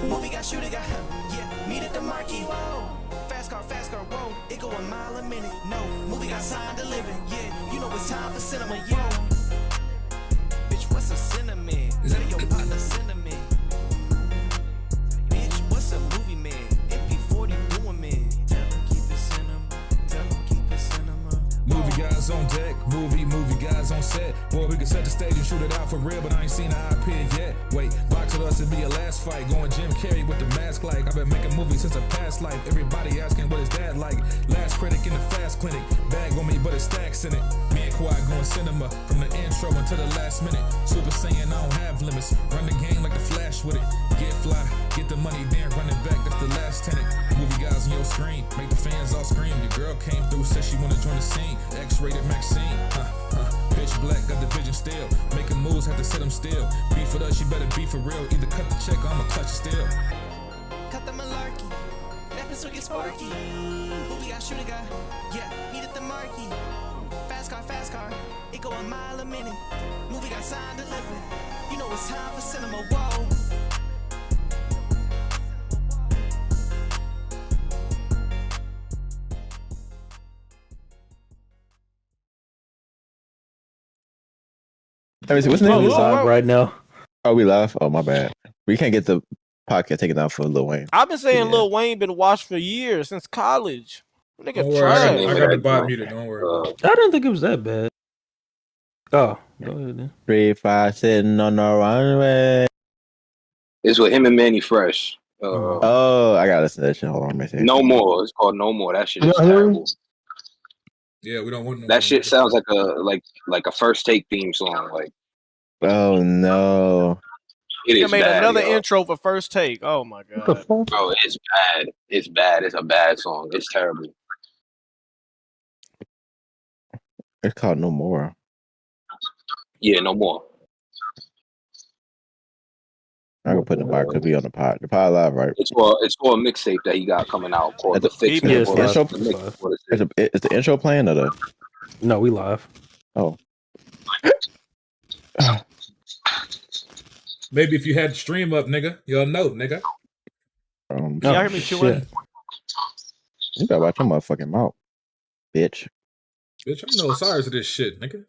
Movie got shooter, got yeah. Meet at the marquee, whoa. Fast car, whoa. It go a mile a minute, no. Movie got signed delivered, yeah. You know it's time for cinema, yeah. Bitch, what's a cinnamon? Tell your partner cinnamon. Bitch, what's a movie, man? It be 40 doing, man. Tell them keep it cinema. Tell them keep it cinema. Movie guys on deck, movie guys on set. Boy, we can set the stage and shoot it out for real, but I ain't seen an IP yet. Wait, box with us, it'd be a last fight. Going Jim Carrey with the mask like. I've been making movies since a past life. Everybody asking what is that like. Last critic in the fast clinic. Bag on me, but it stacks in it. Me and Quad going cinema from the intro until the last minute. Super Saiyan, I don't have limits. Run the game like the Flash with it. Get fly, get the money, then run it back. That's the last tenant. Movie guys on your screen, make the fans all scream. Your girl came through, said she wanna join the scene. X-rated Maxine, pitch black, got the vision still. Making moves, have to sit them still. Beef with us, you better be for real. Either cut the check or I'ma clutch it still. Cut the malarkey, that pistol get sparky. Movie got shooter, got yeah. Meet at the marquee. Fast car, it go a mile a minute. Movie got signed delivered. You know it's time for cinema, whoa. Let me see, what's the name of the song? Right now. Oh, we live? Oh, my bad. We can't get the podcast taken down for Lil Wayne. I've been saying Lil Wayne been watched for years, since college. Nigga Don't worry, trash. I got the bot muted. Don't worry. I didn't think it was that bad. Oh, go ahead then. 3, 5, sitting on the runway. It's with him and Manny Fresh. Oh, I gotta listen to that shit. Hold on, let me see. No More. It's called No More. That shit is terrible. Yeah, we don't want no that shit sounds like a First Take theme song. Like, oh no, He made another intro for First Take. Oh my god, bro, it's bad. It's bad. It's a bad song. It's terrible. It's called No More. Yeah, No More. I'm gonna put in the pod because we on the pod. The pod live, right? It's for a mixtape that he got coming out called The Fix. Is the intro playing or the? No, we live. Oh. Maybe if you had the stream up, nigga, you'll know, nigga. Y'all hear me chewing? You better watch your motherfucking mouth, bitch. Bitch, I'm no sorry to this shit, nigga.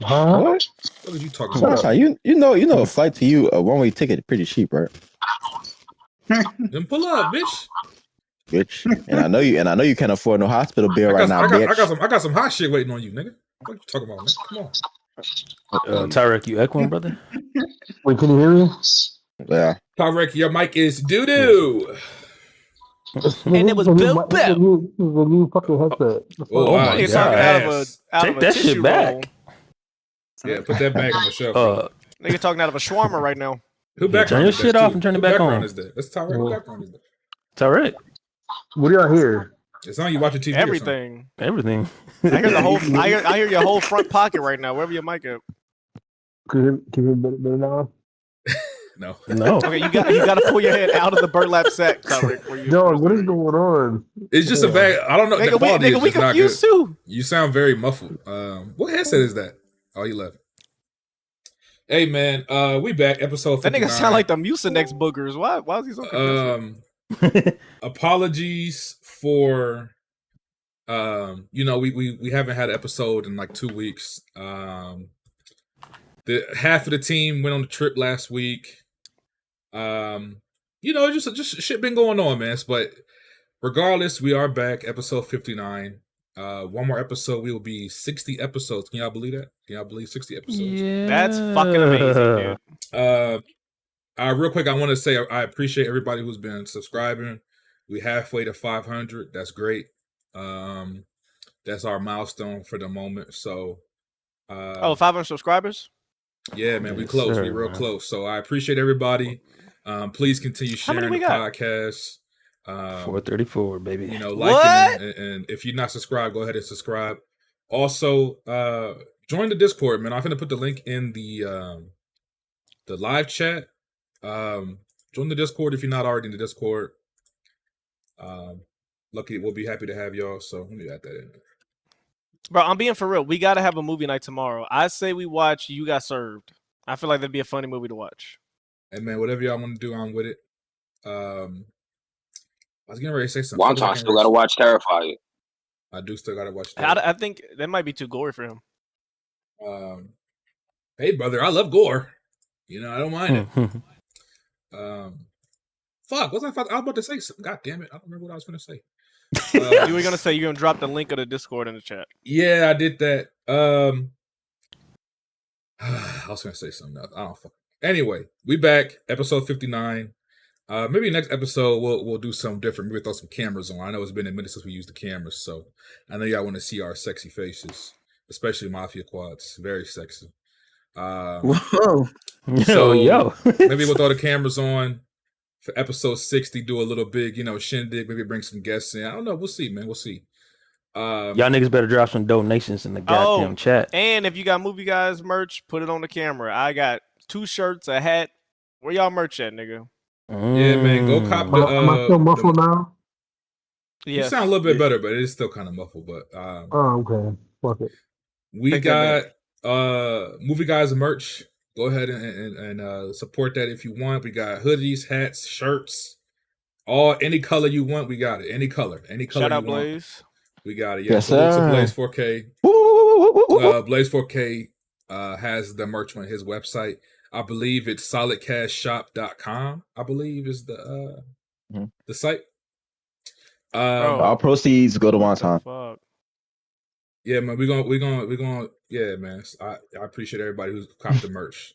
Huh? What? What are you talking about? You know a flight to you, a one-way ticket, pretty cheap, right? Then pull up, bitch. Bitch, and I know you can't afford no hospital bill right now, bitch. I got some hot shit waiting on you, nigga. What you talking about, man? Come on. Tyrek, you echoing, brother? Wait, can you hear me? Yeah. Tyrek, your mic is doo-doo. And it was built the new fucking headset. Oh my He's god! Take that shit back. Roll. Yeah, put that back on the shelf. Nigga talking out of a shawarma right now. Who background? Turn your shit off and turn it back on. Is that? That's Tyrek. Who background is that? Tyrek. What do y'all hear? It's on you watching TV. Everything. Everything. I hear the whole. I hear your whole front pocket right now. Wherever your mic at. Can you hear better now? No. Okay, you got to pull your head out of the burlap sack, Tyrek. No, what is going on? It's just a bad. I don't know. Nigga, the quality is we just not confused good. too. You sound very muffled. What headset is that? Oh, you left. Hey man, we back. Episode 59. That nigga sound like the Mucinex boogers. Why is he so confused? Apologies for we haven't had an episode in like 2 weeks. The half of the team went on the trip last week. Just shit been going on, man. But regardless, we are back. Episode 59. One more episode, we will be 60 episodes. Can y'all believe that? Can y'all believe 60 episodes? Yeah. That's fucking amazing, dude. Real quick, I want to say I appreciate everybody who's been subscribing. We halfway to 500. That's great. That's our milestone for the moment. So, 500 subscribers? Yeah, man, we close. We real close. So I appreciate everybody. Please continue sharing the podcast. 434, baby. Liking and if you're not subscribed, go ahead and subscribe. Also, join the Discord, man. I'm gonna put the link in the live chat. Join the Discord if you're not already in the Discord. Lucky, we'll be happy to have y'all. So let me add that in. Bro, I'm being for real. We gotta have a movie night tomorrow. I say we watch You Got Served. I feel like that'd be a funny movie to watch. Hey man, whatever y'all want to do, I'm with it. I was getting ready to say something. Wonton still gotta watch Terrifier. I do still gotta watch that. I think that might be too gory for him. Hey, brother, I love gore. You know, I don't mind it. Fuck, what was I about to say? God damn it, I don't remember what I was going to say. You were gonna say you're gonna drop the link of the Discord in the chat. Yeah, I did that. I was gonna say something else. I don't fuck. Anyway, we back, episode 59. Maybe next episode we'll do something different. Maybe throw some cameras on. I know it's been a minute since we used the cameras, so I know y'all want to see our sexy faces, especially Mafia Quads. Very sexy. Whoa. So yo. Maybe we'll throw the cameras on for episode 60, do a little big, shindig, maybe bring some guests in. I don't know. We'll see, man. We'll see. Y'all niggas better drop some donations in the goddamn chat. And if you got Movie Guys merch, put it on the camera. I got 2 shirts, a hat. Where y'all merch at, nigga? Yeah, man. Go cop the. Am I still muffled now? You sound a little bit better, but it is still kind of muffled. But oh, okay. Fuck it. We got Movie Guys merch. Go ahead and support that if you want. We got hoodies, hats, shirts, any color you want. We got it. Any color Shout out you want. Blaze. We got it. Yeah, Yes, salute to sir. Blaze 4K. Blaze 4K has the merch on his website. I believe it's solidcashshop.com. I believe is the site. All proceeds go to Wonton. Fuck. Yeah, man, we're gonna yeah, man. I appreciate everybody who's copped the merch.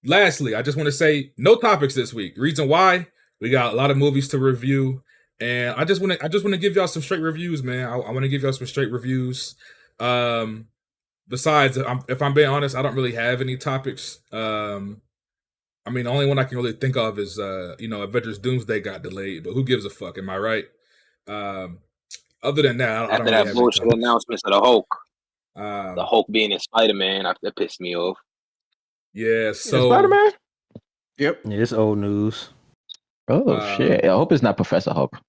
Lastly, I just want to say no topics this week. Reason why, we got a lot of movies to review, and I just want to give y'all some straight reviews, man. I want to give y'all some straight reviews. Besides, if I'm being honest, I don't really have any topics. I mean, the only one I can really think of is Avengers Doomsday got delayed, but who gives a fuck? Am I right? Other than that, I don't After really that have bullshit any topics. announcements of the Hulk, the Hulk being in Spider-Man, that pissed me off. Yeah, so Spider-Man? Yep. Yeah, it's old news. Oh shit! I hope it's not Professor Hulk.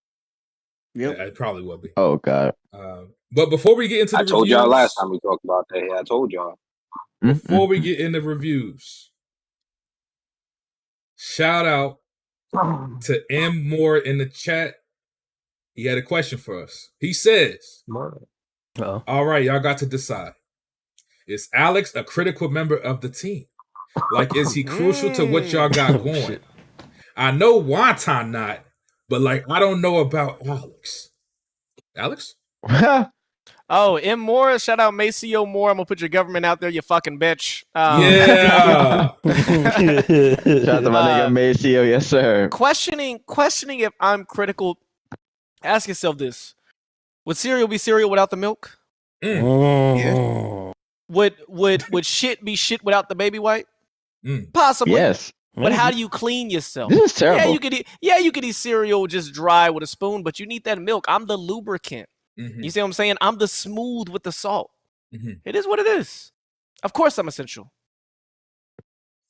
Yep. Yeah, it probably will be. Oh god. But before we get into the I told reviews, y'all last time we talked about that. Yeah, I told y'all. Before we get into reviews, shout out to M Moore in the chat. He had a question for us. He says, all right, y'all got to decide. Is Alex a critical member of the team? Like, is he crucial to what y'all got going? I know Wonton not, but like, I don't know about Alex. Alex? Oh, M. Moore, shout out Maceo Moore. I'm gonna put your government out there, you fucking bitch. Yeah. Shout out to my nigga Maceo, yes sir. Questioning if I'm critical. Ask yourself this: would cereal be cereal without the milk? Yeah. Would shit be shit without the baby wipe? Possibly. Yes. But how do you clean yourself? This is terrible. You could eat cereal just dry with a spoon, but you need that milk. I'm the lubricant. You see what I'm saying? I'm the smooth with the salt. It is what it is. Of course I'm essential.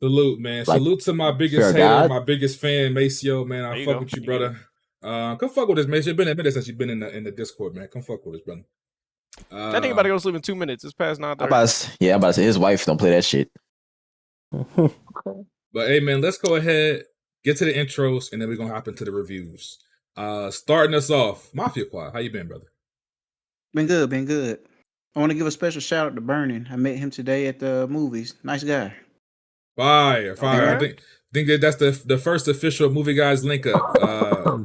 Salute, man. Salute to my biggest hater, my biggest fan, Maceo, man. I fuck with you, brother. Come fuck with us, Maceo. It's been a minute since you've been in the Discord, man. Come fuck with us, brother. That nigga about to go to sleep in 2 minutes. It's past 9:30. I'm about to say his wife don't play that shit. But hey, man, let's go ahead, get to the intros, and then we're gonna hop into the reviews. Starting us off, Mafia Quad. How you been, brother? Been good. I want to give a special shout out to Burning. I met him today at the movies. Nice guy. Fire. I think that's the first official Movie Guys link up.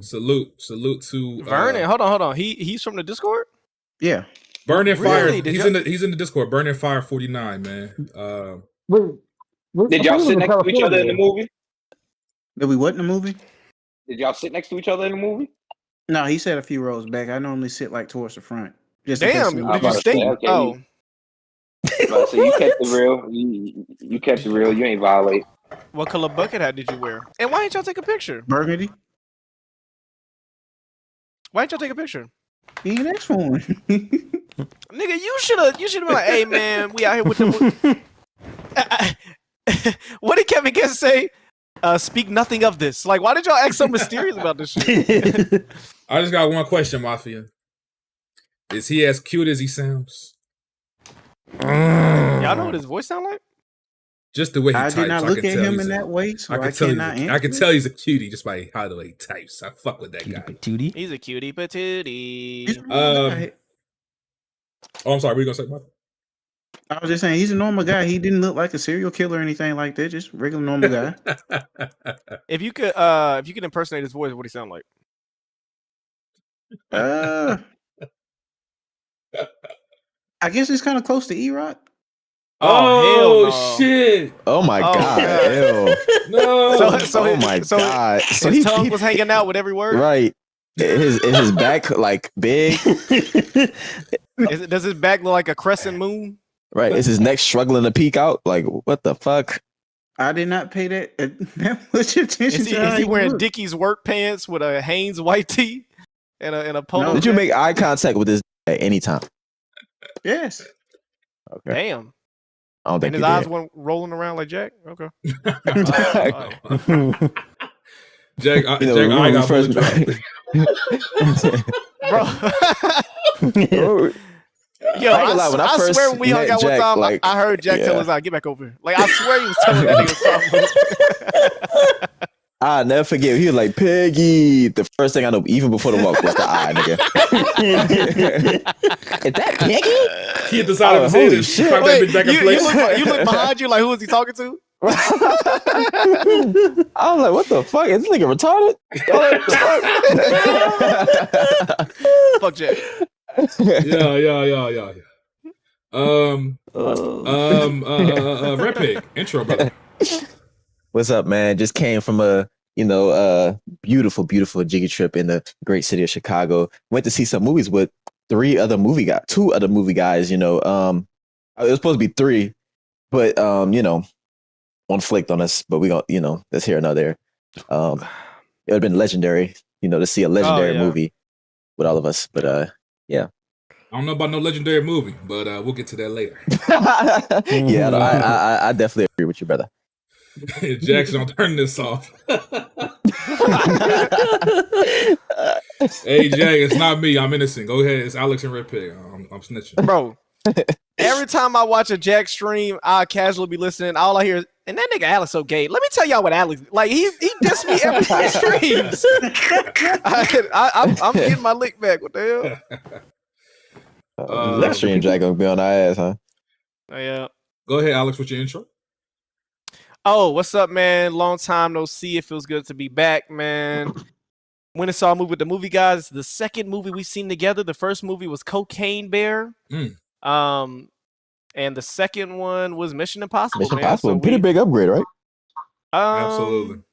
Salute to Vernon. Hold on. He's from the Discord? Yeah. Burning Really? Fire. He's in the Discord. Burning Fire 49, man. Did y'all sit next to each other in the movie? Did we what in the movie? Did y'all sit next to each other in the movie? No, he sat a few rows back. I normally sit like towards the front. Just Damn, did you stink? Okay, oh. So you kept it real. You kept it real. You ain't violate. What color bucket hat did you wear? And why didn't y'all take a picture? Burgundy. Why didn't y'all take a picture? He ain't asked for one. Nigga, you should have been like, hey man, we out here with the what did Kevin Guest say? Speak nothing of this. Like, why did y'all act so mysterious about this shit? I just got one question, Mafia. Is he as cute as he sounds? Y'all know what his voice sound like? Just the way he I types. did not look can at tell him he's in a- that way, so I tell cannot I answer. can tell he's a cutie just by how the way he types. I fuck with that guy. Patootie. He's a cutie patootie. Oh, I'm sorry. What are you gonna say, Mike? I was just saying he's a normal guy. He didn't look like a serial killer or anything like that. Just regular normal guy. If you could impersonate his voice, what do he sound like? I guess it's kind of close to E-Rock. Oh, hell no. Shit! Oh my god! Ew. No. Oh my god! So his tongue was hanging out with every word. Right. Is his back like big? Does his back look like a crescent moon? Right. Is his neck struggling to peek out? Like what the fuck? I did not pay that much attention Is to he wearing looked. Dickies work pants with a Hanes white tee and a polo? Did you make eye contact with this at any time? Yes. Okay. Damn. I don't think and his eyes weren't rolling around like Jack? Okay. Jack, I got first Bro. Yo, I swear when we hung out Jack, one time, like, I heard Jack tell his eye, get back over here. Like, I swear he was telling that nigga something. I'll never forget. He was like, Peggy. The first thing I know, even before the walk, was the eye, nigga. Is that Peggy? He hit the side of his head and shit. that bitch back in place. You look behind you like, who is he talking to? I was like, what the fuck? Is this nigga retarded? Fuck Jack. Yeah. Red Pig, intro, brother. What's up, man? Just came from a beautiful Jiggy trip in the great city of Chicago. Went to see some movies with two other movie guys. It was supposed to be three, but one flaked on us. But we got that's here and not there. It would have been legendary, to see a legendary movie with all of us. But yeah. I don't know about no legendary movie, but we'll get to that later. Yeah, I definitely agree with you, brother. Jackson, I'm turning this off. Hey, Jack, it's not me. I'm innocent. Go ahead. It's Alex and Red Pig. I'm snitching. Bro, every time I watch a Jack stream, I casually be listening. All I hear is, and that nigga Alex so gay. Let me tell y'all what Alex, like, he dissed me every time he streams. I'm getting my lick back. What the hell? Next stream, Jack gonna be on our ass, huh? Yeah. Go ahead, Alex, with your intro. Oh, what's up, man? Long time no see. It feels good to be back, man. Went and saw a movie with the movie guys. The second movie we've seen together. The first movie was Cocaine Bear. And the second one was Mission Impossible. Mission Impossible, so pretty big upgrade, right? Absolutely.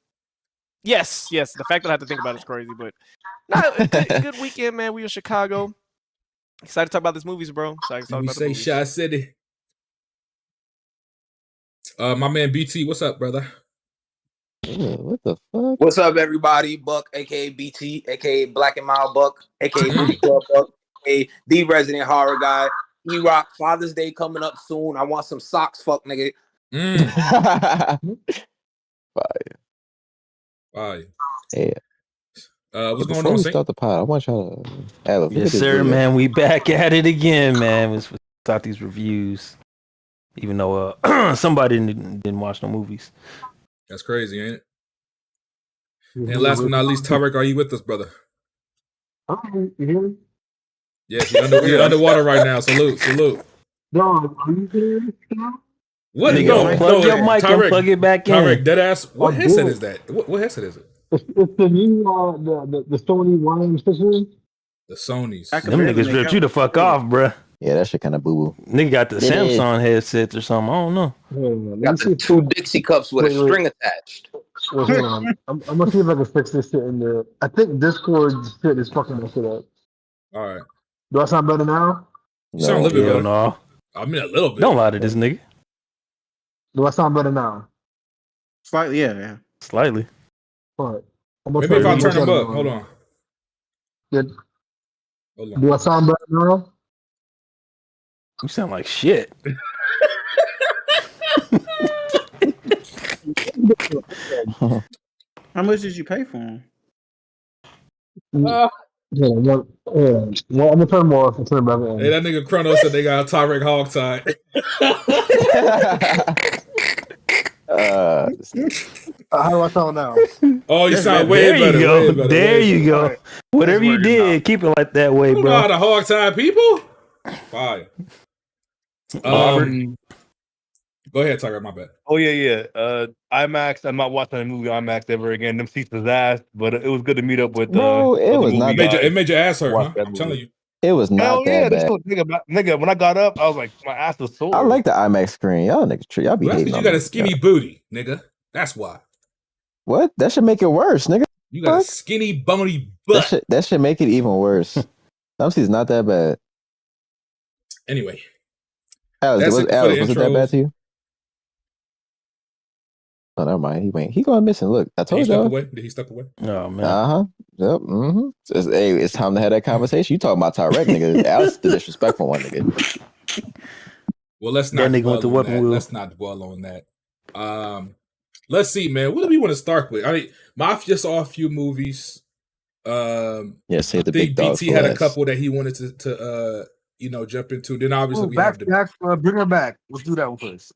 Yes. The fact that I have to think about it is crazy, but good weekend, man. We in Chicago. Excited to talk about these movies, bro. Excited to talk about the movies. Shy City. My man BT, what's up, brother? What the fuck? What's up, everybody? Buck, aka BT, aka Black and Mild Buck, aka Movie Club Buck, aka the resident horror guy. E-Rock, Father's Day coming up soon. I want some socks, fuck nigga. Fire. Yeah. What's going on? On, Start the pod. I want y'all to. Yes, sir, man. We back at it again, man. We start these reviews, even though somebody didn't watch no movies. That's crazy, ain't it? And last but not least, Tarek, are you with us, brother? You hear me? Yes, you're underwater right now. Salute. No, are you hearing me now? What? No, plug your mic and plug it back in. Tarek, deadass. What headset is that? What headset is it? It's the new the Sony YM6. The Sonys. Them niggas ripped you the fuck off, bruh. Yeah, that shit kind of boo boo. Nigga got the Samsung headsets or something. I don't know. Got the two Dixie cups with a string attached. Wait, hold on. I'm gonna see if I can fix this shit in there. I think Discord shit is fucking this shit up. All right. Do I sound better now? You sound a little bit better. No. I mean, a little bit. Don't lie to this nigga. Do I sound better now? Slightly, yeah. Slightly. What? Maybe if I turn them up. Hold on. Yeah. Hold on. Do I sound better now? You sound like shit. How much did you pay for them? Yeah, I'm gonna turn more off and turn back on. Hey, that nigga Chrono said they got a Tarek hog tie. How do I sound now? Oh, you That's sound better. way There you better. go. Way better. There Way you better. go. Alright. Whatever you That's weird did, now. keep it like that way, You don't know how bro. to hog tie people. Fire. Robert. Go ahead, Tiger. My bad. Oh yeah. IMAX. I'm not watching a movie IMAX ever again. Them seats is ass, but it was good to meet up with Bro, it other was movie not It that. made your ass to hurt, watch huh? that I'm movie. telling you. It was not Hell yeah, that they bad. still nigga. When I got up, I was like, my ass was I sore. like the IMAX screen. Y'all niggas, y'all be Well, that's hating because you on got me. a skinny booty, nigga. That's why. What? That should make it worse, nigga. You got a Fuck. skinny, bony That butt. should make it even worse. Some seats not that bad. Anyway, Alex, that's it for the was it that bad intros. to you? Oh, never mind. He went. He going missing. Look, I Did he told step y'all. away? Did he step away? Oh man. Uh-huh. Yep. Mm-hmm. Hey, it's time to have that conversation. You talking about Tyrek, nigga. Alex the disrespectful one, nigga. Well, let's That not nigga went dwell to on weapon that. wheel. Let's not dwell on that. Let's see, man. What do we want to start with? I mean, Mafia saw a few movies. Yeah, I save the think big dogs BT for had a last. couple that he wanted to jump into. Then obviously Oh, we have the. bring her back. Let's do that one first.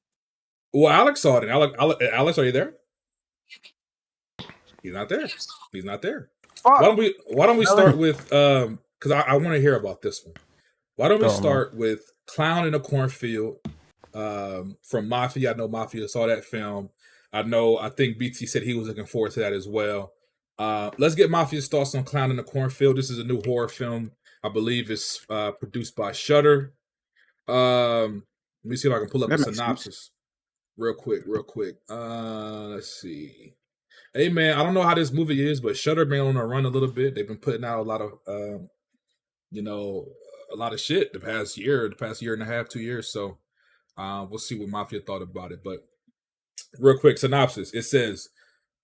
Well, Alex saw it. Alex, are you there? He's not there. He's not there. Fuck. Why don't we start with because I want to hear about this one. Why don't we Oh, man. start with Clown in a Cornfield from Mafia? I know Mafia saw that film. I think BT said he was looking forward to that as well. Let's get Mafia's thoughts on Clown in the Cornfield. This is a new horror film. I believe it's produced by Shudder. Let me see if I can pull up That the makes sense. synopsis real quick. Let's see. Hey man, I don't know how this movie is, but Shudder been on a run a little bit. They've been putting out a lot of a lot of shit the past year and a half, 2 years. So we'll see what Mafia thought about it. But real quick synopsis: it says,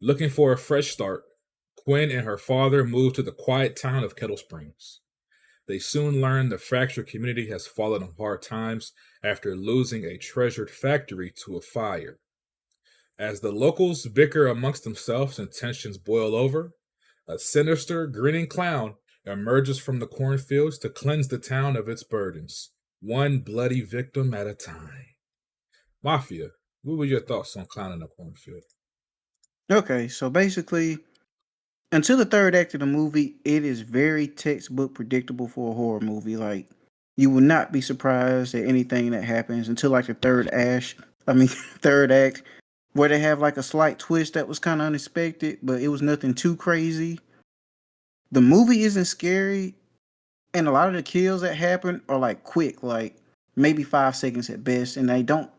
looking for a fresh start, Quinn and her father move to the quiet town of Kettle Springs. They soon learn the fractured community has fallen on hard times after losing a treasured factory to a fire. As the locals bicker amongst themselves and tensions boil over, a sinister, grinning clown emerges from the cornfields to cleanse the town of its burdens, one bloody victim at a time. Mafia, what were your thoughts on Clown in the Cornfield? Okay, so basically, until the third act of the movie, it is very textbook predictable for a horror movie. Like, you will not be surprised at anything that happens until like the third act, where they have like a slight twist that was kind of unexpected, but it was nothing too crazy. The movie isn't scary, and a lot of the kills that happen are like quick, like maybe 5 seconds at best, and they don't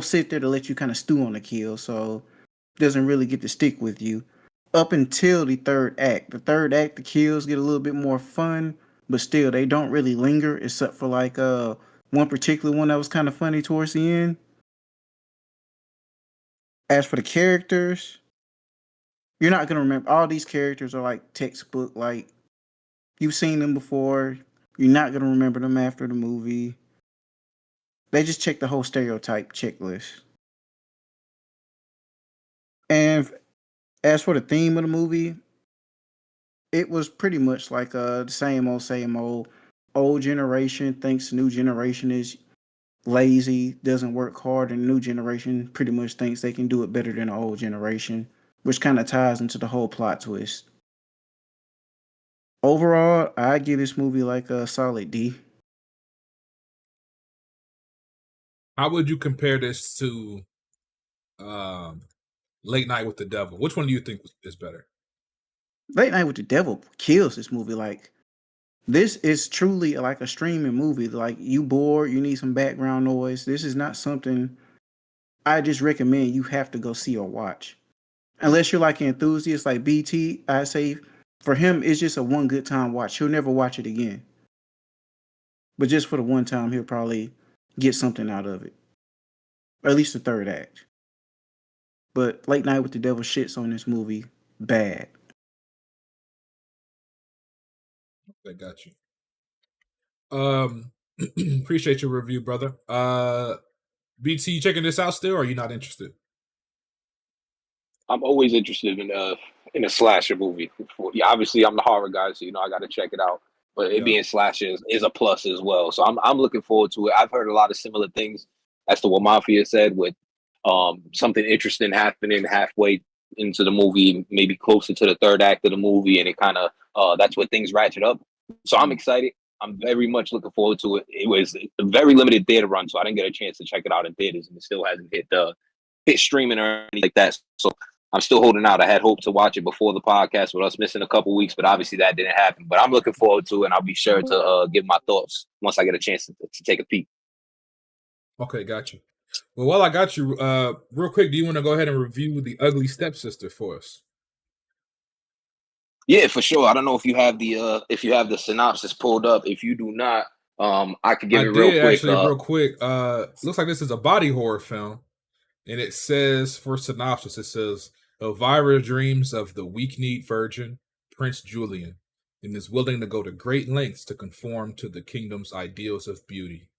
sit there to let you kind of stew on the kill, so it doesn't really get to stick with you up until the third act. The third act, the kills get a little bit more fun, but still they don't really linger, except for like one particular one that was kind of funny towards the end. As for the characters, you're not gonna remember. All these characters are like textbook, like you've seen them before. You're not gonna remember them after the movie. They just check the whole stereotype checklist. And as for the theme of the movie, it was pretty much like the same old, same old. Old generation thinks new generation is lazy, doesn't work hard, and new generation pretty much thinks they can do it better than the old generation, which kind of ties into the whole plot twist. Overall, I give this movie like a solid D. How would you compare this to Late Night with the Devil? Which one do you think is better? Late Night with the Devil kills this movie. Like, this is truly like a streaming movie. Like, you bored, you need some background noise. This is not something I just recommend you have to go see or watch. Unless you're like an enthusiast like BT, I say for him, it's just a one good time watch. He'll never watch it again. But just for the one time, he'll probably get something out of it. Or at least the third act. But Late Night with the Devil shits on this movie bad. I got you. Appreciate your review, brother. BT, you checking this out still, or are you not interested? I'm always interested in a slasher movie. Yeah, obviously I'm the horror guy, so I got to check it out. But it being slasher is a plus as well. So I'm looking forward to it. I've heard a lot of similar things as to what Mafia said with something interesting happening halfway into the movie, maybe closer to the third act of the movie, and it kind of that's what things ratchet up. So I'm excited. I'm very much looking forward to it. It was a very limited theater run, so I didn't get a chance to check it out in theaters, and it still hasn't hit streaming or anything like that. So I'm still holding out. I had hoped to watch it before the podcast with us missing a couple weeks, but obviously that didn't happen. But I'm looking forward to it, and I'll be sure to give my thoughts once I get a chance to take a peek. Okay, got you. Well, while I got you, real quick, do you want to go ahead and review The Ugly Stepsister for us? Yeah, for sure. I don't know if you have the synopsis pulled up. If you do not, I could give it real quick. Actually, real quick. Looks like this is a body horror film, and it says for synopsis, it says Elvira dreams of the weak-kneed virgin Prince Julian, and is willing to go to great lengths to conform to the kingdom's ideals of beauty.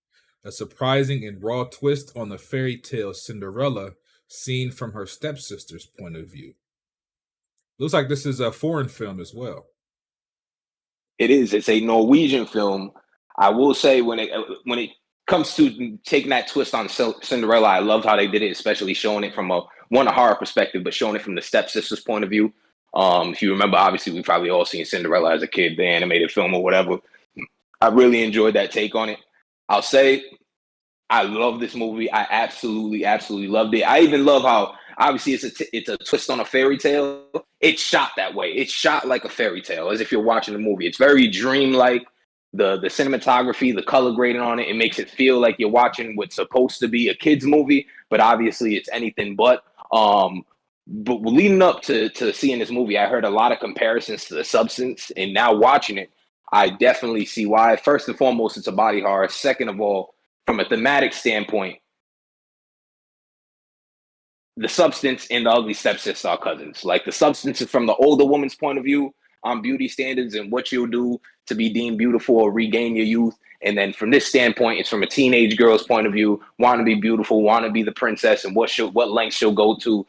A surprising and raw twist on the fairy tale Cinderella, seen from her stepsister's point of view. Looks like this is a foreign film as well. It is. It's a Norwegian film. I will say when it comes to taking that twist on Cinderella, I loved how they did it, especially showing it from a horror perspective, but showing it from the stepsister's point of view. If you remember, obviously we've probably all seen Cinderella as a kid, the animated film or whatever. I really enjoyed that take on it. I'll say I love this movie. I absolutely loved it. I even love how obviously it's a twist on a fairy tale. It's shot that way. It's shot like a fairy tale, as if you're watching a movie. It's very dreamlike. The cinematography, the color grading on it, it makes it feel like you're watching what's supposed to be a kid's movie, but obviously it's anything but. But leading up to seeing this movie, I heard a lot of comparisons to The Substance, and now watching it, I definitely see why. First and foremost, it's a body horror. Second of all, from a thematic standpoint, The Substance and The Ugly Stepsister are cousins. Like, The Substance is from the older woman's point of view on beauty standards and what you'll do to be deemed beautiful or regain your youth. And then from this standpoint, it's from a teenage girl's point of view, want to be beautiful, want to be the princess, and what lengths she'll go to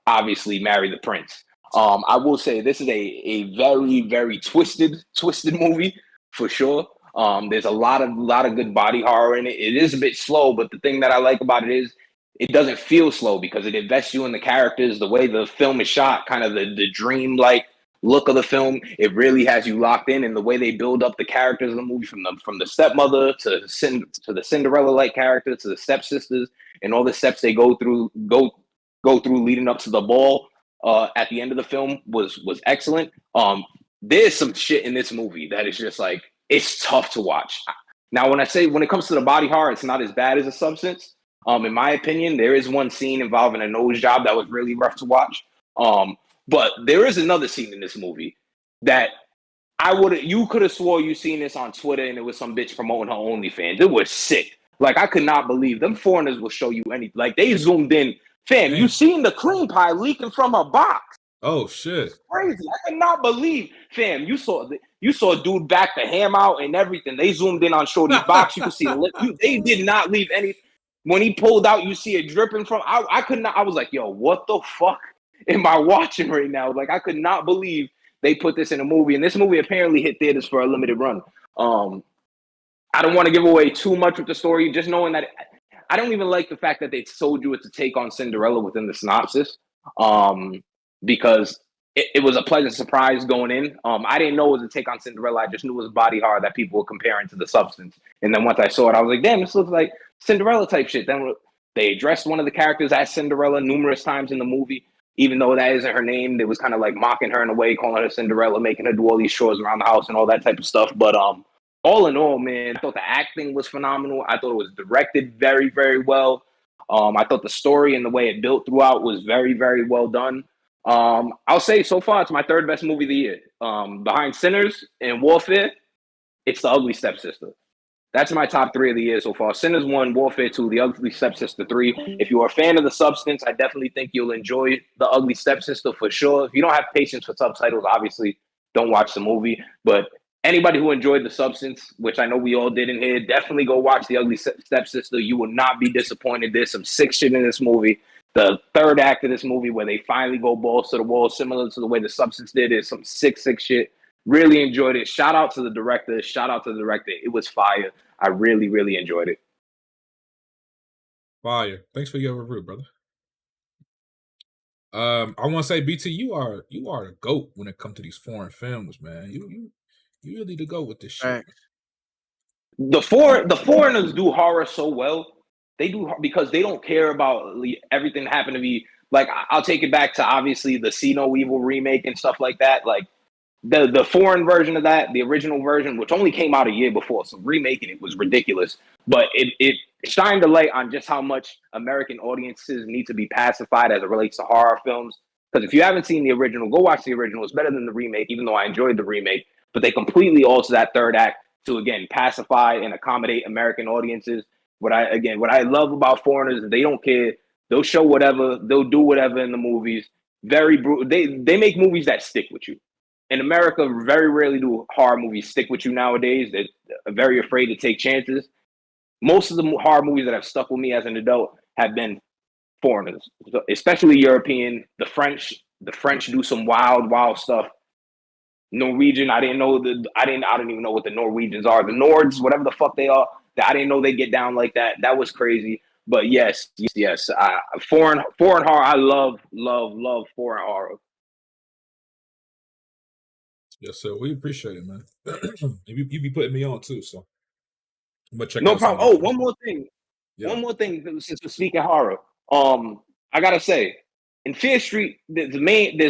obviously marry the prince. I will say this is a very, very twisted movie for sure. There's a lot of good body horror in it. It is a bit slow, but the thing that I like about it is it doesn't feel slow because it invests you in the characters. The way the film is shot, kind of the dream-like look of the film, it really has you locked in. And the way they build up the characters in the movie, from the stepmother to the Cinderella-like character to the stepsisters and all the steps they go through leading up to the ball at the end of the film was excellent. There's some shit in this movie that is just like, it's tough to watch. Now, when it comes to the body horror, it's not as bad as The Substance. In my opinion, there is one scene involving a nose job that was really rough to watch. But there is another scene in this movie that you could have swore you seen this on Twitter and it was some bitch promoting her OnlyFans. It was sick. Like, I could not believe them foreigners will show you anything. Like, they zoomed in. Fam, you seen the cream pie leaking from her box. Oh shit! It's crazy. I could not believe, fam. You saw a dude back the ham out and everything. They zoomed in on Shorty's box. You could see the lip. They did not leave any. When he pulled out, you see it dripping from. I could not. I was like, yo, what the fuck am I watching right now? Like, I could not believe they put this in a movie. And this movie apparently hit theaters for a limited run. I don't want to give away too much with the story. Just knowing that. I don't even like the fact that they sold you it's a take on Cinderella within the synopsis, because it was a pleasant surprise going in. I didn't know it was a take on Cinderella. I just knew it was body horror that people were comparing to The Substance. And then once I saw it, I was like, damn, this looks like Cinderella type shit. Then they addressed one of the characters as Cinderella numerous times in the movie, even though that isn't her name. They was kind of like mocking her in a way, calling her Cinderella, making her do all these chores around the house and all that type of stuff. But all in all, man, I thought the acting was phenomenal. I thought it was directed very, very well. I thought the story and the way it built throughout was very, very well done. I'll say so far, it's my third best movie of the year. Behind Sinners and Warfare, it's The Ugly Stepsister. That's my top 3 of the year so far. Sinners 1, Warfare 2, The Ugly Stepsister 3. If you're a fan of The Substance, I definitely think you'll enjoy The Ugly Stepsister for sure. If you don't have patience for subtitles, obviously don't watch the movie. But anybody who enjoyed The Substance, which I know we all did in here, definitely go watch The Ugly Stepsister. You will not be disappointed. There's some sick shit in this movie. The third act of this movie, where they finally go balls to the wall, similar to the way The Substance did, is some sick shit. Really enjoyed it. Shout out to the director. It was fire. I really, really enjoyed it. Fire. Thanks for your review, brother. I want to say, BT, you are the GOAT when it comes to these foreign films, man. You really the GOAT with this shit. Right. The foreigners do horror so well. They do because they don't care about everything happened to be like. I'll take it back to obviously the See No Evil remake and stuff like that. Like the foreign version of that, the original version, which only came out a year before, so remaking it was ridiculous. But it shined a light on just how much American audiences need to be pacified as it relates to horror films. Because if you haven't seen the original, go watch the original. It's better than the remake, even though I enjoyed the remake. But they completely alter that third act to again pacify and accommodate American audiences. What I love about foreigners is they don't care. They'll show whatever, they'll do whatever in the movies. Very brutal. They make movies that stick with you. In America, very rarely do horror movies stick with you nowadays. They're very afraid to take chances. Most of the horror movies that have stuck with me as an adult have been foreigners, especially European. The French do some wild stuff. Norwegian, I don't even know what the Norwegians are. The Nords, whatever the fuck they are, I didn't know they get down like that. That was crazy. But yes. Foreign horror, I love foreign horror. Yes, sir. We appreciate it, man. you be putting me on too, so I'm gonna check. No out problem. some of Oh, these. one more thing. Yeah. One more thing. Since we're speaking horror, I gotta say, in Fear Street, there's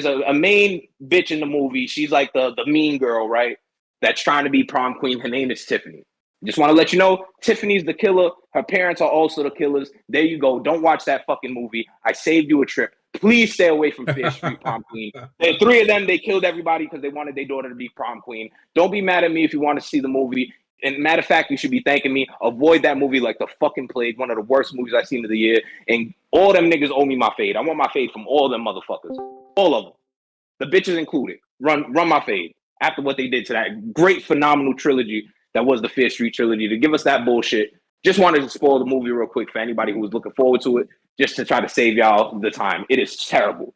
a main bitch in the movie. She's like the mean girl, right? That's trying to be prom queen. Her name is Tiffany. Just want to let you know, Tiffany's the killer. Her parents are also the killers. There you go. Don't watch that fucking movie. I saved you a trip. Please stay away from Fear Street prom queen. There are three of them. They killed everybody because they wanted their daughter to be prom queen. Don't be mad at me if you want to see the movie. And matter of fact, you should be thanking me. Avoid that movie like the fucking plague. One of the worst movies I've seen of the year. And all them niggas owe me my fade. I want my fade from all them motherfuckers. All of them. The bitches included. Run my fade. After what they did to that great, phenomenal trilogy that was the Fear Street trilogy. To give us that bullshit. Just wanted to spoil the movie real quick for anybody who was looking forward to it. Just to try to save y'all the time. It is terrible.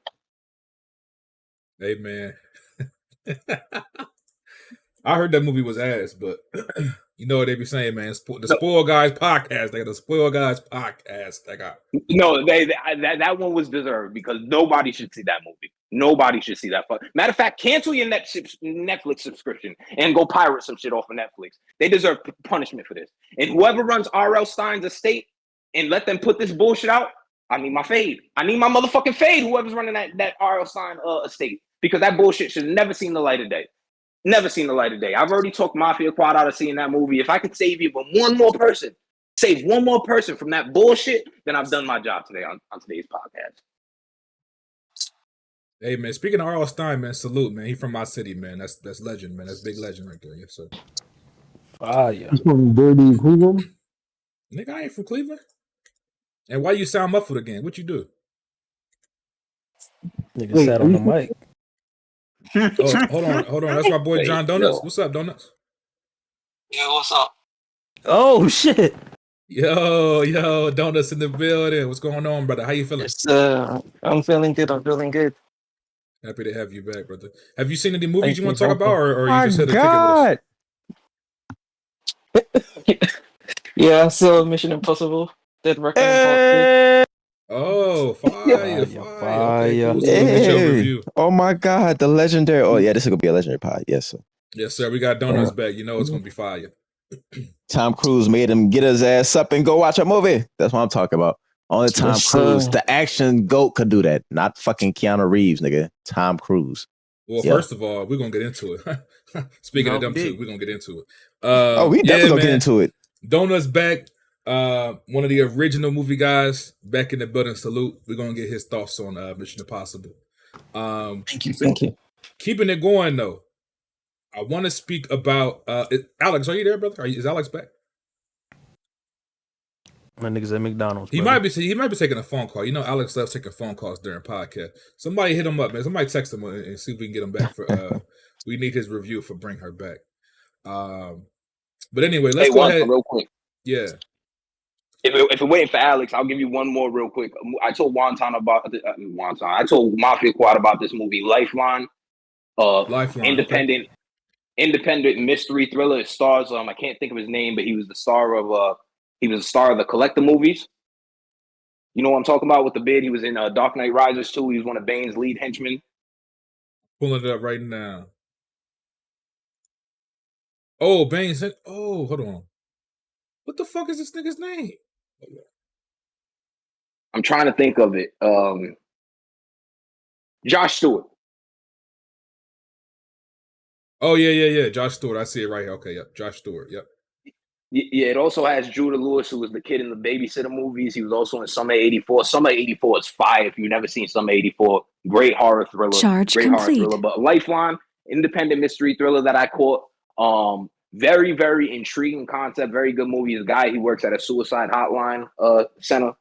Hey, man. I heard that movie was ass, but you know what they be saying, man. The Spoil Guys podcast. They got the Spoil Guys podcast. No, that one was deserved because nobody should see that movie. Nobody should see that. Matter of fact, cancel your Netflix subscription and go pirate some shit off of Netflix. They deserve punishment for this. And whoever runs R.L. Stein's estate and let them put this bullshit out, I need my fade. I need my motherfucking fade. Whoever's running that R.L. Stein estate, because that bullshit should have never seen the light of day. Never seen the light of day. I've already talked Mafia Quad out of seeing that movie. If I could save even one more person, save one more person from that bullshit, then I've done my job today on today's podcast. Hey, man, speaking of R.L. Stein, man, salute, man. He from my city, man. That's legend, man. That's big legend right there. Yes, sir. Ah, yeah. He's from Dirty Cleveland? Nigga, I ain't from Cleveland. And why you sound muffled again? What you do? Nigga sat on the mic. Oh, hold on. That's my boy John Donuts. What's up, Donuts? Yo, what's up? Oh shit. Yo, Donuts in the building. What's going on, brother? How you feeling? I'm feeling good. Happy to have you back, brother. Have you seen any movies Thank you want you, to talk about, or you just hit a God. ticket with us? Yeah, so Mission Impossible, Dead Reckoning Part 2. Oh, fire. Okay, cool. So Hey. we'll get your review. Oh my God, the legendary. Oh yeah, this is gonna be a legendary pod. Yes, sir. Yes, sir. We got Donuts back. You know it's gonna be fire. Tom Cruise made him get his ass up and go watch a movie. That's what I'm talking about. Only Tom Yes, Cruise, sir. the action GOAT, could do that. Not fucking Keanu Reeves, nigga. Tom Cruise. Well, Yeah. first of all, we're gonna get into it. Speaking of them two, we're gonna get into it. We definitely gonna get into it. Donuts back. One of the original movie guys back in the building. Salute. We're gonna get his thoughts on Mission Impossible. Thank you. Keeping it going though, I want to speak about Alex. Are you there, brother? Is Alex back? My niggas at McDonald's. He might be taking a phone call. You know, Alex loves taking phone calls during podcast. Somebody hit him up, man. Somebody text him and see if we can get him back for. We need his review for Bring Her Back. But anyway, let's go ahead. Real quick. Yeah. If we're waiting for Alex, I'll give you one more real quick. I told I told Mafia Quad about this movie, Lifeline. Lifeline. Independent mystery thriller. It stars I can't think of his name, but he was the star of the Collector movies. You know what I'm talking about with the beard? He was in Dark Knight Rises too. He was one of Bane's lead henchmen. Pulling it up right now. Oh, Bane said, oh, hold on. What the fuck is this nigga's name? I'm trying to think of it. Josh Stewart. Oh, yeah. Josh Stewart. I see it right here. Okay, yep. Josh Stewart. Yep. Yeah, it also has Judah Lewis, who was the kid in the Babysitter movies. He was also in Summer '84. Summer '84 is fire. If you've never seen Summer '84, great horror thriller. Charge great complete. horror thriller. But Lifeline, independent mystery thriller that I caught. Very, very intriguing concept. Very good movie. The guy, he works at a suicide hotline center,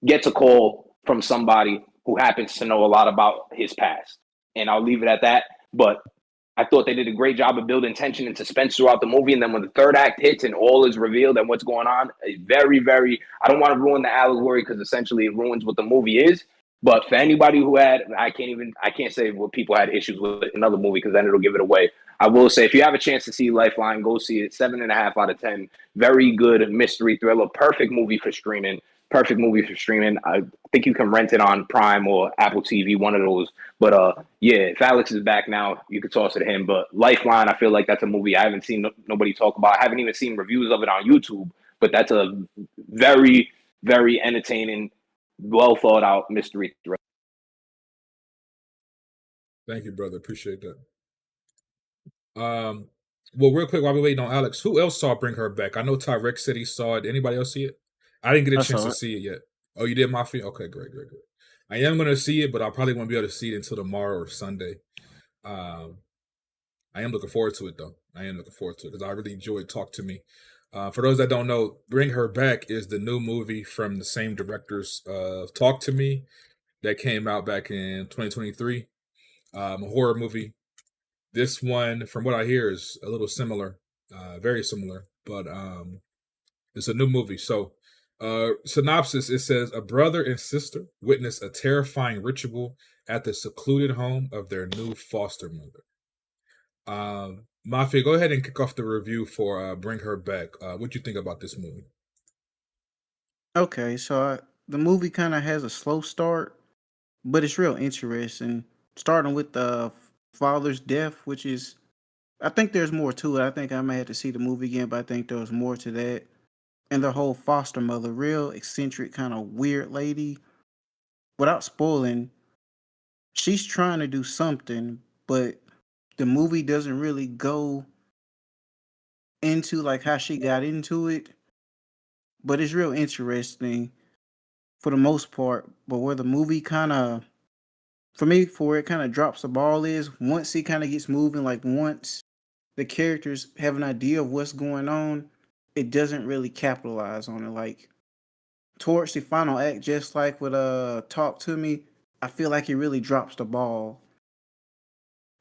gets a call from somebody who happens to know a lot about his past. And I'll leave it at that. But I thought they did a great job of building tension and suspense throughout the movie. And then when the third act hits and all is revealed and what's going on, it's very, very, I don't want to ruin the allegory because essentially it ruins what the movie is. But for anybody who had, I can't say what people had issues with another movie because then it'll give it away. I will say, if you have a chance to see Lifeline, go see it. 7.5 out of 10. Very good mystery thriller. Perfect movie for streaming. I think you can rent it on Prime or Apple TV, one of those. But yeah, if Alex is back now, you could toss it to him. But Lifeline, I feel like that's a movie I haven't seen nobody talk about. I haven't even seen reviews of it on YouTube. But that's a very, very entertaining, well thought out mystery thriller. Thank you, brother. Appreciate that. Well, real quick, while we're waiting on Alex, who else saw Bring Her Back? I know Tyrek said he saw it. Anybody else see it? I didn't get a chance to see it yet. Oh, you did, Mafia? Okay, great. I am going to see it, but I probably won't be able to see it until tomorrow or Sunday. I am looking forward to it, though. Because I really enjoyed Talk to Me. For those that don't know, Bring Her Back is the new movie from the same directors of Talk to Me that came out back in 2023. A horror movie. This one, from what I hear, is a little similar, very similar, but it's a new movie. So, synopsis, it says, a brother and sister witness a terrifying ritual at the secluded home of their new foster mother. Mafia, go ahead and kick off the review for Bring Her Back. What do you think about this movie? Okay, so the movie kind of has a slow start, but it's real interesting. Starting with the father's death, which is, I think there's more to it. I think I may have to see the movie again, but I think there was more to that. And the whole foster mother, real eccentric, kind of weird lady. Without spoiling, she's trying to do something, but the movie doesn't really go into like how she got into it. But it's real interesting for the most part. But where the movie kind of, for me, for where it kind of drops the ball is once it kind of gets moving, like once the characters have an idea of what's going on, it doesn't really capitalize on it. Like towards the final act, just like with Talk to Me, I feel like it really drops the ball.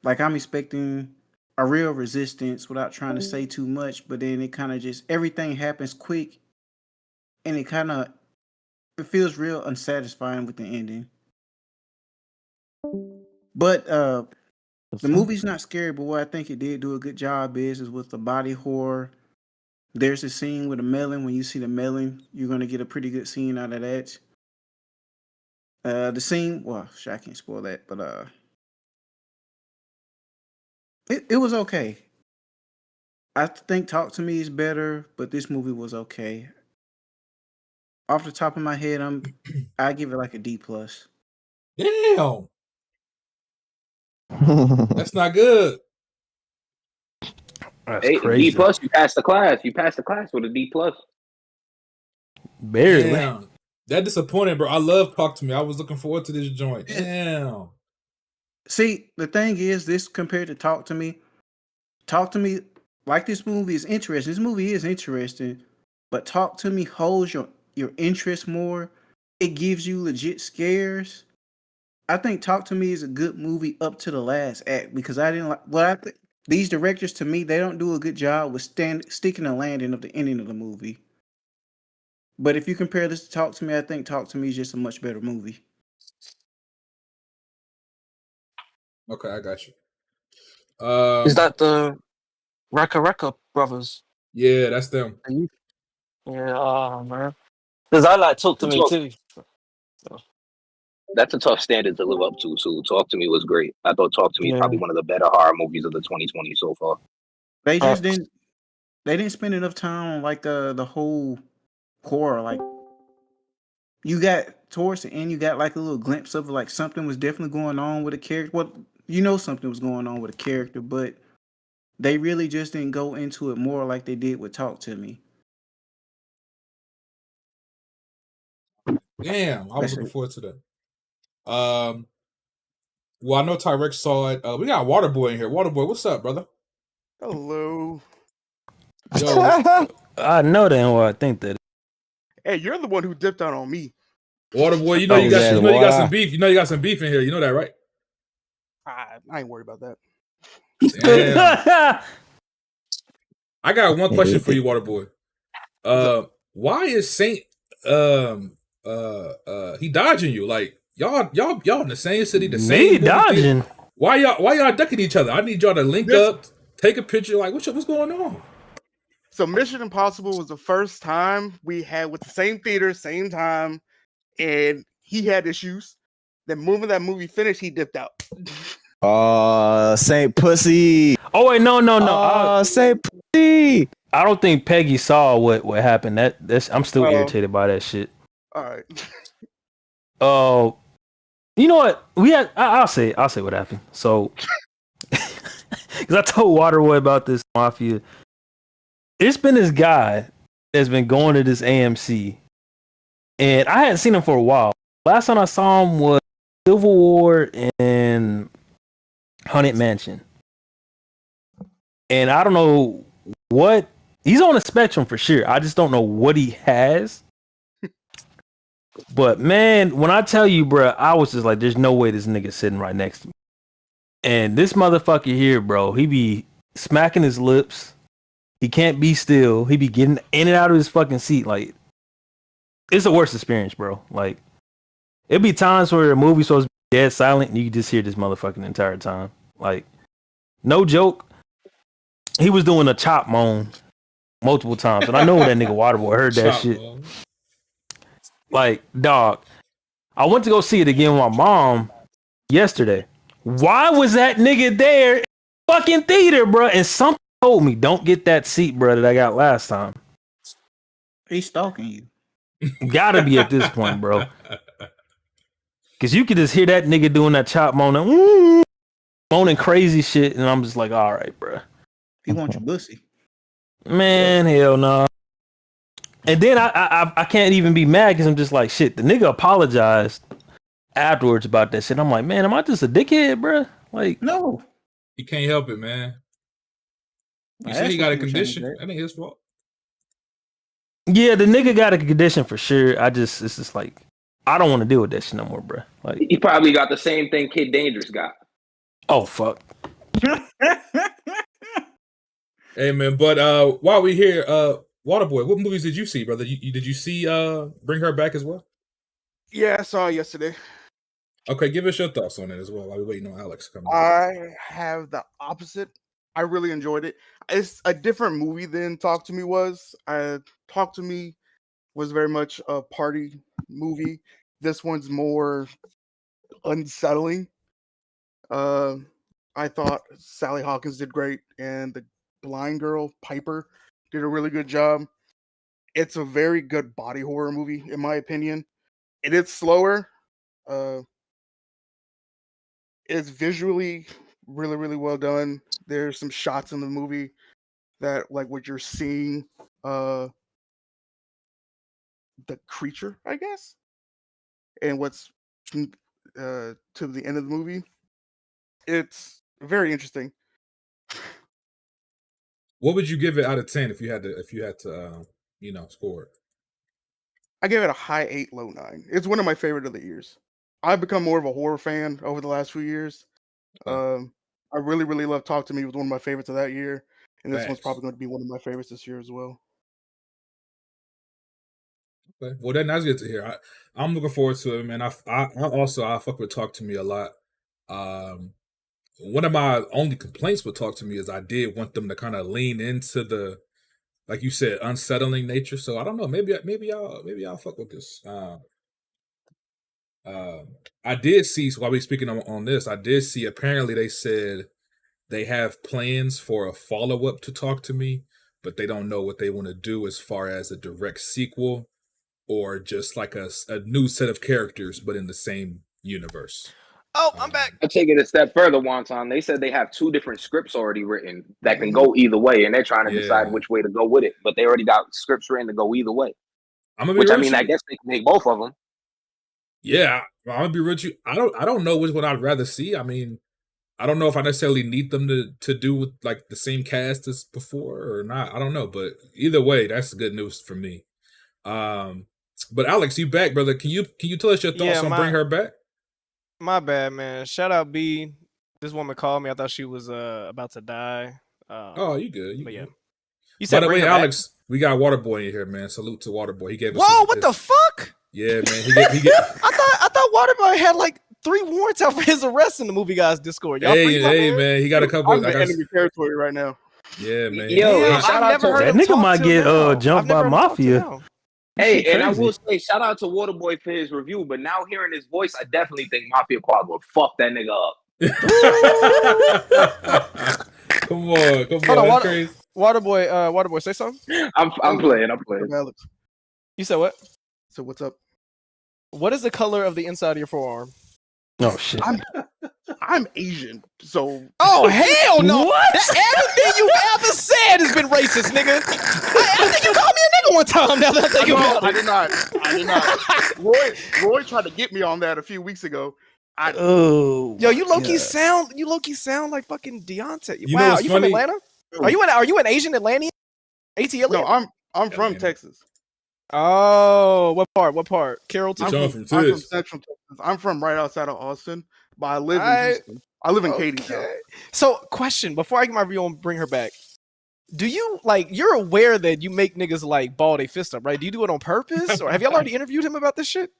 Like I'm expecting a real resistance without trying to say too much, but then it kind of just everything happens quick, and it feels real unsatisfying with the ending. But the movie's not scary, but what I think it did do a good job is with the body horror. There's a scene with a melon. When you see the melon, you're gonna get a pretty good scene out of that. The scene, well, I can't spoil that, but it was okay. I think Talk to Me is better, but this movie was okay. Off the top of my head, I give it like a D plus. Damn, that's not good. That's Hey, crazy. D plus, you passed the class. You passed the class with a D plus. Barely. Damn. That disappointing, bro. I love Talk to Me. I was looking forward to this joint. Damn. See, the thing is, this compared to Talk to Me, like this movie is interesting. This movie is interesting, but Talk to Me holds your interest more. It gives you legit scares. I think Talk to Me is a good movie up to the last act because I didn't like what I think. These directors, to me, they don't do a good job with sticking the landing of the ending of the movie. But if you compare this to Talk to Me, I think Talk to Me is just a much better movie. Okay, I got you. Is that the Raka brothers? Yeah, that's them. Yeah, oh man. Because I like Talk to Me too. That's a tough standard to live up to. So Talk to Me was great. I thought Talk to Me is probably one of the better horror movies of the 2020 so far. They just didn't. They didn't spend enough time on like the whole horror. Like you got towards the end, you got like a little glimpse of like something was definitely going on with a character. Well, you know something was going on with a character, but they really just didn't go into it more like they did with Talk to Me. Damn, I was looking forward to that. Well, I know Tyrex saw it. We got Waterboy in here. Waterboy, what's up, brother? Hello. Yo, I know damn well I think that. Hey, you're the one who dipped out on me. Waterboy, you know you got some beef. You know you got some beef in here. You know that, right? I ain't worried about that. Damn. I got one question for you, Waterboy. Why is Saint he dodging you? Like y'all in the same city, the same movie dodging. Theater. Why y'all ducking each other? I need y'all to link up, take a picture. Like what's going on? So Mission Impossible was the first time we had with the same theater, same time, and he had issues. The moment that movie finished, he dipped out. Saint Pussy. Oh wait, no. Saint Pussy. I don't think Peggy saw what happened. That's I'm still irritated by that shit. All right. Oh, you know what? I'll say what happened. So, because I told Waterboy about this mafia. It's been this guy that's been going to this AMC, and I hadn't seen him for a while. Last time I saw him was Civil War and Haunted Mansion, and I don't know what he's on a spectrum for sure. I just don't know what he has. But man, when I tell you, bro, I was just like, "There's no way this nigga's sitting right next to me." And this motherfucker here, bro, he be smacking his lips. He can't be still. He be getting in and out of his fucking seat. Like, it's the worst experience, bro. Like, it'd be times where a movie's supposed to be dead silent and you can just hear this motherfucking the entire time. Like, no joke. He was doing a chop moan multiple times. And I know that nigga Waterboy heard that Chop shit. moan. Like, dog, I went to go see it again with my mom yesterday. Why was that nigga there in the fucking theater, bro? And something told me, don't get that seat, bro, that I got last time. He's stalking you. Gotta be at this point, bro. Because you could just hear that nigga doing that chop moaning, moaning crazy shit, and I'm just like, all right, bro. He wants your pussy. Man, hell no. And then I can't even be mad because I'm just like, shit, the nigga apologized afterwards about that shit. I'm like, man, am I just a dickhead, bro? Like, no. He can't help it, man. You say he got a condition. That ain't his fault. Yeah, the nigga got a condition for sure. It's just like, I don't want to deal with that shit no more, bro. Like, He probably got the same thing Kid Dangerous got. Oh fuck. Hey man, but while we here, Waterboy, what movies did you see, brother? Did you see Bring Her Back as well? Yeah, I saw it yesterday. Okay, give us your thoughts on it as well while we're waiting on Alex to come in. I have the opposite. I really enjoyed it. It's a different movie than Talk to Me was. Talk to Me was very much a party movie. This one's more unsettling. I thought Sally Hawkins did great, and the blind girl Piper did a really good job. It's a very good body horror movie, in my opinion. It is slower. It's visually really, really well done. There's some shots in the movie that, like, what you're seeing, the creature, I guess, and what's to the end of the movie. It's very interesting. What would you give it out of 10 if you had to score it? I give it a high 8, low 9. It's one of my favorite of the years. I've become more of a horror fan over the last few years. I really, really love Talk to Me. It was one of my favorites of that year, and this one's probably going to be one of my favorites this year as well. Okay. Well, then that's good to hear. I'm looking forward to it, man. I fuck with Talk to Me a lot. One of my only complaints with Talk to Me is I did want them to kind of lean into the, like you said, unsettling nature. So I don't know. Maybe y'all fuck with this. I did see, so while we speaking on this, I did see apparently they said they have plans for a follow-up to Talk to Me, but they don't know what they want to do as far as a direct sequel or just like a new set of characters, but in the same universe. Oh, I'm back. I'll take it a step further, Wonton. They said they have 2 different scripts already written that can go either way, and they're trying to decide which way to go with it. But they already got scripts written to go either way. I'm gonna be which real I mean, with I you. guess they can make both of them. Yeah, I'm gonna be real with you. I don't know which one I'd rather see. I mean, I don't know if I necessarily need them to do with like the same cast as before or not. I don't know, but either way, that's good news for me. But Alex, you back, brother? Can you tell us your thoughts on Bring Her Back? My bad, man. Shout out B. This woman called me. I thought she was about to die. Oh, you good? You but yeah. good. You said By the Bring way, Her Back? Alex, we got Waterboy in here, man. Salute to Waterboy. He gave us. Whoa! What the fuck? Yeah, man. He get. I thought Waterboy had like 3 warrants out for his arrest in the movie guys Discord. Y'all free my man? man. He got a couple. I'm in enemy territory right now. Yeah, man. Shout out to that nigga might get jumped by mafia. Hey, and I crazy. will say, shout out to Waterboy for his review. But now hearing his voice, I definitely think Mafia Quad would fuck that nigga up. Come on, Hold on, Waterboy, say something. I'm playing. Alex. You said what? So what's up? What is the color of the inside of your forearm? Oh shit! I'm Asian, so. Oh hell no! What? Everything you ever said has been racist, nigga. I think you called me a nigga one time. Now that I think about it. I did not. Roy tried to get me on that a few weeks ago. Oh, yo, you low key sound like fucking Deontay. You know Wow, what's you funny? from Atlanta? Are you an Asian Atlantean? ATL? No, I'm from Texas. Oh, what part? Carrollton. I'm from Central Texas. I'm from right outside of Austin, but I live in Houston. I live in Katy now. So, question before I get my review on Bring Her Back. Do you you're aware that you make niggas like ball their fist up, right? Do you do it on purpose, or have y'all already interviewed him about this shit?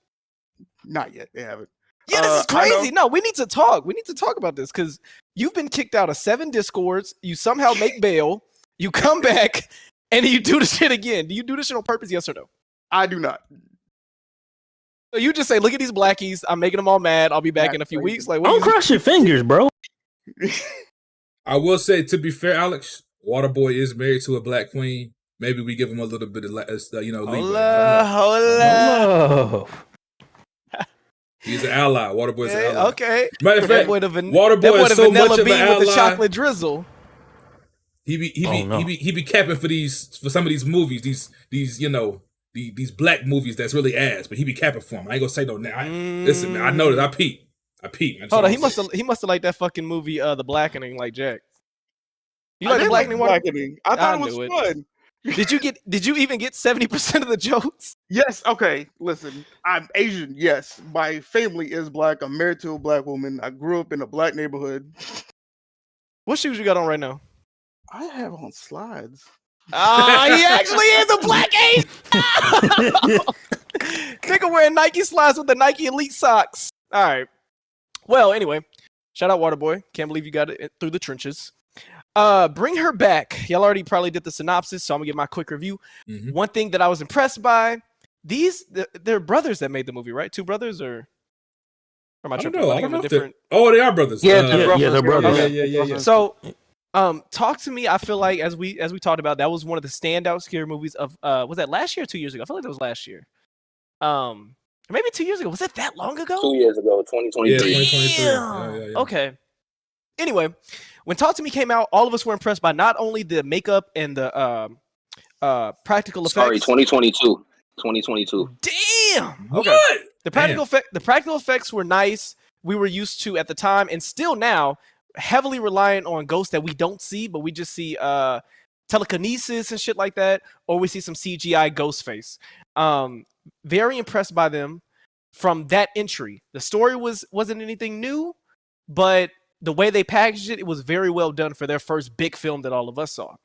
Not yet. They haven't. Yeah, this is crazy. No, we need to talk. We need to talk about this because you've been kicked out of 7 Discords. You somehow make bail. You come back and you do the shit again. Do you do this shit on purpose? Yes or no? I do not. So you just say, "Look at these blackies. I'm making them all mad. I'll be back in a few weeks." Like, what don't cross your fingers, bro. I will say, to be fair, Alex, Waterboy is married to a black queen. Maybe we give him a little bit of leeway. Hola. He's an ally. Waterboy's an ally. Okay. Matter of fact, Waterboy is so much of an bean ally. with the chocolate drizzle. He be capping for some of these movies, these black movies that's really ass, but he be capping for him. I ain't gonna say no now. Listen, man, I know that I peep. Hold on, he must have liked that fucking movie, The Blackening, like Jack. You like The Blackening? Blackening. I thought it was fun. Did you even get 70% of the jokes? Yes. Okay. Listen, I'm Asian. Yes, my family is black. I'm married to a black woman. I grew up in a black neighborhood. What shoes you got on right now? I have on slides. He actually is a black ace. Nigga wearing Nike slides with the Nike Elite socks. All right. Well, anyway, shout out Waterboy. Can't believe you got it through the trenches. Bring Her Back. Y'all already probably did the synopsis, so I'm gonna give my quick review. Mm-hmm. One thing that I was impressed by, they're brothers that made the movie, right? 2 brothers or am I tripping? I don't know. They are brothers. Yeah, they're brothers. Okay. Yeah. So, Talk to Me. I feel like as we talked about, that was one of the standout scary movies of was that last year or 2 years ago? I feel like that was last year. Maybe 2 years ago. Was it that long ago? 2 years ago, 2023. Yeah, 2023. Yeah. Okay. Anyway, when Talk to Me came out, all of us were impressed by not only the makeup and the practical effects. Sorry, 2022. 2022. Damn. Okay. What? The practical effects were nice. We were used to at the time, and still now, heavily reliant on ghosts that we don't see, but we just see telekinesis and shit like that, or we see some CGI ghost face. Very impressed by them from that entry. The story wasn't anything new, but the way they packaged it was very well done for their first big film that all of us saw.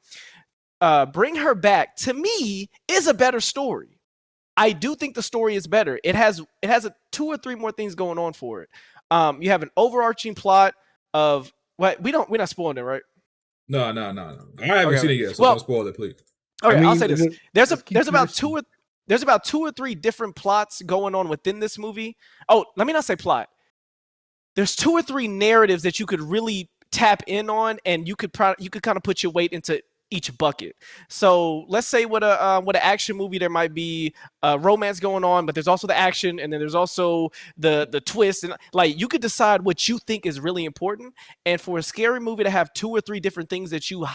Bring Her Back, to me, is a better story. I do think the story is better. It has 2 or 3 more things going on for it. You have an overarching plot of what we're not spoiling it, right? No. I haven't seen it yet, so don't spoil it, please. Okay, I'll say this. There's about 2 there's about 2 or 3 different plots going on within this movie. Oh, let me not say plot. There's 2 or 3 narratives that you could really tap in on, and you could kind of put your weight into each bucket. So let's say what an action movie, there might be romance going on, but there's also the action, and then there's also the twist, and like you could decide what you think is really important. And for a scary movie to have 2 or 3 different things that you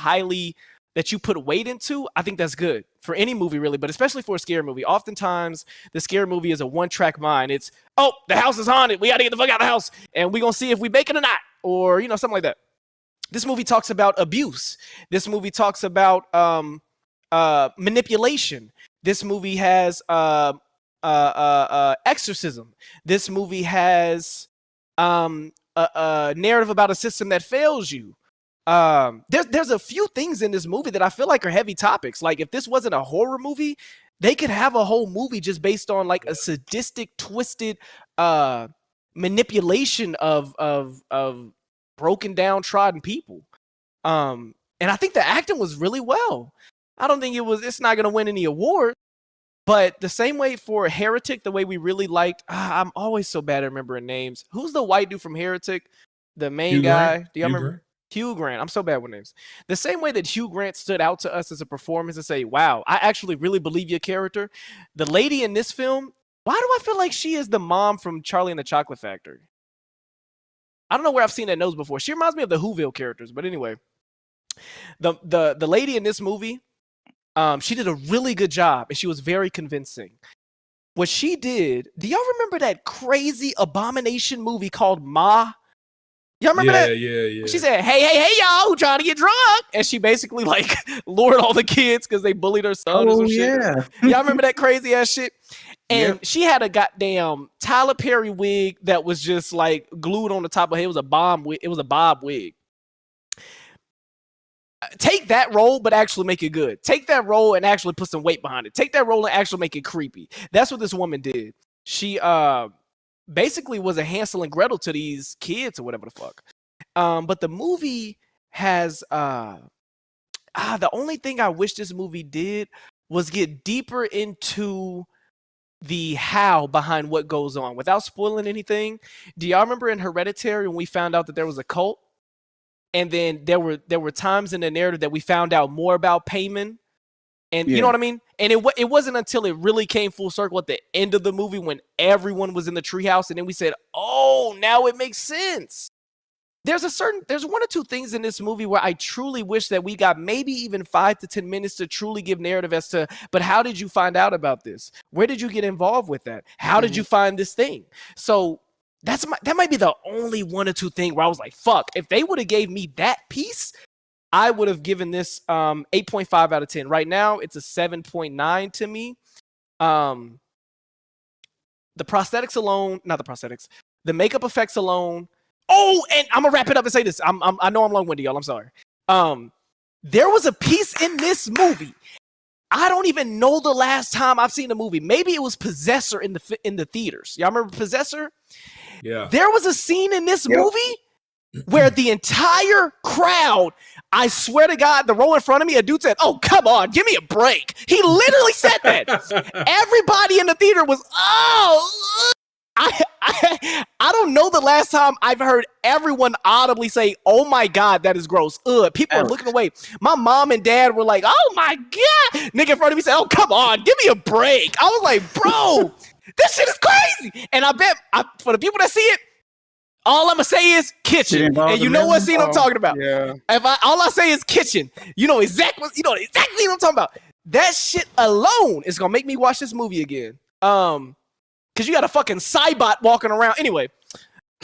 put weight into, I think that's good for any movie really, but especially for a scary movie. Oftentimes the scary movie is a one-track mind. It's, oh, the house is haunted, we gotta get the fuck out of the house, and we're gonna see if we make it or not, or something like that. This movie talks about abuse. This movie talks about manipulation. This movie has exorcism. This movie has a narrative about a system that fails you. There's a few things in this movie that I feel like are heavy topics. Like if this wasn't a horror movie, they could have a whole movie just based on like a sadistic, twisted manipulation of broken down, trodden people. And I think the acting was really well. I don't think it's not gonna win any awards, but the same way for Heretic, the way we really liked, I'm always so bad at remembering names. Who's the white dude from Heretic? The main Hugh guy. Grant? Do y'all Hugh remember? Grant? Hugh Grant. I'm so bad with names. The same way that Hugh Grant stood out to us as a performance and say, wow, I actually really believe your character. The lady in this film, why do I feel like she is the mom from Charlie and the Chocolate Factory? I don't know where I've seen that nose before. She reminds me of the Whoville characters, but anyway, the lady in this movie, she did a really good job, and she was very convincing. What she did, do y'all remember that crazy abomination movie called Ma? Y'all remember that? Yeah. She said, hey, y'all, who trying to get drunk? And she basically like lured all the kids because they bullied her son or some shit. Y'all remember that crazy ass shit? And she had a goddamn Tyler Perry wig that was just like glued on the top of her head. It was a bob wig. Take that role, but actually make it good. Take that role and actually put some weight behind it. Take that role and actually make it creepy. That's what this woman did. She basically was a Hansel and Gretel to these kids or whatever the fuck. But the movie has the only thing I wish this movie did was get deeper into the how behind what goes on without spoiling anything. Do y'all remember in Hereditary when we found out that there was a cult? And then there were times in the narrative that we found out more about Payman. And you know what I mean? And it wasn't until it really came full circle at the end of the movie when everyone was in the treehouse, and then we said, oh, now it makes sense. There's 1 or 2 things in this movie where I truly wish that we got maybe even 5 to 10 minutes to truly give narrative as to, but how did you find out about this? Where did you get involved with that? How did you find this thing? So that might be the only 1 or 2 thing where I was like, fuck, if they would have gave me that piece, I would have given this 8.5 out of 10. Right now, it's a 7.9 to me. The prosthetics alone, not the prosthetics, the makeup effects alone. Oh, and I'm gonna wrap it up and say this. I know I'm long-winded, y'all. I'm sorry. There was a piece in this movie. I don't even know the last time I've seen a movie. Maybe it was Possessor in the theaters. Y'all remember Possessor? Yeah. There was a scene in this movie where the entire crowd, I swear to God, the row in front of me, a dude said, oh, come on, give me a break. He literally said that. Everybody in the theater was, oh, I don't know the last time I've heard everyone audibly say, oh my God, that is gross. People are looking away. My mom and dad were like, oh my God. Nigga in front of me said, oh, come on, give me a break. I was like, bro, this shit is crazy. And I bet for the people that see it, all I'm gonna say is kitchen, and you know what scene I'm talking about. Yeah. All I say is kitchen, you know exactly what I'm talking about. That shit alone is gonna make me watch this movie again. Cause you got a fucking Cybot walking around. Anyway,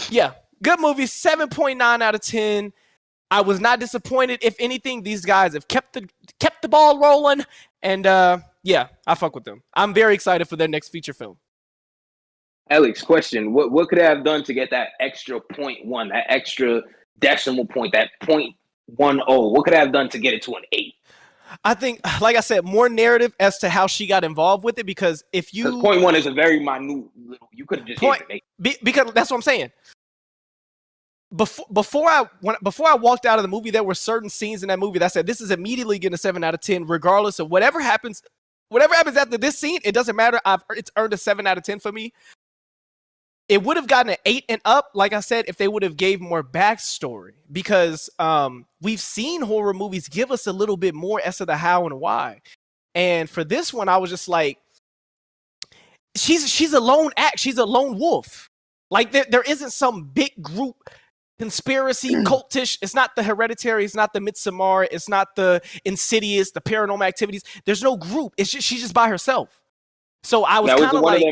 yeah, good movie. 7.9 out of 10. I was not disappointed. If anything, these guys have kept the ball rolling, and yeah, I fuck with them. I'm very excited for their next feature film. Alex, question: What could I have done to get that extra 0.1, that extra decimal point, that 0.10? What could I have done to get it to an 8? I think, like I said, more narrative as to how she got involved with it. Because if you 0.1 is a very minute little, you could have just hit it. Because that's what I'm saying. Before I walked out of the movie, there were certain scenes in that movie that said this is immediately getting a 7 out of 10, regardless of whatever happens whatever happens after this scene, it doesn't matter. It's earned a 7 out of 10 for me. It would have gotten an 8 and up, like I said, if they would have gave more backstory. Because we've seen horror movies give us a little bit more as to the how and why. And for this one, I was just like, she's a lone act. She's a lone wolf. Like there isn't some big group conspiracy cultish. It's not the Hereditary. It's not the Midsommar. It's not the Insidious, the Paranormal Activities. There's no group. It's just she's just by herself. So I was kind of like,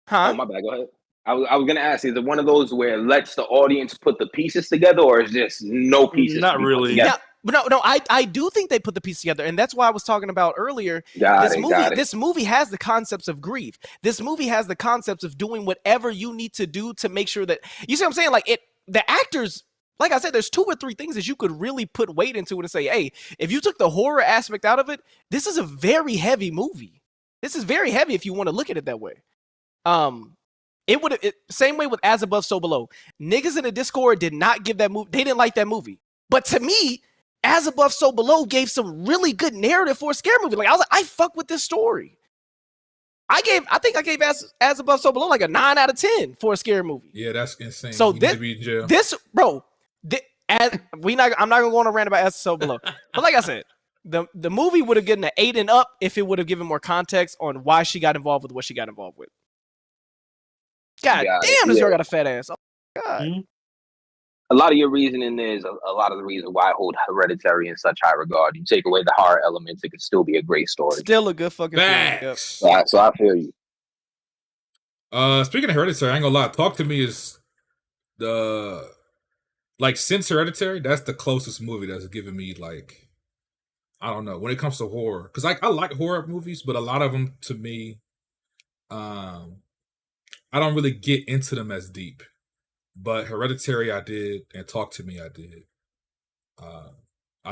huh? Oh, my bad. Go ahead. I was gonna ask: is it one of those where it lets the audience put the pieces together, or is just no pieces? Not really. Yeah, but no. I do think they put the piece together, and that's why I was talking about earlier. This movie has the concepts of grief. This movie has the concepts of doing whatever you need to do to make sure that you see what I'm saying. Like the actors. Like I said, there's 2 or 3 things that you could really put weight into it and say, hey, if you took the horror aspect out of it, this is a very heavy movie. This is very heavy if you want to look at it that way. It would same way with As Above, So Below. Niggas in the Discord did not give that movie. They didn't like that movie. But to me, As Above, So Below gave some really good narrative for a scary movie. Like I was like, I fuck with this story. I think I gave As Above, So Below like a 9 out of 10 for a scary movie. Yeah, that's insane. So I'm not gonna go on a rant about As So Below. But like I said, the movie would have gotten an 8 and up if it would have given more context on why she got involved with what she got involved with. God damn, this girl got a fat ass. Oh God. Mm-hmm. A lot of your reasoning is a lot of the reason why I hold Hereditary in such high regard. You take away the horror elements, it could still be a great story. Still a good fucking film. Yep. So I feel you. Speaking of Hereditary, I ain't gonna lie. Talk to Me is the since Hereditary, that's the closest movie that's given me like, I don't know, when it comes to horror, because I like horror movies, but a lot of them to me, I don't really get into them as deep. But Hereditary I did, and Talk to Me I did. I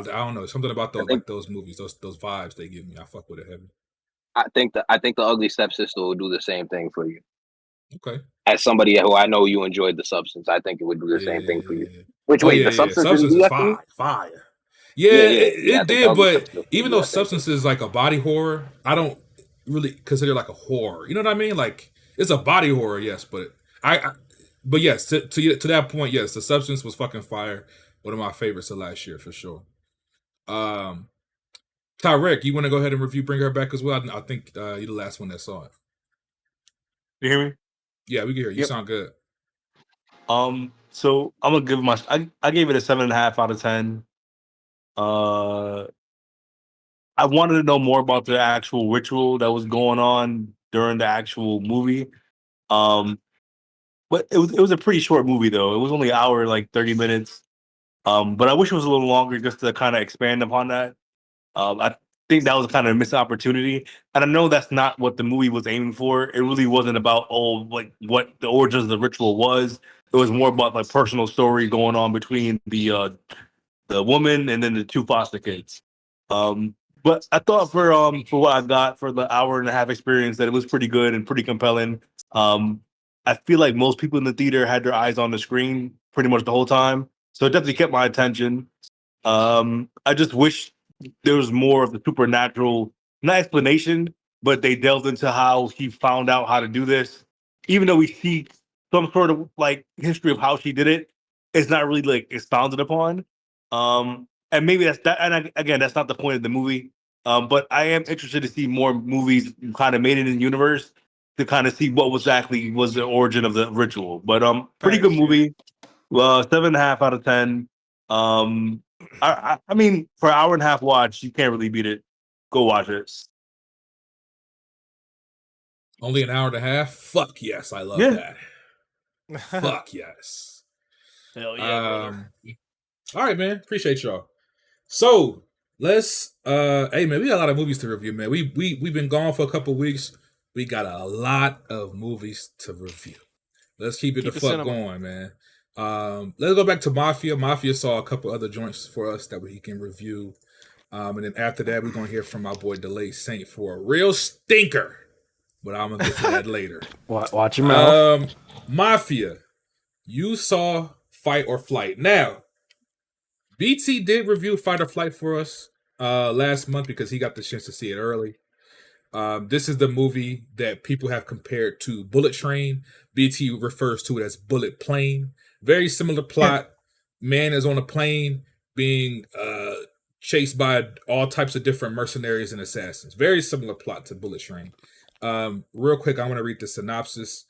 don't know, something about those movies, those vibes they give me. I fuck with it heavy. I think the Ugly Stepsister will do the same thing for you. Okay. As somebody who I know you enjoyed The Substance, I think it would do the same thing for you. The Substance is fire. Yeah, it did, but even though Substance is like a body horror, I don't really consider it like a horror. You know what I mean? Like, it's a body horror, yes, but but yes, to that point, yes, The Substance was fucking fire. One of my favorites of last year for sure. Tyrek, you want to go ahead and Bring Her Back as well? I think you're the last one that saw it. You hear me? Yeah, we can hear you. You sound good. So I'm gonna give I gave it a 7.5 out of 10. I wanted to know more about the actual ritual that was going on during the actual movie. But it was a pretty short movie though. It was only an hour, like 30 minutes. But I wish it was a little longer just to kind of expand upon that. I think that was kind of a missed opportunity. And I know that's not what the movie was aiming for. It really wasn't about what the origins of the ritual was. It was more about like personal story going on between the woman and then the 2 foster kids. But I thought for what I got for the hour and a half experience that it was pretty good and pretty compelling. I feel like most people in the theater had their eyes on the screen pretty much the whole time. So it definitely kept my attention. I just wish there was more of the supernatural, not explanation, but they delved into how he found out how to do this. Even though we see some sort of like history of how she did it, it's not really like expounded upon. And maybe that's that. And again, that's not the point of the movie. But I am interested to see more movies kind of made in the universe to kind of see what was the origin of the ritual. But pretty good movie. 7.5 out of 10. I mean, for an hour and a half watch, you can't really beat it. Go watch it. Only an hour and a half? Fuck yes, I love that. Fuck yes. Hell yeah. All right, man. Appreciate y'all. So let's hey man, we got a lot of movies to review, man. We've been gone for a couple weeks. We got a lot of movies to review. Let's keep the fuck going, man. Let's go back to Mafia. Mafia saw a couple other joints for us that we can review. And then after that, we're gonna hear from my boy Delay Saint for a real stinker. But I'm gonna get to that later. Watch your mouth. Mafia. You saw Fight or Flight. Now, BT did review Fight or Flight for us. last month because he got the chance to see it early. This is the movie that people have compared to Bullet Train. BT refers to it as Bullet Plane. Very similar plot. Man is on a plane being chased by all types of different mercenaries and assassins. Very similar plot to Bullet Train. Real quick, I want to read the synopsis.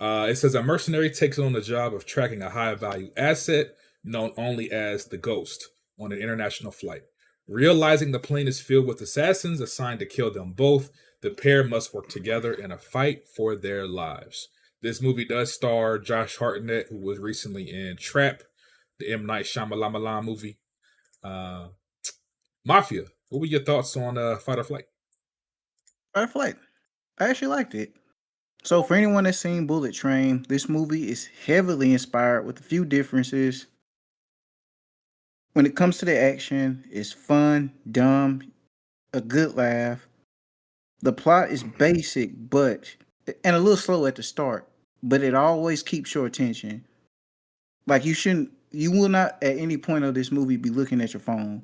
It says a mercenary takes on the job of tracking a high value asset known only as the Ghost on an international flight. Realizing the plane is filled with assassins assigned to kill them both, the pair must work together in a fight for their lives. This movie does star Josh Hartnett, who was recently in Trap, the M. Night Shyamalan movie. Mafia, what were your thoughts on Fight or Flight? Fight or Flight. I actually liked it. So for anyone that's seen Bullet Train, this movie is heavily inspired with a few differences. When it comes to the action, it's fun, dumb, a good laugh. The plot is basic, but and a little slow at the start, but it always keeps your attention. Like you will not at any point of this movie be looking at your phone.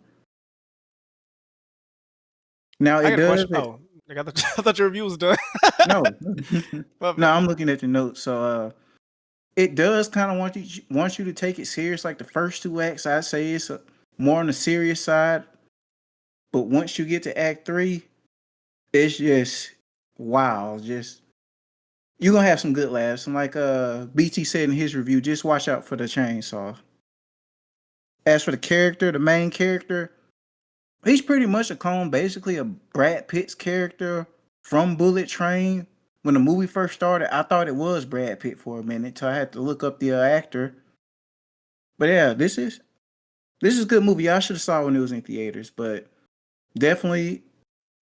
Now I it got a does. question. Oh, I thought your review was done. No, no, I'm looking at the notes. So it does kind of want you to take it serious. Like the first two acts, I'd say it's more on the serious side. But once you get to Act 3, it's just wow. Just you're gonna have some good laughs. And like BT said in his review, just watch out for the chainsaw. As for the main character, he's pretty much a clone, basically a Brad Pitt's character from Bullet Train. When the movie first started, I thought it was Brad Pitt for a minute, so I had to look up the actor. But yeah, this is a good movie. I should have saw it when it was in theaters, but definitely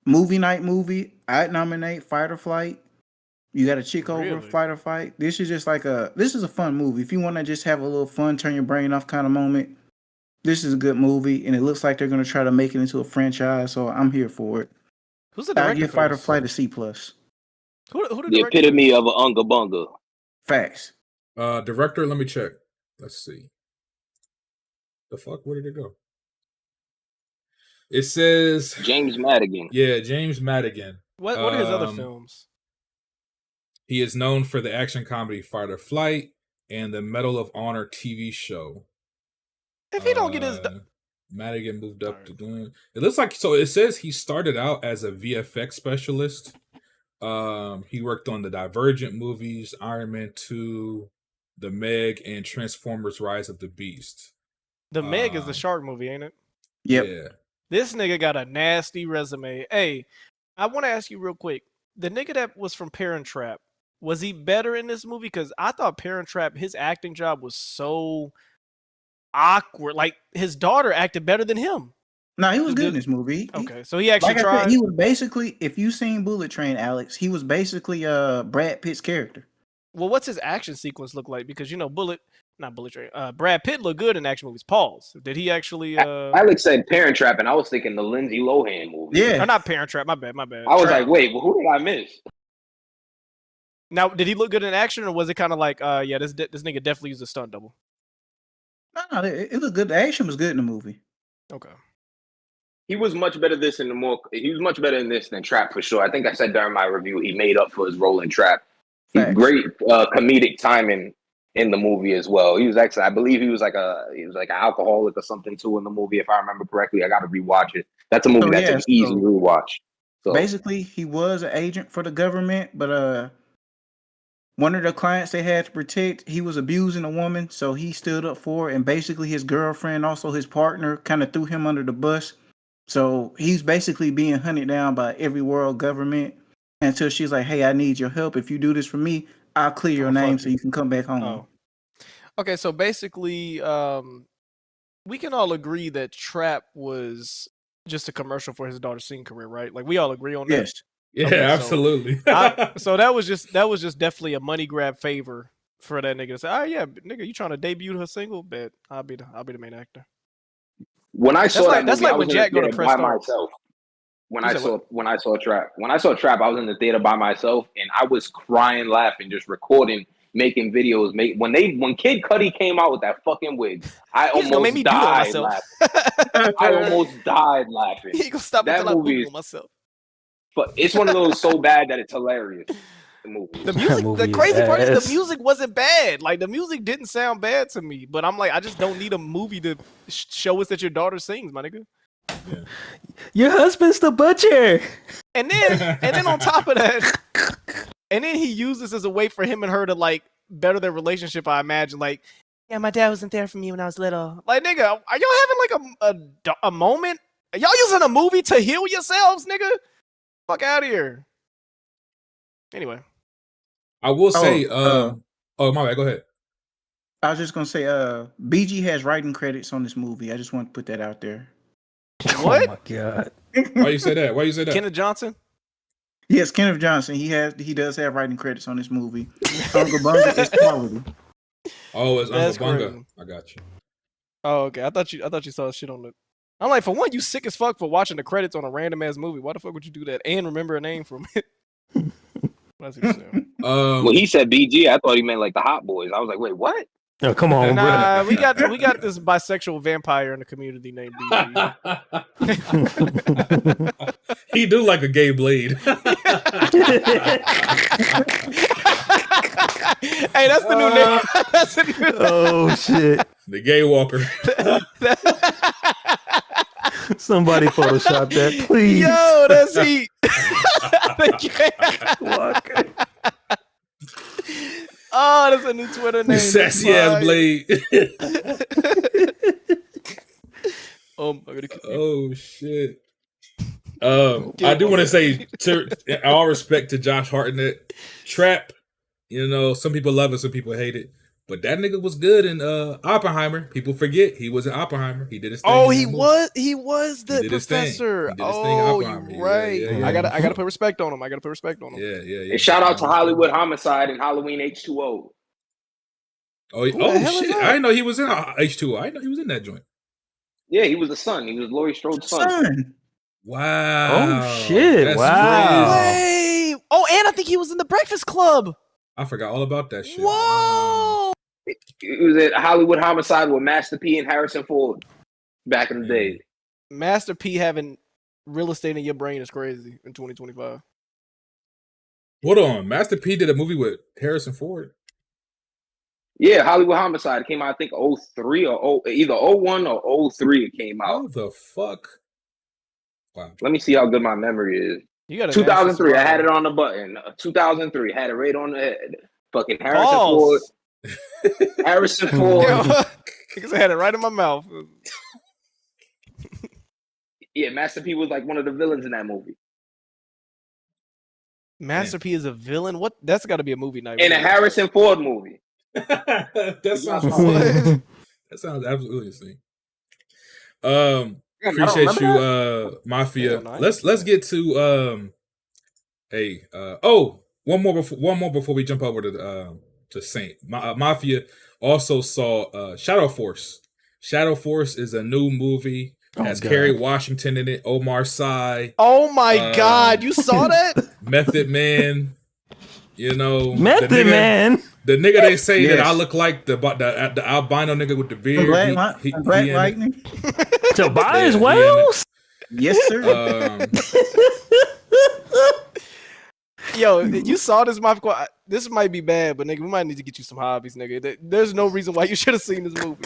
movie night movie. I'd nominate Fight or Flight. You got a chick over Fight or Flight. This is just this is a fun movie. If you want to just have a little fun, turn your brain off kind of moment, this is a good movie, and it looks like they're going to try to make it into a franchise, so I'm here for it. Who's the director? I give Fight or Flight a C+. Who the epitome of an unga bunga. Facts. Director, let me check. Let's see. The fuck? Where did it go? It says James Madigan. Yeah, James Madigan. What are his other films? He is known for the action comedy Fight or Flight and the Medal of Honor TV show. If he don't get his Madigan moved up to doing it. Looks like so. It says he started out as a VFX specialist. He worked on the Divergent movies, Iron Man 2, The Meg, and Transformers: Rise of the Beast. The Meg is the shark movie, ain't it? Yep. Yeah. This nigga got a nasty resume. Hey, I want to ask you real quick. The nigga that was from Parent Trap, was he better in this movie? Because I thought Parent Trap, his acting job was so awkward. Like his daughter acted better than him. No, he was good in this movie. Okay, so he actually like tried. I said, he was basically, if you seen Bullet Train, Alex, he was basically Brad Pitt's character. Well, what's his action sequence look like? Because Brad Pitt looked good in action movies. Pause. Did he actually? Alex said Parent Trap, and I was thinking the Lindsay Lohan movie. Yeah, or not Parent Trap. My bad. I was like, wait, well, who did I miss? Now, did he look good in action, or was it kind of like, yeah, this nigga definitely used a stunt double? No, it looked good. The action was good in the movie. Okay. He was much better he was much better in this than Trap for sure. I think I said during my review he made up for his role in Trap. He's great comedic timing in the movie as well. He was excellent. I believe he was like an alcoholic or something too in the movie, if I remember correctly. I got to rewatch it. That's a movie that's an easy rewatch. So basically, he was an agent for the government, but one of the clients they had to protect, he was abusing a woman, so he stood up for it. And basically, his girlfriend, also his partner, kind of threw him under the bus. So he's basically being hunted down by every world government until she's like, "Hey, I need your help. If you do this for me, I'll clear your name so you can come back home." Oh. Okay, so basically, we can all agree that Trap was just a commercial for his daughter's singing career, right? Like we all agree on that. Yes. Yeah, okay, absolutely. So that was just definitely a money grab favor for that nigga to say, "Oh yeah, nigga, you trying to debut her single? Bet I'll be the main actor." When I saw that movie, that's like I was when in Jack the go to theater press by start. myself. When I saw Trap, I was in the theater by myself, and I was crying, laughing, just recording making videos. When Kid Cudi came out with that fucking wig, I He's gonna make almost me doodle died myself. laughing. I almost died laughing. He gonna stop That until I movie Google is, myself. but it's one of those so bad that it's hilarious. The movie. The music, movie the is crazy part is ass. the music wasn't bad. Like the music didn't sound bad to me, but I'm like, I just don't need a movie to show us that your daughter sings, my nigga. Your husband's the butcher. And then on top of that, and then he used this as a way for him and her to like better their relationship. I imagine, like, yeah, my dad wasn't there for me when I was little. Like, nigga, are y'all having like a moment? Are y'all using a movie to heal yourselves, nigga? Fuck out of here. Anyway, I will say, oh my bad, go ahead. I was just gonna say, BG has writing credits on this movie. I just want to put that out there. What? Oh my god. Why you say that? Why you say that? Kenneth Johnson? Yes, Kenneth Johnson. He does have writing credits on this movie. Uncle Bunga is quality. Oh, it's That's Uncle Bunga. crazy. I got you. Oh, okay. I thought you saw shit on the. I'm like, for one, you sick as fuck for watching the credits on a random ass movie. Why the fuck would you do that and remember a name from it? That's what you're saying. When he said BG, I thought he meant like the Hot Boys. I was like, wait, what? Oh, come on, Nah, bro. we got this bisexual vampire in the community named BG. He do like a gay blade. Hey, that's the new name. That's the new Oh shit. The gay walker. Somebody Photoshop that, please. Yo, that's heat. Walker. Oh, that's a new Twitter name. Sassy ass blade. Oh shit. I do want to say, all respect to Josh Hartnett, Trap. You know, some people love it, some people hate it. But that nigga was good in Oppenheimer. People forget he was in Oppenheimer. He did his thing. Oh, he was the He professor. did his thing in Oh, Oppenheimer. you're right. Yeah. I gotta put respect on him. Yeah. And shout out to Hollywood Homicide and Halloween H2O. Oh the hell is shit! that? I didn't know he was in H2O. I didn't know he was in that joint. Yeah, he was the son. He was Laurie Strode's son. Wow. Oh shit! That's Wow. Wait. Oh, and I think he was in the Breakfast Club. I forgot all about that shit. Whoa. He was at Hollywood Homicide with Master P and Harrison Ford back in the day. Master P having real estate in your brain is crazy in 2025. Hold on, Master P did a movie with Harrison Ford. Yeah, Hollywood Homicide. It came out, I think, 03 or either 01 or 03 it came out. What the fuck? Wow. Let me see how good my memory is. You got 2003. I had it on the button. 2003. Had it right on the head. Fucking Harrison Ford. Harrison Ford. Because I had it right in my mouth. Yeah, Master P was like one of the villains in that movie. Master P is a villain? What? That's got to be a movie night. In a Harrison Ford movie. That sounds absolutely insane. Appreciate you, Mafia. Let's get to one more before we jump over to Saint. Mafia also saw Shadow Force. Shadow Force is a new movie. Has Kerry Washington in it, Omar Sy. Oh my God, you saw that? Method Man. You know, Method Man. The nigga they say that I look like the albino nigga with the beard. Black Lightning. Tobias Wells. Yes, sir. Yo, you saw this, Mafia. This might be bad, but nigga, we might need to get you some hobbies, nigga. There's no reason why you should have seen this movie.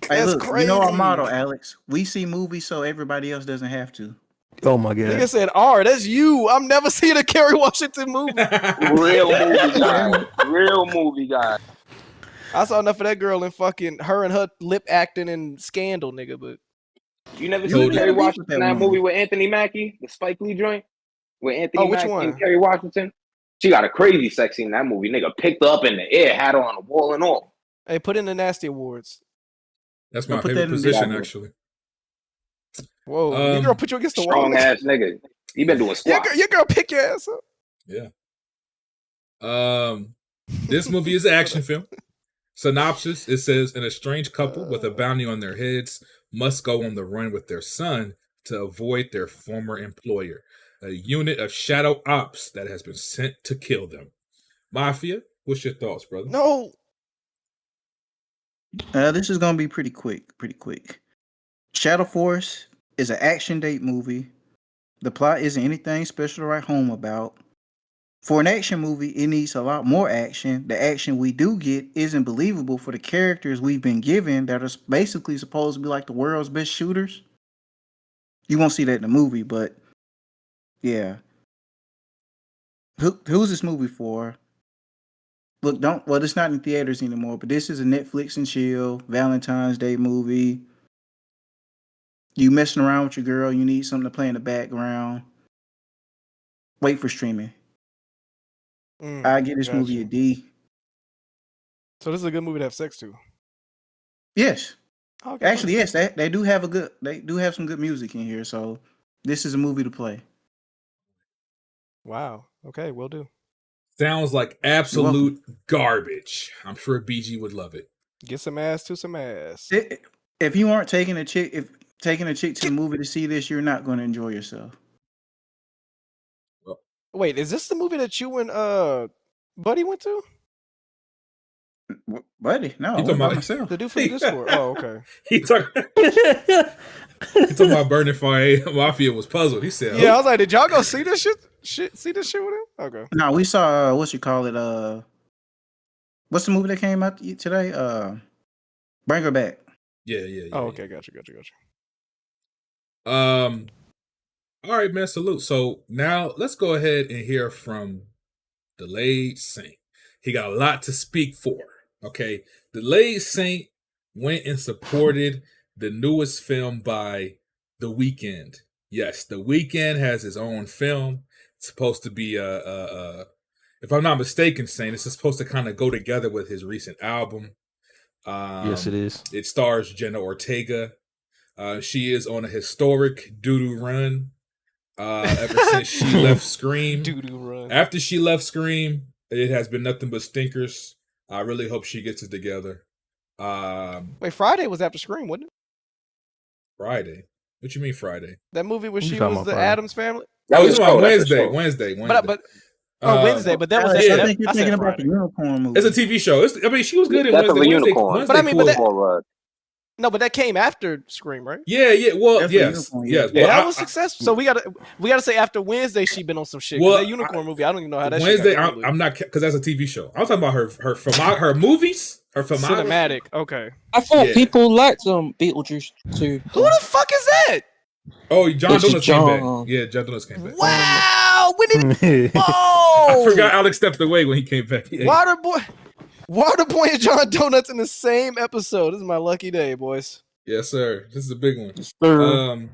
Hey, That's look, crazy. you know our motto, Alex. We see movies so everybody else doesn't have to. Oh my God. Nigga said, that's you. I'm never seeing a Kerry Washington movie. Real movie guy. Real movie guy. I saw enough of that girl in fucking her and her lip acting in Scandal, nigga. But you never seen Kerry Washington in that movie with Anthony Mackie, the Spike Lee joint? With Anthony which Mackie one? and Kerry Washington? She got a crazy sex scene in that movie. Nigga picked her up in the air, had her on the wall and all. Hey, put in the Nasty Awards. That's my favorite position, actually. Whoa, your girl put you against the wall. Strong ass nigga. He been doing squats. Your girl pick your ass up. Yeah. This movie is an action film. Synopsis: it says an estranged couple with a bounty on their heads must go on the run with their son to avoid their former employer, a unit of shadow ops that has been sent to kill them. Mafia, What's your thoughts, brother? No. This is gonna be pretty quick. Pretty quick. Shadow Force is an action date movie. The plot isn't anything special to write home about. For an action movie, it needs a lot more action. The action we do get isn't believable for the characters we've been given that are basically supposed to be like the world's best shooters. You won't see that in the movie, but yeah. Who's this movie for? Look, it's not in theaters anymore, but this is a Netflix and chill Valentine's Day movie. You messing around with your girl, you need something to play in the background. Wait for streaming. I give this movie a D. So this is a good movie to have sex to. Yes. Okay. Actually, yes, they do have some good music in here, so this is a movie to play. Wow. Okay, will do. Sounds like absolute garbage. I'm sure BG would love it. Get some ass to some ass. If you aren't taking a chick to the movie to see this, you're not going to enjoy yourself. Wait, is this the movie that you and Buddy went to? Buddy, no, He talking about myself. The dude from the Discord. Oh, okay. He talking about Burning Fire Mafia was puzzled. He said, Yeah, I was like, did y'all go see this shit? See this shit with him? Okay. No, we saw what's the movie that came out today? Bring Her Back. Yeah. Oh, okay, gotcha. All right, man, salute. So now let's go ahead and hear from Delayed Saint. He got a lot to speak for. Okay, Delayed Saint went and supported the newest film by The Weeknd. Yes, The Weeknd has his own film. It's supposed to be if I'm not mistaken, Saint, it's supposed to kind of go together with his recent album. Yes, it is. It stars Jenna Ortega. She is on a historic doo-doo run ever since she left Scream. Doo-doo run. After she left Scream, it has been nothing but stinkers. I really hope she gets it together. Wait, Friday was after Scream, wasn't it? Friday? What you mean Friday? That movie where What you she talking was about, the Friday? Addams Family? That was show, Wednesday. Wednesday, but that was I that, think you're I said thinking about Friday. the unicorn movie. It's a TV show. She was good in That's Wednesday. a unicorn. Wednesday But I mean, but cool. No, but that came after Scream, right? Yeah. Well, That's a yes. unicorn, Yes. Yeah, Well, that was successful. So we gotta say after Wednesday she been on some shit. Well, That unicorn movie, I don't even know how that Wednesday, shit got I'm not, because that's a TV show. I'm talking about her movies, her filmography. cinematic. Okay. I thought Yeah. people liked Beetlejuice too. Who the fuck is that? Oh, John It's Donuts came John. back. Yeah, John Donuts came back. Wow. When did I Oh forgot Alex stepped away when he came back. Yeah. Waterboy and John Donuts in the same episode. This is my lucky day, boys. Yes, sir. This is a big one. Sir.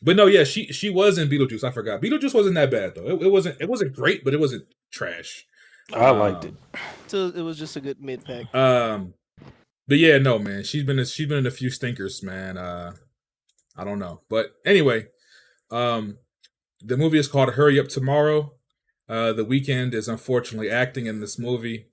But no, yeah, she was in Beetlejuice. I forgot. Beetlejuice wasn't that bad though. It wasn't great, but it wasn't trash. I liked it. So it was just a good mid pack. But yeah, no, man. She's been in a few stinkers, man. I don't know. But anyway, the movie is called Hurry Up Tomorrow. The Weeknd is unfortunately acting in this movie.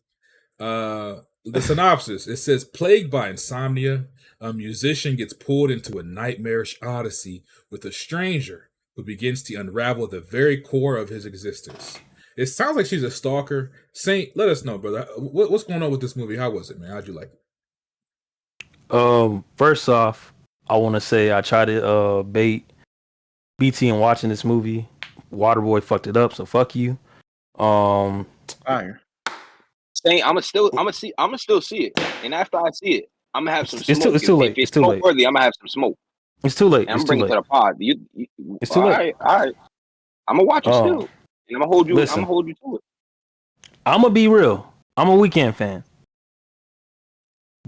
The synopsis, it says, plagued by insomnia, a musician gets pulled into a nightmarish odyssey with a stranger who begins to unravel the very core of his existence. It sounds like she's a stalker. Saint, let us know, brother. What's going on with this movie? How was it, man? How'd you like it? First off, I want to say I tried to bait BT in watching this movie. Waterboy fucked it up, so fuck you. Fire. Saint, I'ma still see it, and after I see it, I'm gonna have some smoke. It's too late. If it's worthy, I'm gonna have some smoke. It's too late. And I'm It's too bringing it late. to the pod. It's too late. All right. I'm gonna watch it still, and I'm gonna hold you. Listen. I'm gonna hold you to it. I'm gonna be real. I'm a Weeknd fan,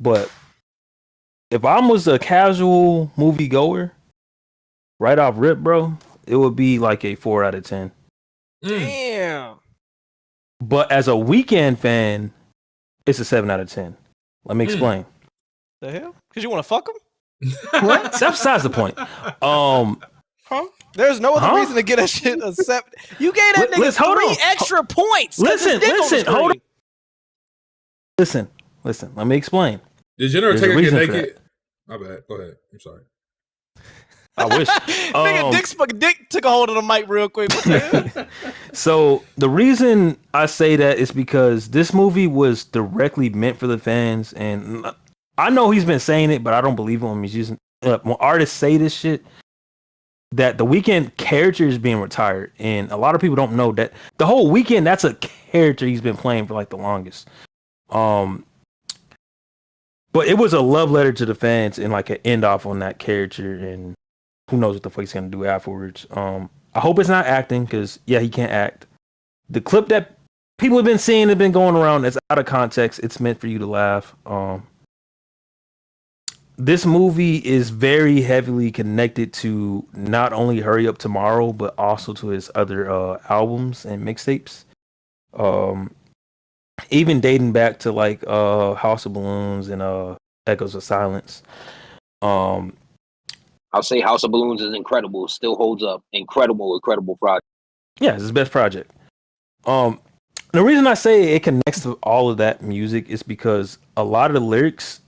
but if I was a casual movie goer, right off rip, bro, it would be like a 4 out of 10. Damn. But as a Weeknd fan, it's a 7 out of 10. Let me explain. The hell? Because you want to fuck him? What? That's besides the point. Huh? There's no other reason to get that shit a 7. You gave that nigga hold 3 on. extra points. 'cause his dick on the Hold on. screen. Listen. Let me explain. Did Jenna There's a Ortega get reason for naked? My bad. Go ahead. I'm sorry. I wish. Nigga, Dick took a hold of the mic real quick. What the hell? So the reason I say that is because this movie was directly meant for the fans, and I know he's been saying it, but I don't believe him. He's using when artists say this shit, that the Weeknd character is being retired, and a lot of people don't know that the whole Weeknd, that's a character he's been playing for like the longest. But it was a love letter to the fans and like an end off on that character, and who knows what the fuck he's gonna do afterwards. I hope it's not acting, because he can't act. The clip that people have been seeing have been going around that's out of context. It's meant for you to laugh. This movie is very heavily connected to not only Hurry Up Tomorrow, but also to his other albums and mixtapes. Even dating back to like House of Balloons and Echoes of Silence. I'll say House of Balloons is incredible. Still holds up. Incredible project. Yeah, it's his best project. The reason I say it connects to all of that music is because a lot of the lyrics,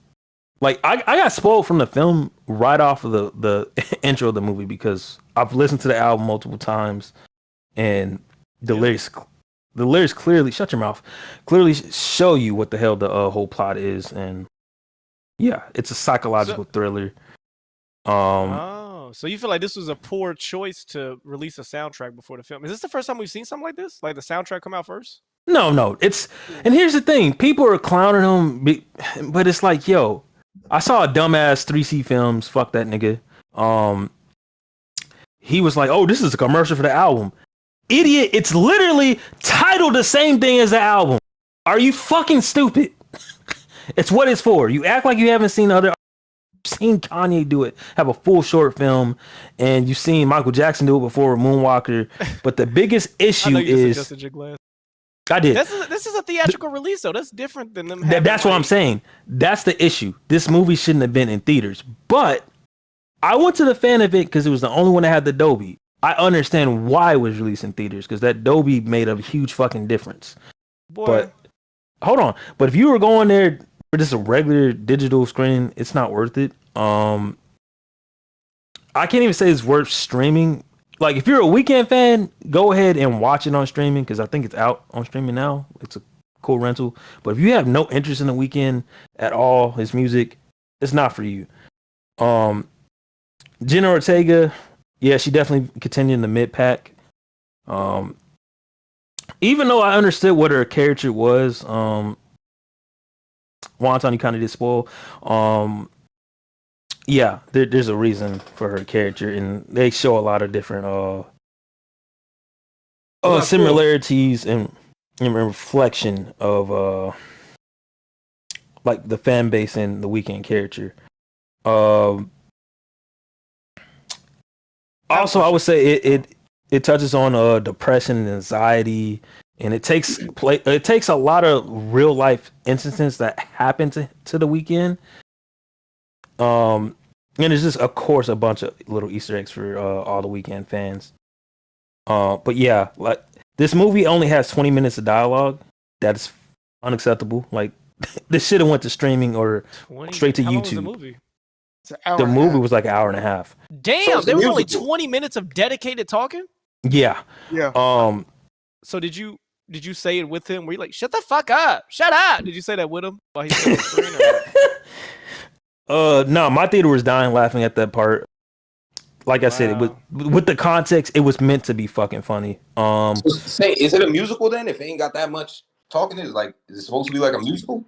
like I got spoiled from the film right off of the intro of the movie, because I've listened to the album multiple times, and the lyrics clearly, shut your mouth, clearly show you what the hell the whole plot is, and yeah, it's a psychological thriller. So you feel like this was a poor choice to release a soundtrack before the film? Is this the first time we've seen something like this? Like the soundtrack come out first? No, it's, and here's the thing, people are clowning him, but it's like, yo, I saw a dumbass 3C Films, fuck that nigga. He was like, oh, this is a commercial for the album. Idiot, it's literally titled the same thing as the album. Are you fucking stupid? It's what it's for. You act like you haven't seen seen Kanye do it, have a full short film, and you've seen Michael Jackson do it before with Moonwalker. But the biggest issue is, I did. This is a theatrical release, though. That's different than them. That's what I'm saying. That's the issue. This movie shouldn't have been in theaters. But I went to the fan event because it was the only one that had the Dolby. I understand why it was released in theaters, because that Dolby made a huge fucking difference. Boy. But hold on. But if you were going there for just a regular digital screen, it's not worth it. I can't even say it's worth streaming. Like, if you're a Weeknd fan, go ahead and watch it on streaming, because I think it's out on streaming now. It's a cool rental. But if you have no interest in the Weeknd at all, his music, it's not for you. Jenna Ortega, yeah, she definitely continued in the mid pack. Even though I understood what her character was, Wonton, you kind of did spoil. Yeah, there's a reason for her character, and they show a lot of different similarities and reflection of like the fan base and the Weeknd character. Also, I would say it touches on depression and anxiety, and it takes a lot of real life instances that happen to the Weeknd. And it's just, of course, a bunch of little Easter eggs for all the Weeknd fans. But yeah, like, this movie only has 20 minutes of dialogue. That's unacceptable. Like, this should have went to streaming or straight to How long was YouTube. the movie? The movie was like an hour and a half. Damn, there was only 20 minutes of dedicated talking? Yeah. Yeah. So did you say it with him? Were you like, shut the fuck up? Shut up! Did you say that with him while he's on the screen? No, my theater was dying laughing at that part. Like I said, with the context, it was meant to be fucking funny. Say, is it a musical then? If it ain't got that much talking, is it supposed to be like a musical?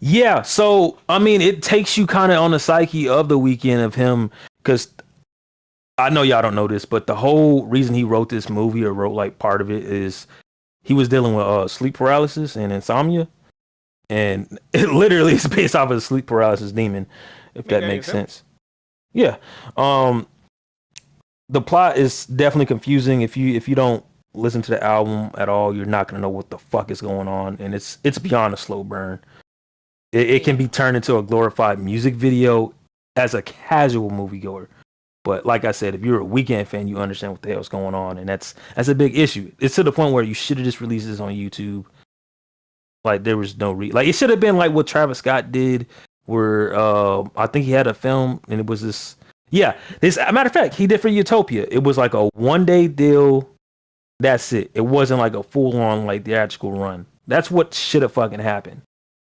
Yeah, so I mean, it takes you kind of on the psyche of the Weeknd, of him, because I know y'all don't know this, but the whole reason he wrote this movie, or wrote like part of it, is he was dealing with sleep paralysis and insomnia, and it literally is based off of a sleep paralysis demon, if that makes sense. Yeah. The plot is definitely confusing. If you don't listen to the album at all, you're not gonna know what the fuck is going on, and it's beyond a slow burn. It can be turned into a glorified music video as a casual moviegoer. But like I said, if you're a Weeknd fan, you understand what the hell's going on, and that's a big issue. It's to the point where you should have just released this on YouTube. Like, there was no like, it should have been like what Travis Scott did, where I think he had a film, and it was Yeah, this a matter of fact, he did for Utopia. It was like a 1-day deal. That's it. It wasn't like a full on like theatrical run. That's what should have fucking happened.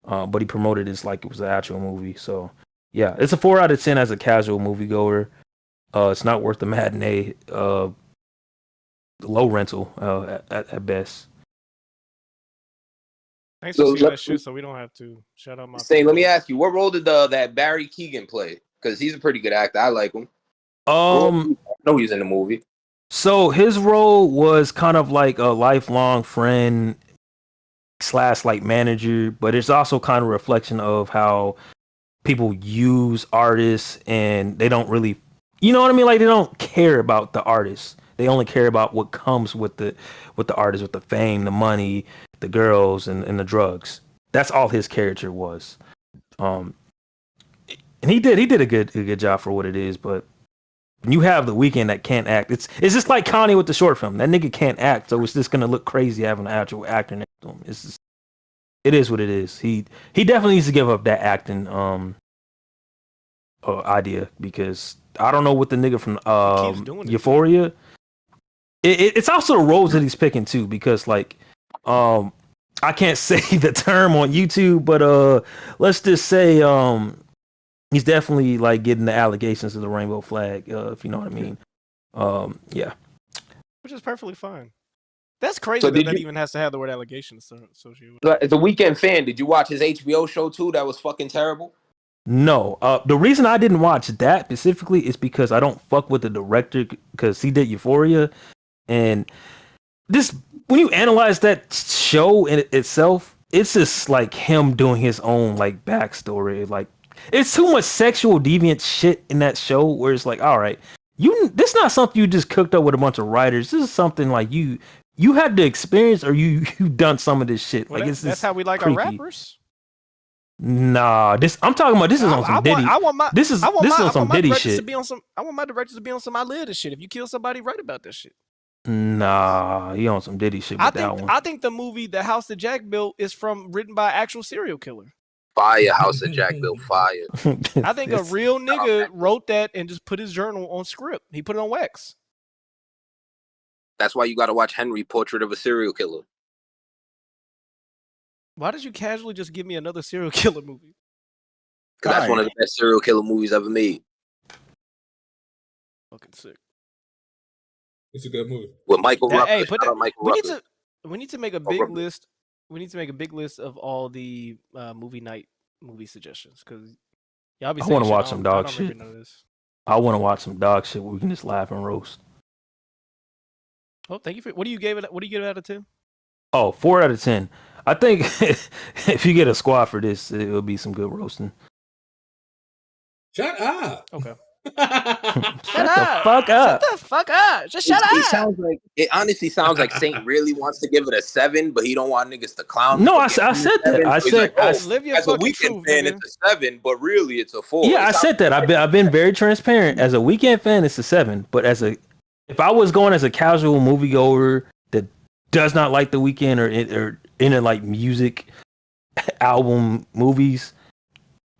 But he promoted it like it was an actual movie. So yeah, it's a 4 out of 10 as a casual moviegoer. It's not worth the matinee. Low rental at best. Thanks So for seeing let- that shit, so we don't have to shut up my. Say, let me ask you, what role did that Barry Keoghan play? Because he's a pretty good actor. I like him. I know he's in the movie. So his role was kind of like a lifelong friend / like manager, but it's also kind of a reflection of how people use artists and they don't really, you know what I mean? Like they don't care about the artists. They only care about what comes with the artist, with the fame, the money, the girls, and the drugs. That's all his character was. And he did a good job for what it is, but when you have the Weeknd that can't act, it's just like Kanye with the short film. That nigga can't act, so it's just gonna look crazy having an actual actor next to him. It is what it is. He definitely needs to give up that acting idea, because I don't know what the nigga from Euphoria. It's also the roles that he's picking too, because like I can't say the term on YouTube, but let's just say he's definitely like getting the allegations of the rainbow flag, if you know what I mean. Yeah. Which is perfectly fine. That's crazy that even has to have the word allegations associated with it. As a Weeknd fan, did you watch his HBO show too? That was fucking terrible. No, the reason I didn't watch that specifically is because I don't fuck with the director, because he did Euphoria, and this when you analyze that show in itself, it's just like him doing his own like backstory. Like it's too much sexual deviant shit in that show where it's like, all right, this is not something you just cooked up with a bunch of writers. This is something like you had the experience, or you done some of this shit. Well, like that's how we like creepy. our rappers. Nah, I'm talking about. This is on some Diddy. This is on some Diddy shit. I want my directors to be on some I Live this shit. If you kill somebody, write about that shit. Nah, he on some Diddy shit with that one. I think the movie The House That Jack Built is written by an actual serial killer. Fire, House that Jack built. Fire. I think a real nigga wrote that and just put his journal on script. He put it on wax. That's why you got to watch Henry, Portrait of a Serial Killer. Why did you casually just give me another serial killer movie? Because that's one of the best serial killer movies ever made. Fucking sick. It's a good movie. With Michael Rooker. Hey, we need to make a big Rooker. list. We need to make a big list of all the movie night movie suggestions, because y'all be I saying want to shit, watch some dog I don't shit. remember none of this. I want to watch some dog shit where we can just laugh and roast. Oh, thank you for. What do you give it? What do you give it out of 10? Oh, 4 out of 10. I think if you get a squad for this, it'll be some good roasting. Shut up. Okay. Shut the fuck up. Shut the fuck up. Just shut up. It honestly sounds like Saint really wants to give it a 7, but he don't want niggas to clown. No, him I for said giving it that. a 7. I So he's said, like, I live your as a fucking Weeknd truth, fan, nigga. it's a 7, but really it's a 4. yeah, I said that. I've been very transparent. As a Weeknd fan, it's a 7. But if I was going as a casual moviegoer that does not like the Weeknd or into like music, album, movies,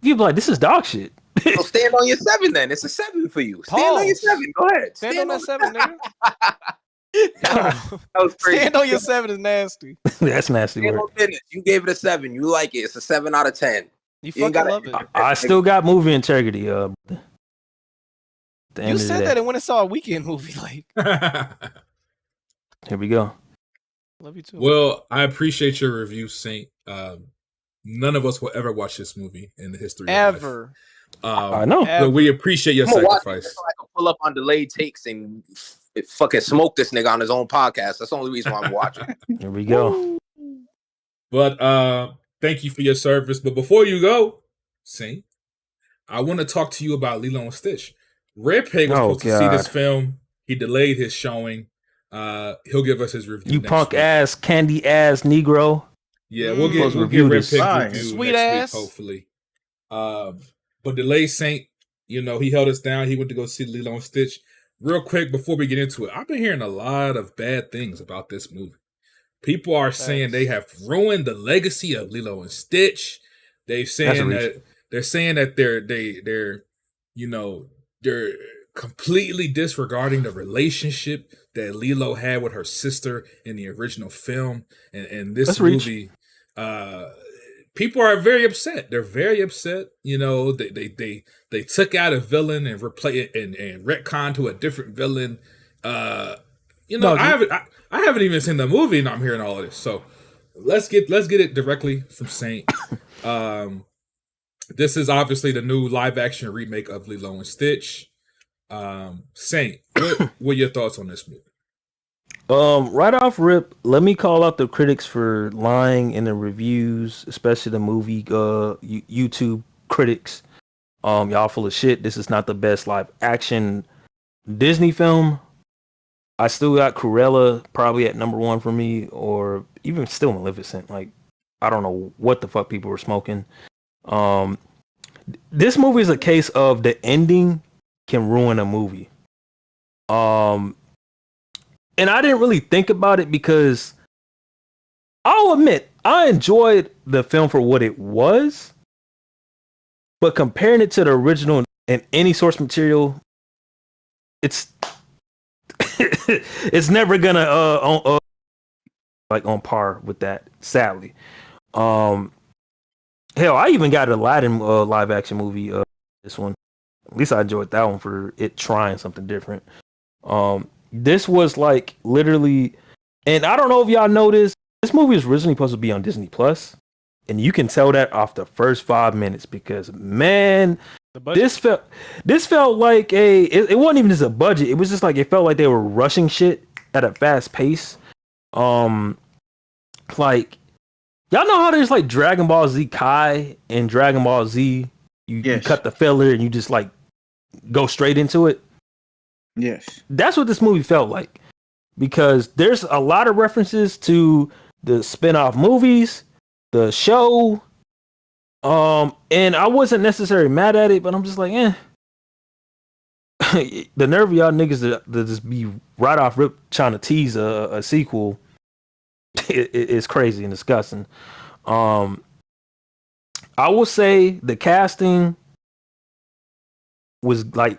you'd be like, this is dog shit. So stand on your 7 then. It's a 7 for you. Stand on your 7. Go ahead. Stand on that 7, nigga. That was crazy. Stand on your 7 is nasty. That's nasty Stand work. on business. You gave it a 7. You like it. It's a 7 out of 10. You ain't fucking love it. I still got movie integrity. At the end You of said the that day. and when I saw a Weekend movie, like, Here we go. love you too. Well, I appreciate your review, Saint. None of us will ever watch this movie in the history of Ever. life. I know. But we appreciate your I'm gonna watch it sacrifice. so I can pull up on delayed takes and fucking smoke this nigga on his own podcast. That's the only reason why I'm watching. Here we go. But thank you for your service. But before you go, Saint, I want to talk to you about Lilo and Stitch. Red Pig was supposed to see this film. He delayed his showing. He'll give us his review. You next punk week. ass, candy ass Negro. Yeah, we'll get review Red this. Pig Fine. review Sweet next ass. week, hopefully. But delayed Saint, he held us down. He went to go see Lilo and Stitch. Real quick before we get into it, I've been hearing a lot of bad things about this movie. People are saying they have ruined the legacy of Lilo and Stitch. They're saying that they're they're completely disregarding the relationship that Lilo had with her sister in the original film, and this Let's reach. movie. People are very upset. They're very upset. You know, they took out a villain and replaced and retcon to a different villain. You know, I haven't even seen the movie, and I'm hearing all of this. So let's get it directly from Saint. This is obviously the new live action remake of Lilo and Stitch. Saint, what are your thoughts on this movie? Right off rip, let me call out the critics for lying in the reviews, especially the movie YouTube critics. Y'all full of shit. This is not the best live action Disney film. I still got Cruella probably at number 1 for me, or even still Maleficent. Like, I don't know what the fuck people were smoking. This movie is a case of the ending can ruin a movie. And I didn't really think about it because I'll admit I enjoyed the film for what it was, but comparing it to the original and any source material, it's it's never gonna on par with that. Sadly, hell, I even got an Aladdin live action movie. This one, at least I enjoyed that one for it trying something different. This was like literally, and I don't know if y'all noticed, this movie was originally supposed to be on Disney Plus, and you can tell that off the first 5 minutes because man, this felt like it wasn't even just a budget. It was just like it felt like they were rushing shit at a fast pace. Like y'all know how there's like Dragon Ball Z Kai and Dragon Ball Z. You cut the filler and you just like go straight into it. Yes. That's what this movie felt like. Because there's a lot of references to the spin-off movies, the show. And I wasn't necessarily mad at it, but I'm just like, the nerve of y'all niggas to just be right off rip trying to tease a sequel is crazy and disgusting. I will say the casting was good.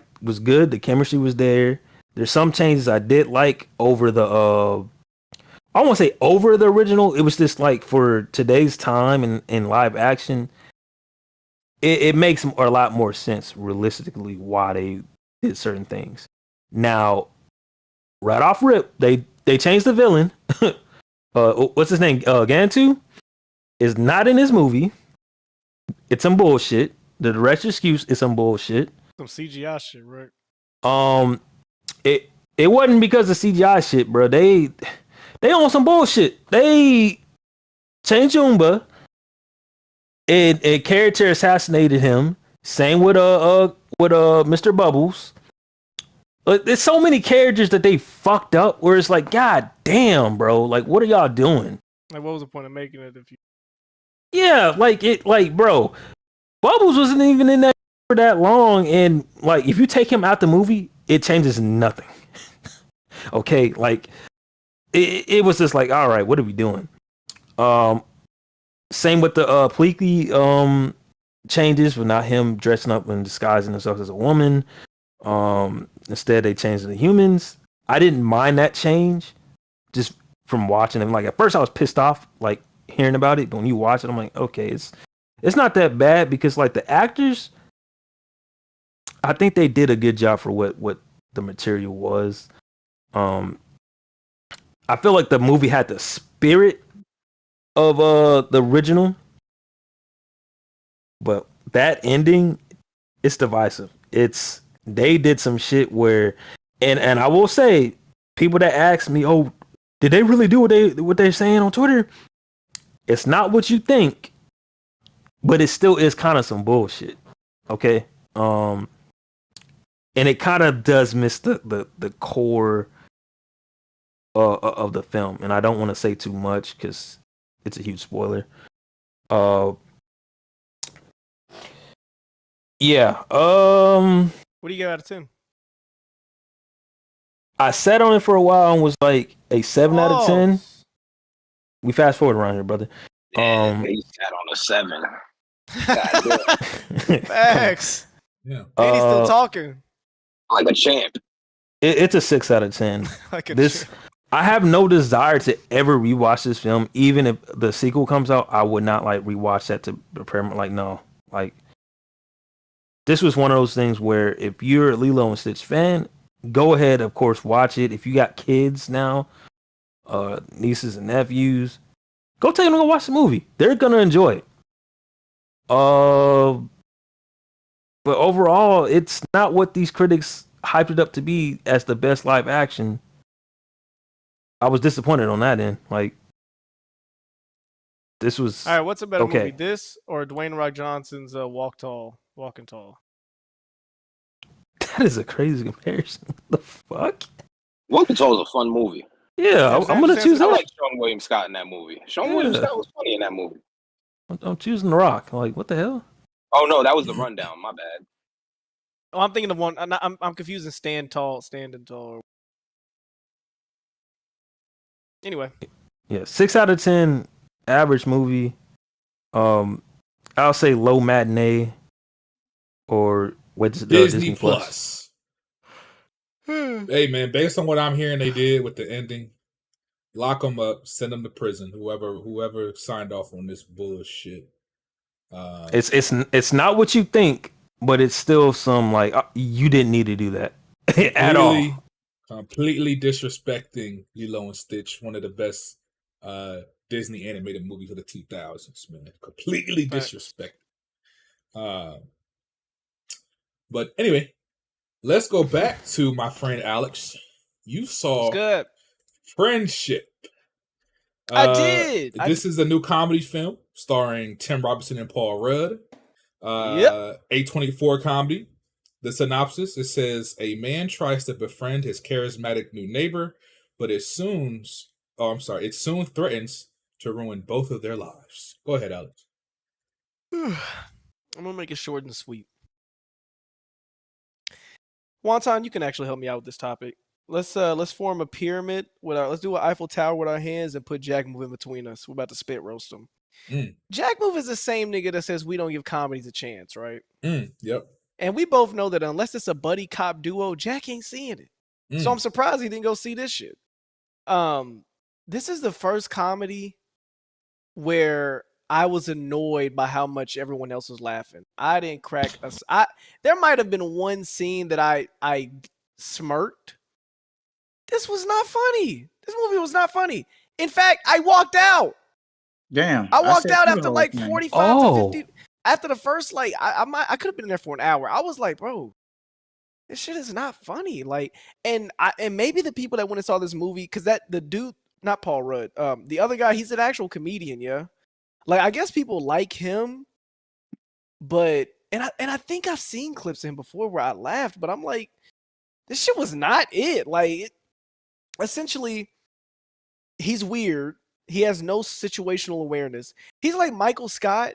The chemistry was there. There's some changes I did like over the I won't say over the original. It was just like for today's time and in live action, it makes a lot more sense realistically why they did certain things. Now, right off rip, they changed the villain. What's his name? Gantu is not in this movie. It's some bullshit. The director's excuse is some bullshit. Some CGI shit, right? It wasn't because of CGI shit, bro. They on some bullshit. They changed Jumba. A character assassinated him. Same with Mr. Bubbles. There's so many characters that they fucked up where it's like, God damn, bro. Like, what are y'all doing? Like, what was the point of making it if you? Yeah, bro, Bubbles wasn't even in that for that long, and like, if you take him out the movie, it changes nothing. Okay, like, it was just like, all right, what are we doing? Same with the Pleaky changes, but not him dressing up and disguising himself as a woman. Instead, they changed it to humans. I didn't mind that change, just from watching them. Like, at first, I was pissed off, like hearing about it, but when you watch it, I'm like, okay, it's not that bad because like the actors, I think they did a good job for what the material was. I feel like the movie had the spirit of the original, but that ending, it's divisive. They did some shit where, and I will say, people that ask me, oh, did they really do what they're saying on Twitter? It's not what you think, but it still is kind of some bullshit. Okay. And it kind of does miss the core of the film, and I don't want to say too much because it's a huge spoiler. Yeah. What do you get out of 10? I sat on it for a while and was like a 7 out of 10. We fast forward around here, brother. He sat on a 7. Facts. Yeah. Danny's still talking. Like a champ. It's a 6 out of 10. Like a This, I have no desire to ever rewatch this film. Even if the sequel comes out, I would not like rewatch that to prepare. Like no, like this was one of those things where if you're a Lilo and Stitch fan, go ahead, of course, watch it. If you got kids now, nieces and nephews, go take them to go watch the movie. They're gonna enjoy it. But overall, it's not what these critics hyped it up to be as the best live action. I was disappointed on that end. Like, this was All right, what's a better okay. movie, this or Dwayne Rock Johnson's Walking Tall? That is a crazy comparison. The fuck? Walking Tall is a fun movie. Yeah, I'm gonna choose I that. like Sean William Scott in that movie. Sean William Scott was funny in that movie. I'm choosing The Rock. Like, what the hell? Oh no, that was the Rundown. My bad. Oh, I'm thinking of one. I'm confusing Standing Tall. Anyway, Yeah, 6 out of 10 average movie. I'll say low matinee or what's Disney Plus. Hey man, based on what I'm hearing, they did with the ending, lock them up, send them to prison. Whoever signed off on this bullshit. It's not what you think, but it's still some like you didn't need to do that at all. Completely disrespecting Lilo and Stitch, one of the best Disney animated movies of the 2000s, man. Completely disrespected. But anyway, let's go back to my friend Alex. You saw Friendship. I did. This is a new comedy film starring Tim Robinson and Paul Rudd. A24 comedy. The synopsis, it says a man tries to befriend his charismatic new neighbor, but it soon threatens to ruin both of their lives. Go ahead, Alex. I'm gonna make it short and sweet. Wonton, you can actually help me out with this topic. Let's form a pyramid with let's do an Eiffel Tower with our hands and put Jack Move in between us. We're about to spit roast him. Jack Move is the same nigga that says we don't give comedies a chance, right? Yep. And we both know that unless it's a buddy cop duo, Jack ain't seeing it. So I'm surprised he didn't go see this shit. This is the first comedy where I was annoyed by how much everyone else was laughing. I didn't crack there might have been one scene that I smirked. This was not funny. This movie was not funny. In fact, I walked out. Damn. I walked out after like 45 to 50. After the first, like, I could have been in there for an hour. I was like, bro, this shit is not funny. Like, and maybe the people that went and saw this movie, because the dude, not Paul Rudd, the other guy, he's an actual comedian, yeah. Like, I guess people like him, but and I think I've seen clips of him before where I laughed, but I'm like, this shit was not it. Like, essentially, he's weird. He has no situational awareness. He's like Michael Scott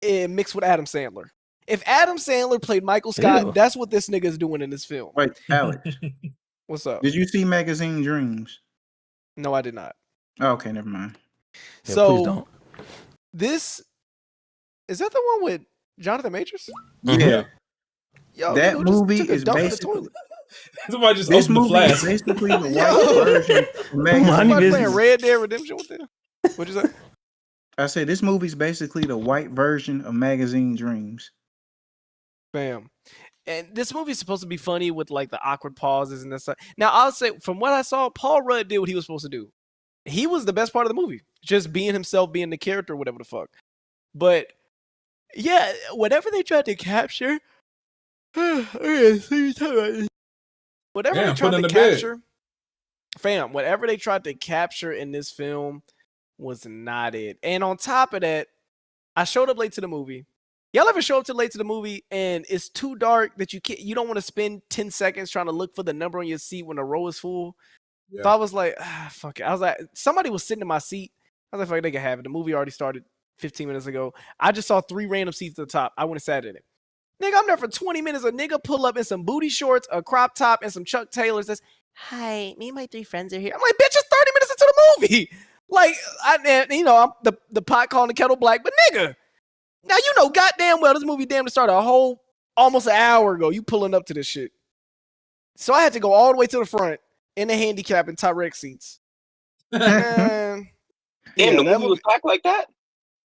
mixed with Adam Sandler. If Adam Sandler played Michael Scott, that's what this nigga is doing in this film. Wait, Alex. What's up? Did you see Magazine Dreams? No, I did not. Oh, okay, never mind. Yeah, please don't. This is that the one with Jonathan Majors? Yeah. Yo, that movie is basically. Somebody just this opened the movie flash. is basically the white version of Magazine Somebody Dreams. playing Red Dead Redemption with them? What'd you say? I said this movie's basically the white version of Magazine Dreams. Bam. And this movie is supposed to be funny with like the awkward pauses and this. Now I'll say from what I saw, Paul Rudd did what he was supposed to do. He was the best part of the movie, just being himself, being the character, whatever the fuck. But yeah, whatever they tried to capture, whatever they tried to capture, whatever they tried to capture in this film was not it. And on top of that, I showed up late to the movie. Y'all ever show up late to the movie and it's too dark that you don't want to spend 10 seconds trying to look for the number on your seat when the row is full? Yeah. So I was like, fuck it. I was like, somebody was sitting in my seat. I was like, fuck it, they can have it. The movie already started 15 minutes ago. I just saw 3 random seats at the top. I went and sat in it. Nigga, I'm there for 20 minutes. A nigga pull up in some booty shorts, a crop top, and some Chuck Taylors. Says, hi, me and my 3 friends are here. I'm like, bitch, it's 30 minutes into the movie. Like, I'm the pot calling the kettle black, but nigga, now you know goddamn well this movie damn to start almost an hour ago. You pulling up to this shit. So I had to go all the way to the front in the handicap and Tyrek seats. Man, Damn, yeah, the that movie was packed like that?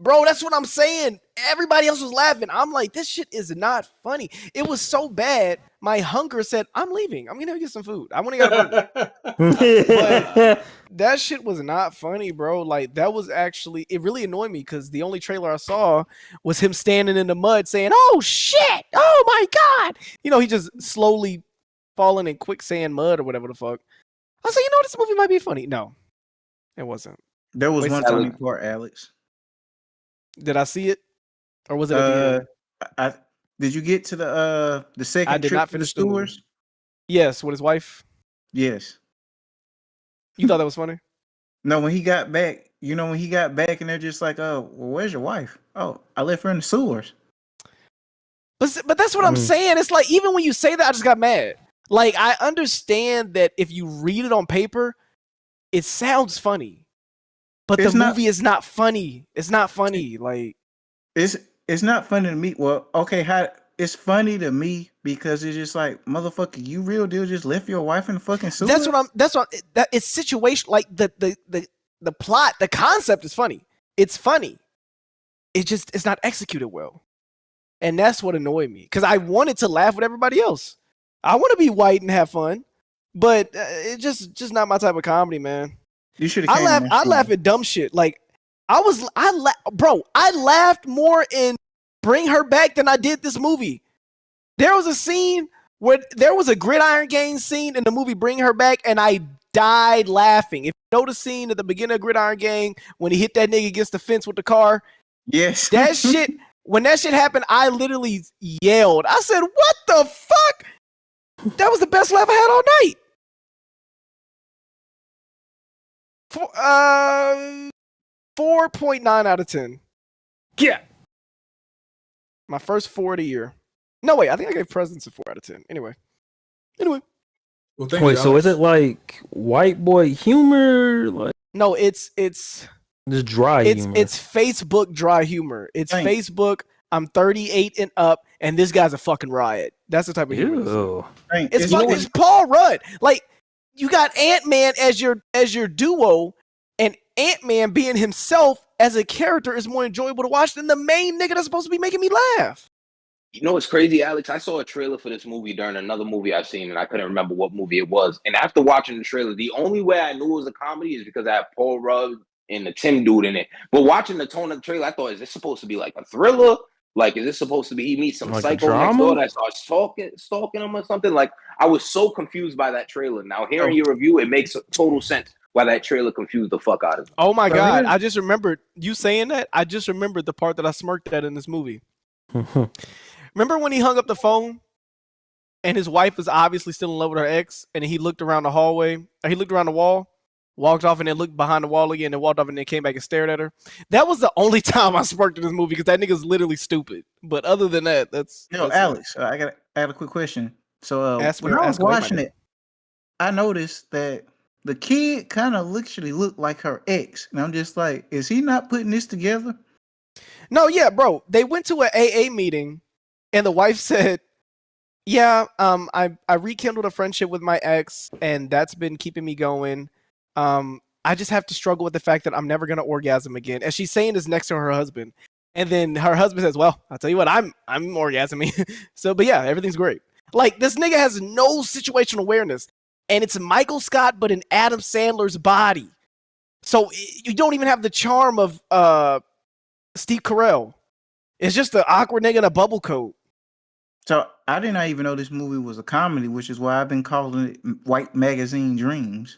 Bro, that's what I'm saying. Everybody else was laughing. I'm like, this shit is not funny. It was so bad. My hunger said, I'm leaving. I'm gonna get some food. I want to get a burger. But that shit was not funny, bro. Like that was actually it really annoyed me because the only trailer I saw was him standing in the mud saying, "Oh shit! Oh my god!" You know, he just slowly falling in quicksand mud or whatever the fuck. I said, you know, this movie might be funny. No, it wasn't. There was Wait, one funny part, Alex. Did I see it, or was it at the end? I did you get to the second I did trip not to the finish the movie. sewers? Yes, with his wife. Yes. You thought that was funny? No, when he got back, you know, when he got back and they're just like, "Oh, well, where's your wife?" "Oh, I left her in the sewers." But that's what I'm saying. It's like even when you say that, I just got mad. Like I understand that if you read it on paper, it sounds funny, but It's the not- movie is not funny. It's not funny. Like It's not funny to me. Well, okay, it's funny to me because it's just like, motherfucker, you real deal just left your wife in the fucking sewer. that's what that it's situation like the plot, the concept is funny. It's funny. It's not executed well. And that's what annoyed me because I wanted to laugh with everybody else. I want to be white and have fun, but it's just not my type of comedy, man. You should have. I laugh at dumb shit. Like I laughed more in Bring Her Back than I did this movie. There was a scene where there was a Gridiron Gang scene in the movie Bring Her Back, and I died laughing. If you know the scene at the beginning of Gridiron Gang when he hit that nigga against the fence with the car, yes, that shit. When that shit happened, I literally yelled. I said, "What the fuck?" That was the best laugh I had all night. 4.9 out of 10. Yeah. My first 4 of the year. No, wait. I think I gave Presents a 4 out of 10. Anyway. Well, wait, so is it like white boy humor? Like no, it's just dry humor. It's Facebook dry humor. It's Facebook. I'm 38 and up, and this guy's a fucking riot. That's the type of humor. It's Paul Rudd. Like you got Ant-Man as your duo, and Ant-Man being himself as a character is more enjoyable to watch than the main nigga that's supposed to be making me laugh. You know what's crazy, Alex? I saw a trailer for this movie during another movie I've seen, and I couldn't remember what movie it was. And after watching the trailer, the only way I knew it was a comedy is because I had Paul Rudd and the Tim dude in it. But watching the tone of the trailer, I thought, is this supposed to be like a thriller? Like, is this supposed to be he meets some like psycho next door that starts stalking him or something? Like, I was so confused by that trailer. Now, hearing your review, it makes total sense why that trailer confused the fuck out of me. Oh my God. I just remembered you saying that. I just remembered the part that I smirked at in this movie. Remember when he hung up the phone and his wife was obviously still in love with her ex, and he looked around the hallway, or he looked around the wall, walked off, and then looked behind the wall again, and walked off, and then came back and stared at her? That was the only time I smirked in this movie because that nigga's literally stupid. But other than that, that's Alex, I got a quick question. So when I was watching it, I noticed that the kid kind of literally looked like her ex, and I'm just like, is he not putting this together? No, yeah, bro. They went to an AA meeting, and the wife said, "Yeah, I rekindled a friendship with my ex, and that's been keeping me going. I just have to struggle with the fact that I'm never gonna orgasm again." And she's saying this next to her husband, and then her husband says, "Well, I'll tell you what, I'm orgasming." So, but yeah, everything's great. Like this nigga has no situational awareness, and it's Michael Scott, but in Adam Sandler's body. So you don't even have the charm of Steve Carell. It's just an awkward nigga in a bubble coat. So I did not even know this movie was a comedy, which is why I've been calling it White Magazine Dreams.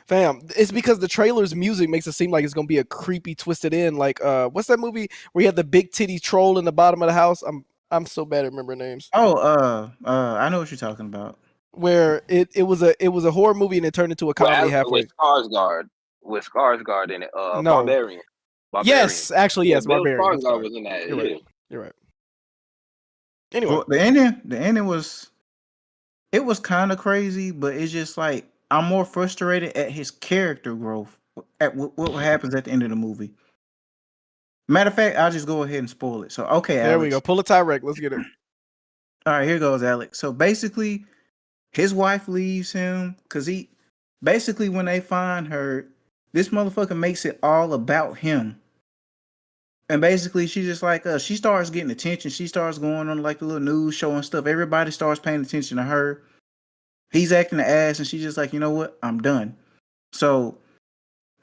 Fam, it's because the trailer's music makes it seem like it's gonna be a creepy, twisted end. Like, what's that movie where you had the big titty troll in the bottom of the house? I'm so bad at remembering names. Oh, I know what you're talking about. Where it was a horror movie and it turned into a comedy halfway. With Skarsgård in it. No. Barbarian. Yes, actually, yes, Bill Barbarian. Skarsgård was in that. You're right. Anyway, well, the ending was kind of crazy, but it's just like I'm more frustrated at his character growth, at what happens at the end of the movie. Matter of fact, I'll just go ahead and spoil it. So, okay, there Alex. we go. Pull a Tyrek. Let's get it. All right, here goes, Alex. So basically, His wife leaves him because he basically, when they find her, this motherfucker makes it all about him. And basically, she just like she starts getting attention. She starts going on like the little news show and stuff. Everybody starts paying attention to her. He's acting the ass, and she's just like, you know what? I'm done. So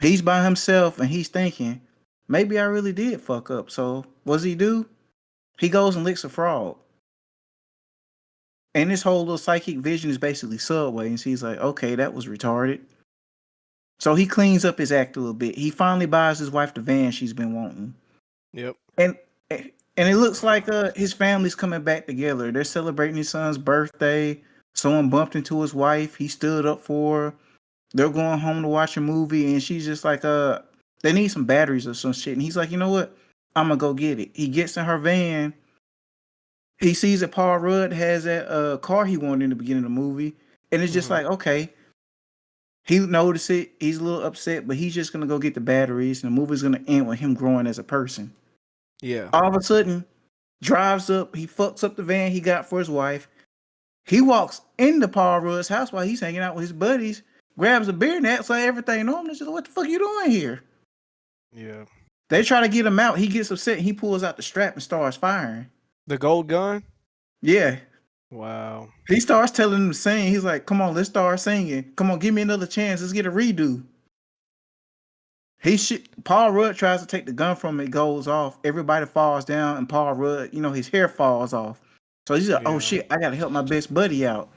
he's by himself, and he's thinking, maybe I really did fuck up. So what does he do? He goes and licks a frog. And this whole little psychic vision is basically Subway, and she's like, okay, that was retarded. So he cleans up his act a little bit. He finally buys his wife the van she's been wanting. Yep. And it looks like his family's coming back together. They're celebrating his son's birthday. Someone bumped into his wife. He stood up for her. They're going home to watch a movie, and she's just like, they need some batteries or some shit. And he's like, you know what? I'm gonna go get it. He gets in her van. He sees that Paul Rudd has that car he wanted in the beginning of the movie, and it's just like, okay. He noticed it. He's a little upset, but he's just gonna go get the batteries, and the movie's gonna end with him growing as a person. Yeah. All of a sudden, drives up. He fucks up the van he got for his wife. He walks into Paul Rudd's house while he's hanging out with his buddies. Grabs a beer and acts like everything normal. Just what the fuck you doing here? Yeah. They try to get him out. He gets upset. And he pulls out the strap and starts firing. The gold gun? Yeah. Wow. He starts telling them to sing. He's like, come on, let's start singing. Come on, give me another chance. Let's get a redo. Paul Rudd tries to take the gun from him. It goes off. Everybody falls down, and Paul Rudd, his hair falls off. So he's like, oh shit, I gotta help my best buddy out.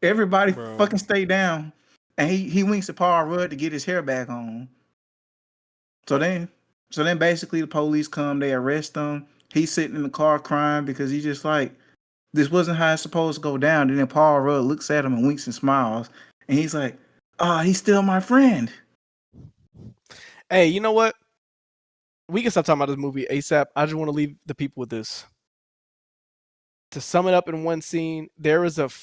Everybody fucking stay down. And he winks at Paul Rudd to get his hair back on. So then basically the police come, they arrest him. He's sitting in the car crying because he's just like, this wasn't how it's supposed to go down. And then Paul Rudd looks at him and winks and smiles. And he's like, he's still my friend. Hey, you know what? We can stop talking about this movie ASAP. I just want to leave the people with this. To sum it up in one scene, there's probably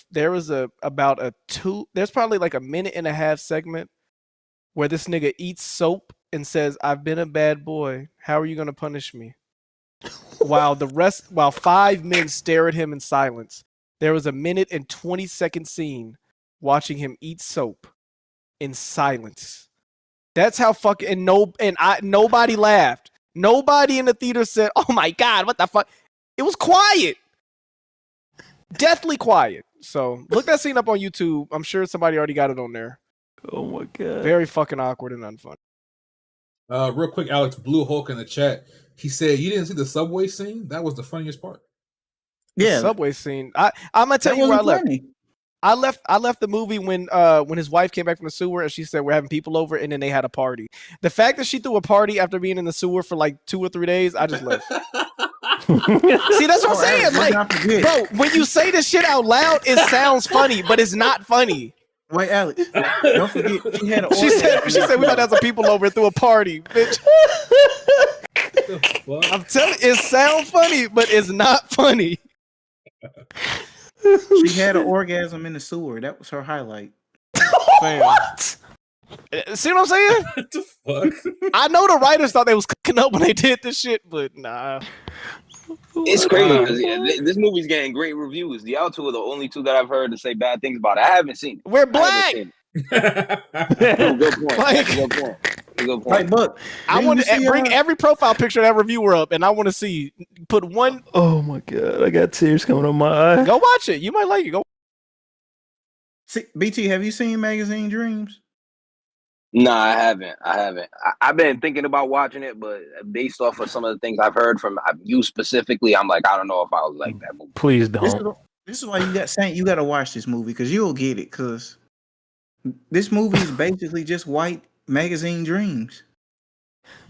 like a minute and a half segment where this nigga eats soap and says, I've been a bad boy. How are you gonna punish me? While 5 men stare at him in silence. There was a minute and 20-second scene watching him eat soap in silence. That's how fucking nobody laughed. Nobody in the theater said, "Oh my god, what the fuck?" It was quiet. Deathly quiet. So look that scene up on YouTube. I'm sure somebody already got it on there. Oh my god. Very fucking awkward and unfun. Real quick, Alex, Blue Hulk in the chat. He said you didn't see the subway scene. That was the funniest part. Yeah, the subway scene. I'm gonna tell you where I left. Funny. I left the movie when his wife came back from the sewer and she said we're having people over and then they had a party. The fact that she threw a party after being in the sewer for like 2 or 3 days, I just left. See, that's what I'm saying. Like, bro, when you say this shit out loud, it sounds funny, but it's not funny. Wait, Alex, don't forget she had she said we about to have some people over and threw a party, bitch. I'm telling you, it sounds funny, but it's not funny. She had an orgasm in the sewer. That was her highlight. What? See what I'm saying? What the fuck? I know the writers thought they was cooking up when they did this shit, but nah. It's crazy because this movie's getting great reviews. Y'all two are the only two that I've heard to say bad things about it. I haven't seen it. We're black. Good point. Good point. Good point. Right, but I want to bring every profile picture of that reviewer up, and I want to see put one. Oh my god, I got tears coming on my eye. Go watch it. You might like it. Go. See, BT, have you seen Magazine Dreams? No, I haven't. I've been thinking about watching it, but based off of some of the things I've heard from you specifically, I'm like, I don't know if I would like that movie. Please don't. This is why you got Saint. You got to watch this movie because you'll get it. Because this movie is basically just white magazine dreams.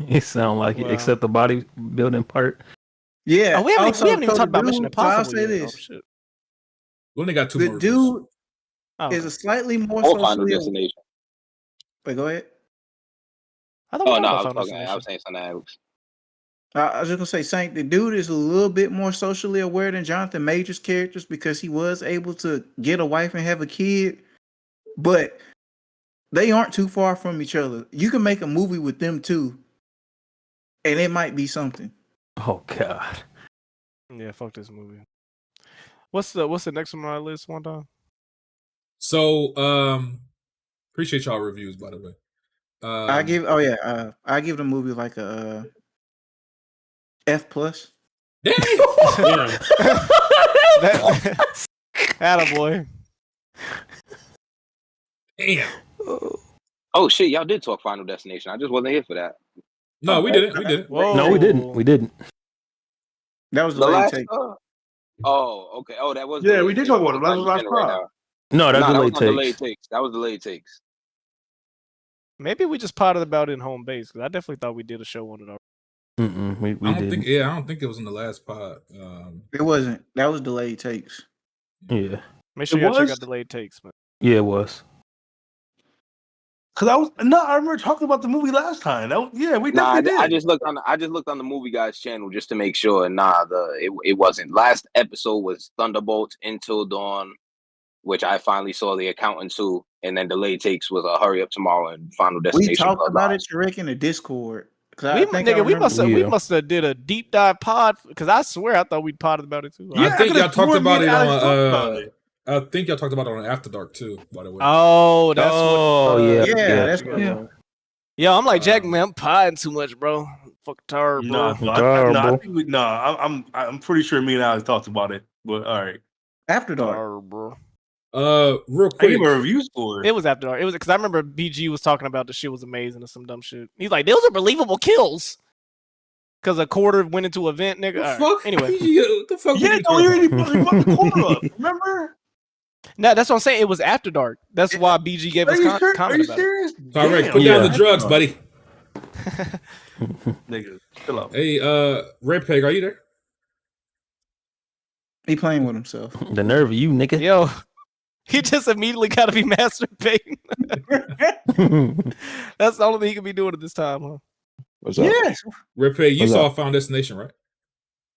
It sound like it, except the bodybuilding part. Yeah. We haven't even talked about Mission Impossible. I'll say this. Oh, shit. We only got 2 the more. Dude is a slightly more Final Destination. Wait, go ahead. I was saying something else. I was just gonna say, Saint, the dude is a little bit more socially aware than Jonathan Majors' characters because he was able to get a wife and have a kid, but they aren't too far from each other. You can make a movie with them too, and it might be something. Oh god. Yeah, fuck this movie. What's the next one on our list? One time. So, appreciate y'all reviews, by the way. I give the movie like a F plus. Damn. Attaboy. Damn. Oh shit, y'all did talk Final Destination. I just wasn't here for that. No, we didn't. We didn't. No, we didn't. We didn't. That was The delayed last. take. Oh, okay. Oh, that was. Yeah, delayed we did takes. talk about it. That I'm was last saying it right pod. now. No, that's Nah, that delayed was on delayed takes. takes. That was delayed takes. Maybe we just potted about it in home base because I definitely thought we did a show on it already. We I don't didn't. think. Yeah, I don't think it was in the last pod. It wasn't. That was delayed takes. Yeah. Make sure It y'all check was? out delayed takes, man. Yeah, it was. Cause I remember talking about the movie last time. We Nah, definitely did. I just looked on the movie guys channel just to make sure. Nah, it wasn't. Last episode was Thunderbolts Until Dawn, which I finally saw the accountant too, and then delayed takes was a Hurry Up Tomorrow and Final We Destination. talked about Bloodlines. it, Rick, in the Discord. We must have did a deep dive pod because I swear I thought we potted about it too. I think y'all talked about it on. I think y'all talked about it on After Dark too. By the way. Oh, that's yeah. I'm like Jack, man, I'm potting too much, bro. Fuck terrible. I'm pretty sure me and Alex talked about it. But all right. After Dark, bro. Real quick. I gave a review for it. It was After Dark. It was because I remember BG was talking about the shit was amazing or some dumb shit. He's like, those are believable kills. Because a quarter went into a vent, nigga. The All right. fuck? Anyway. What the fuck? Yeah, no, we already put the quarter up. Remember? No, that's what I'm saying. It was After Dark. That's why BG gave us comment Are you about serious? it. All right, put down the drugs, buddy. Nigga, chill out. Hey, Red Peg, are you there? he playing with himself. The nerve of you, nigga. Yo, he just immediately got to be masturbating. That's the only thing he can be doing at this time, huh? What's up? Yes. Red Peg, you What's saw up? Final Destination, right?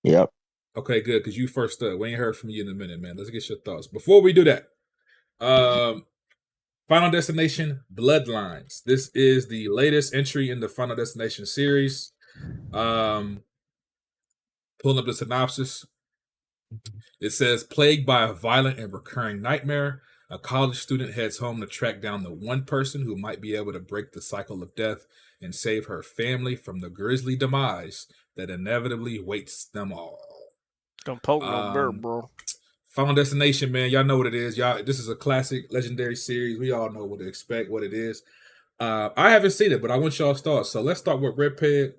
Yep. Okay, good, because you first up. We ain't heard from you in a minute, man. Let's get your thoughts. Before we do that, Final Destination Bloodlines. This is the latest entry in the Final Destination series. Pulling up the synopsis. It says, plagued by a violent and recurring nightmare, a college student heads home to track down the one person who might be able to break the cycle of death and save her family from the grisly demise that inevitably waits them all. Don't poke no bird, bro. Final Destination, man. Y'all know what it is. Y'all, this is a classic, legendary series. We all know what to expect, what it is. I haven't seen it, but I want y'all's thoughts. So let's start with Red Peg.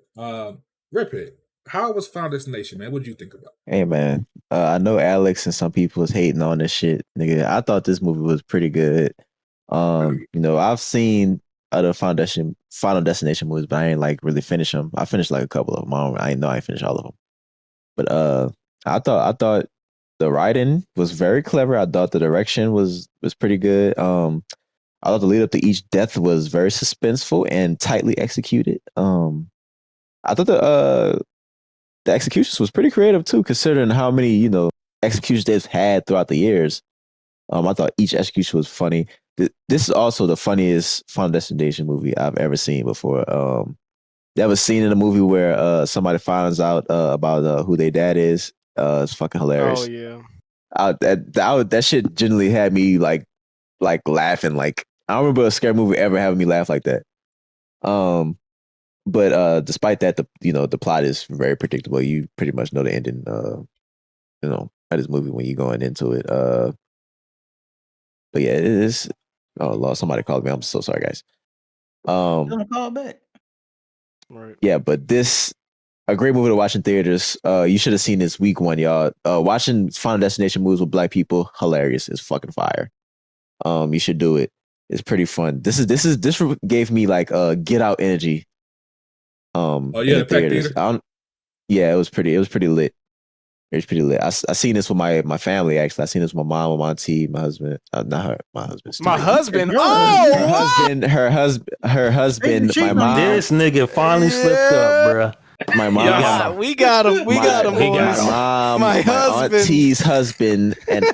Red Peg, how was Final Destination, man? What did you think about it? Hey, man. I know Alex and some people is hating on this shit, nigga. I thought this movie was pretty good. I've seen other Final Destination movies, but I ain't like really finish them. I finished like a couple of them. I ain't finished all of them. But I thought the writing was very clever. I thought the direction was pretty good. I thought the lead up to each death was very suspenseful and tightly executed. I thought the executions was pretty creative too, considering how many executions they've had throughout the years. I thought each execution was funny. This is also the funniest Final Destination movie I've ever seen before. You ever seen in a movie where somebody finds out about who their dad is? It's fucking hilarious. Oh yeah. That shit generally had me like laughing. Like I don't remember a scary movie ever having me laugh like that. But despite that, the plot is very predictable. You pretty much know the ending. Of this movie when you're going into it. But yeah, it is. Oh Lord, somebody called me. I'm so sorry, guys. Gonna call back. Right. Yeah, but this a great movie to watch in theaters. You should have seen this week one, y'all. Watching Final Destination movies with black people, hilarious. It's fucking fire. You should do it. It's pretty fun. This gave me like Get Out energy. Oh yeah, the theaters. Yeah, it was pretty lit. It was pretty lit. I seen this with my family actually. I seen this with my mom, my auntie, my husband. Not her, my husband. My husband. Her husband. My mom. This nigga finally slipped up, bruh. My mom. We got him. We got him, boys. My mom. My my husband. auntie's husband. And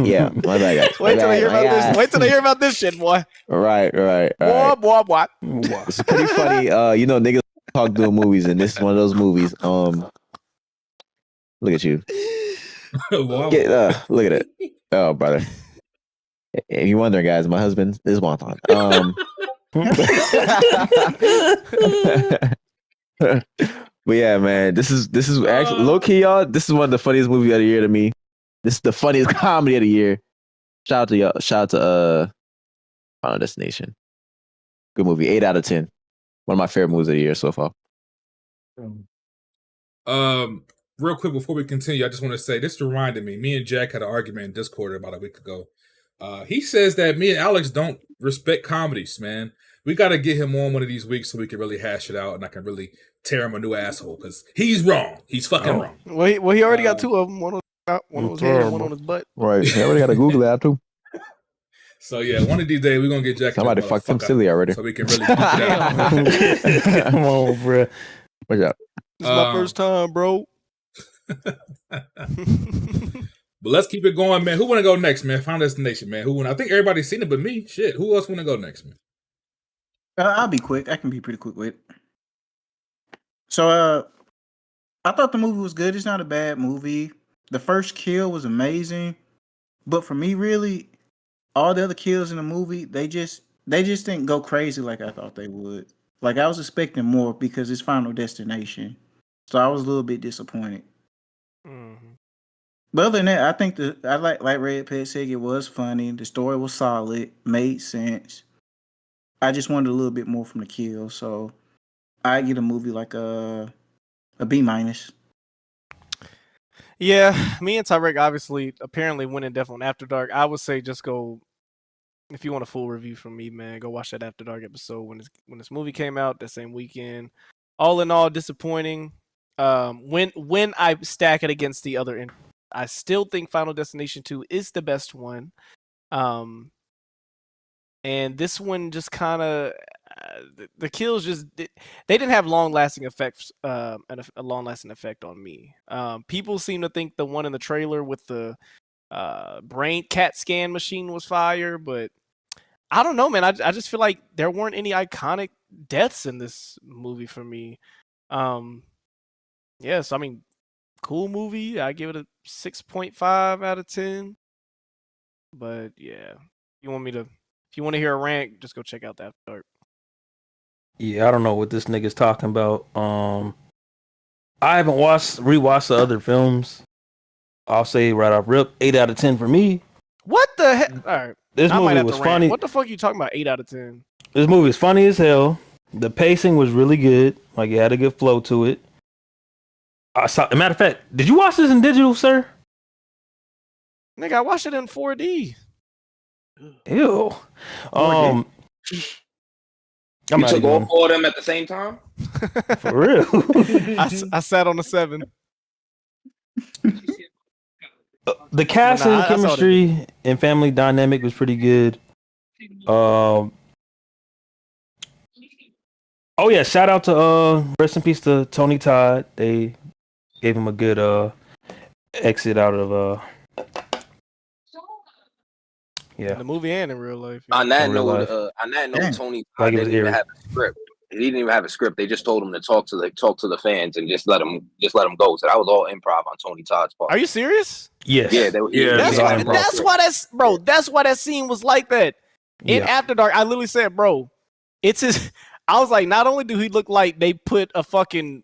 yeah, my bad, guys. Wait till I hear about this. Wait till I hear about this shit, boy. Right. Boy. It's pretty funny. Niggas talk doing movies, and this is one of those movies. Look at you. Wow. Look at it. Oh, brother. If you're wondering, guys, my husband is Wonton. But yeah, man, this is actually low key, y'all. This is one of the funniest movies of the year to me. This is the funniest comedy of the year. Shout out to y'all. Shout out to Final Destination. Good movie. 8 out of 10. One of my favorite movies of the year so far. Real quick before we continue, I just want to say this reminded me. Me and Jack had an argument in Discord about a week ago. He says that me and Alex don't respect comedies, man. We got to get him on one of these weeks so we can really hash it out and I can really tear him a new asshole because he's wrong. He's fucking wrong. Well, he already got two of them. One on his head, one on his butt. Right. He already got a Google app too. So yeah, one of these days we're gonna get Jack. Somebody fucked him silly already. So we can really pump it out. Come on, bro. What's up? This is my first time, bro. But let's keep it going, man. Who want to go next, man? Final Destination, man. Who want? I think everybody's seen it, but me. Shit. Who else want to go next, man? I'll be quick. I can be pretty quick with it. So, I thought the movie was good. It's not a bad movie. The first kill was amazing, but for me, really, all the other kills in the movie, they just didn't go crazy like I thought they would. Like I was expecting more because it's Final Destination, so I was a little bit disappointed. Mm-hmm. But other than that, I think I like Red Pet said, it was funny. The story was solid, made sense. I just wanted a little bit more from the kill, so I get a movie like a B-. Yeah, me and Tyrek obviously apparently went in depth on After Dark. I would say just go, if you want a full review from me, man, go watch that After Dark episode when this movie came out that same weekend. All in all, disappointing. When I stack it against the other end, I still think Final Destination 2 is the best one. And this one just kind of the kills just they didn't have long-lasting effects, a long-lasting effect on me. People seem to think the one in the trailer with the brain CAT scan machine was fire, but I don't know, man. I just feel like there weren't any iconic deaths in this movie for me. Yes, I mean, cool movie. I give it a 6.5 out of 10. But yeah, if you want to hear a rant, just go check out that Dark. Yeah, I don't know what this nigga's talking about. I haven't rewatched the other films. I'll say right off rip, 8 out of 10 for me. What the heck? All right. This movie was funny. What the fuck are you talking about? 8 out of 10. This movie is funny as hell. The pacing was really good. Like it had a good flow to it. As a matter of fact, did you watch this in digital, sir? Nigga, I watched it in 4D. Ew. You took all 4 of them at the same time? For real. I sat on the 7. The cast and chemistry and family dynamic was pretty good. Oh yeah, shout out to rest in peace to Tony Todd. They gave him a good exit out of yeah. In the movie and in real life. On that note, Tony Todd didn't even have a script. He didn't even have a script. They just told him to talk to the fans and just let him go. So that was all improv on Tony Todd's part. Are you serious? Yes. Yeah. That's why that scene was like that. In After Dark, I literally said, bro, it's his. I was like, not only do he look like they put a fucking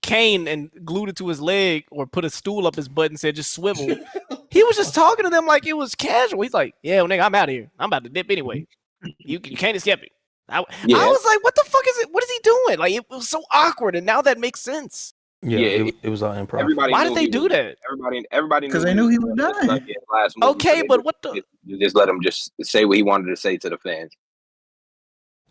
cane and glued it to his leg or put a stool up his butt and said just swivel. He was just talking to them like it was casual. He's like, yeah, well, nigga, I'm out of here. I'm about to dip anyway. You can't escape it. I was like, what the fuck is it? What is he doing? Like, it was so awkward, and now that makes sense. Yeah, it was all improv. Why did they do that? Everybody because they knew he was dying. Okay, but what the? Just let him just say what he wanted to say to the fans.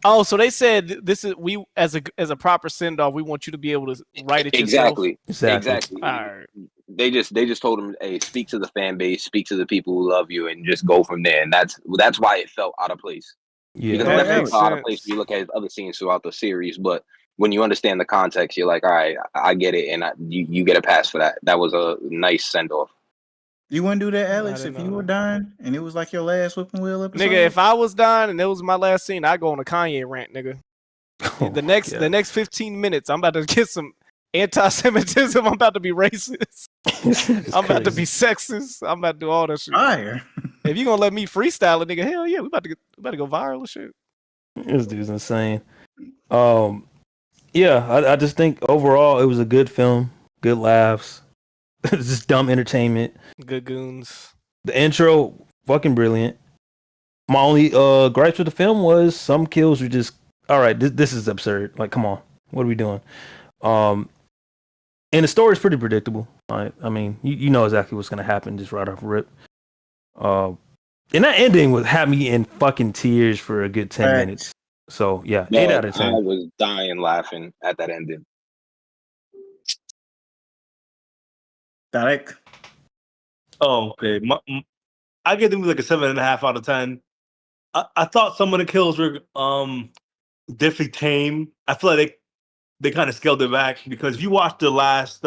Oh, so they said this is we as a proper send off. We want you to be able to write it yourself. Exactly. All right. They just told him, hey, speak to the fan base, speak to the people who love you, and just go from there. And that's why it felt out of place. Yeah, because it definitely felt out of place when you look at his other scenes throughout the series. But when you understand the context, you're like, all right, I get it, and you get a pass for that. That was a nice send off. You wouldn't do that, Alex, if you were dying and it was like your last whipping wheel episode? Nigga, if I was dying and it was my last scene, I'd go on a Kanye rant, nigga. The next 15 minutes, I'm about to get some anti-Semitism. I'm about to be racist. I'm about to be sexist. I'm about to do all that shit. Fire. If you gonna let me freestyle a nigga, hell yeah, we about to go viral and shit. This dude's insane. Yeah, I just think overall it was a good film, good laughs, just dumb entertainment. Good goons. The intro, fucking brilliant. My only gripes with the film was some kills were just all right. This is absurd. Like, come on, what are we doing? And the story is pretty predictable. I mean, you know exactly what's gonna happen just right off rip. And that ending would have me in fucking tears for a good 10 minutes. So yeah, 8 out of 10. I was dying laughing at that ending. Tarek. Oh, okay. I give them like a 7.5 out of 10. I thought some of the kills were definitely tame. I feel like they kind of scaled it back because if you watch the last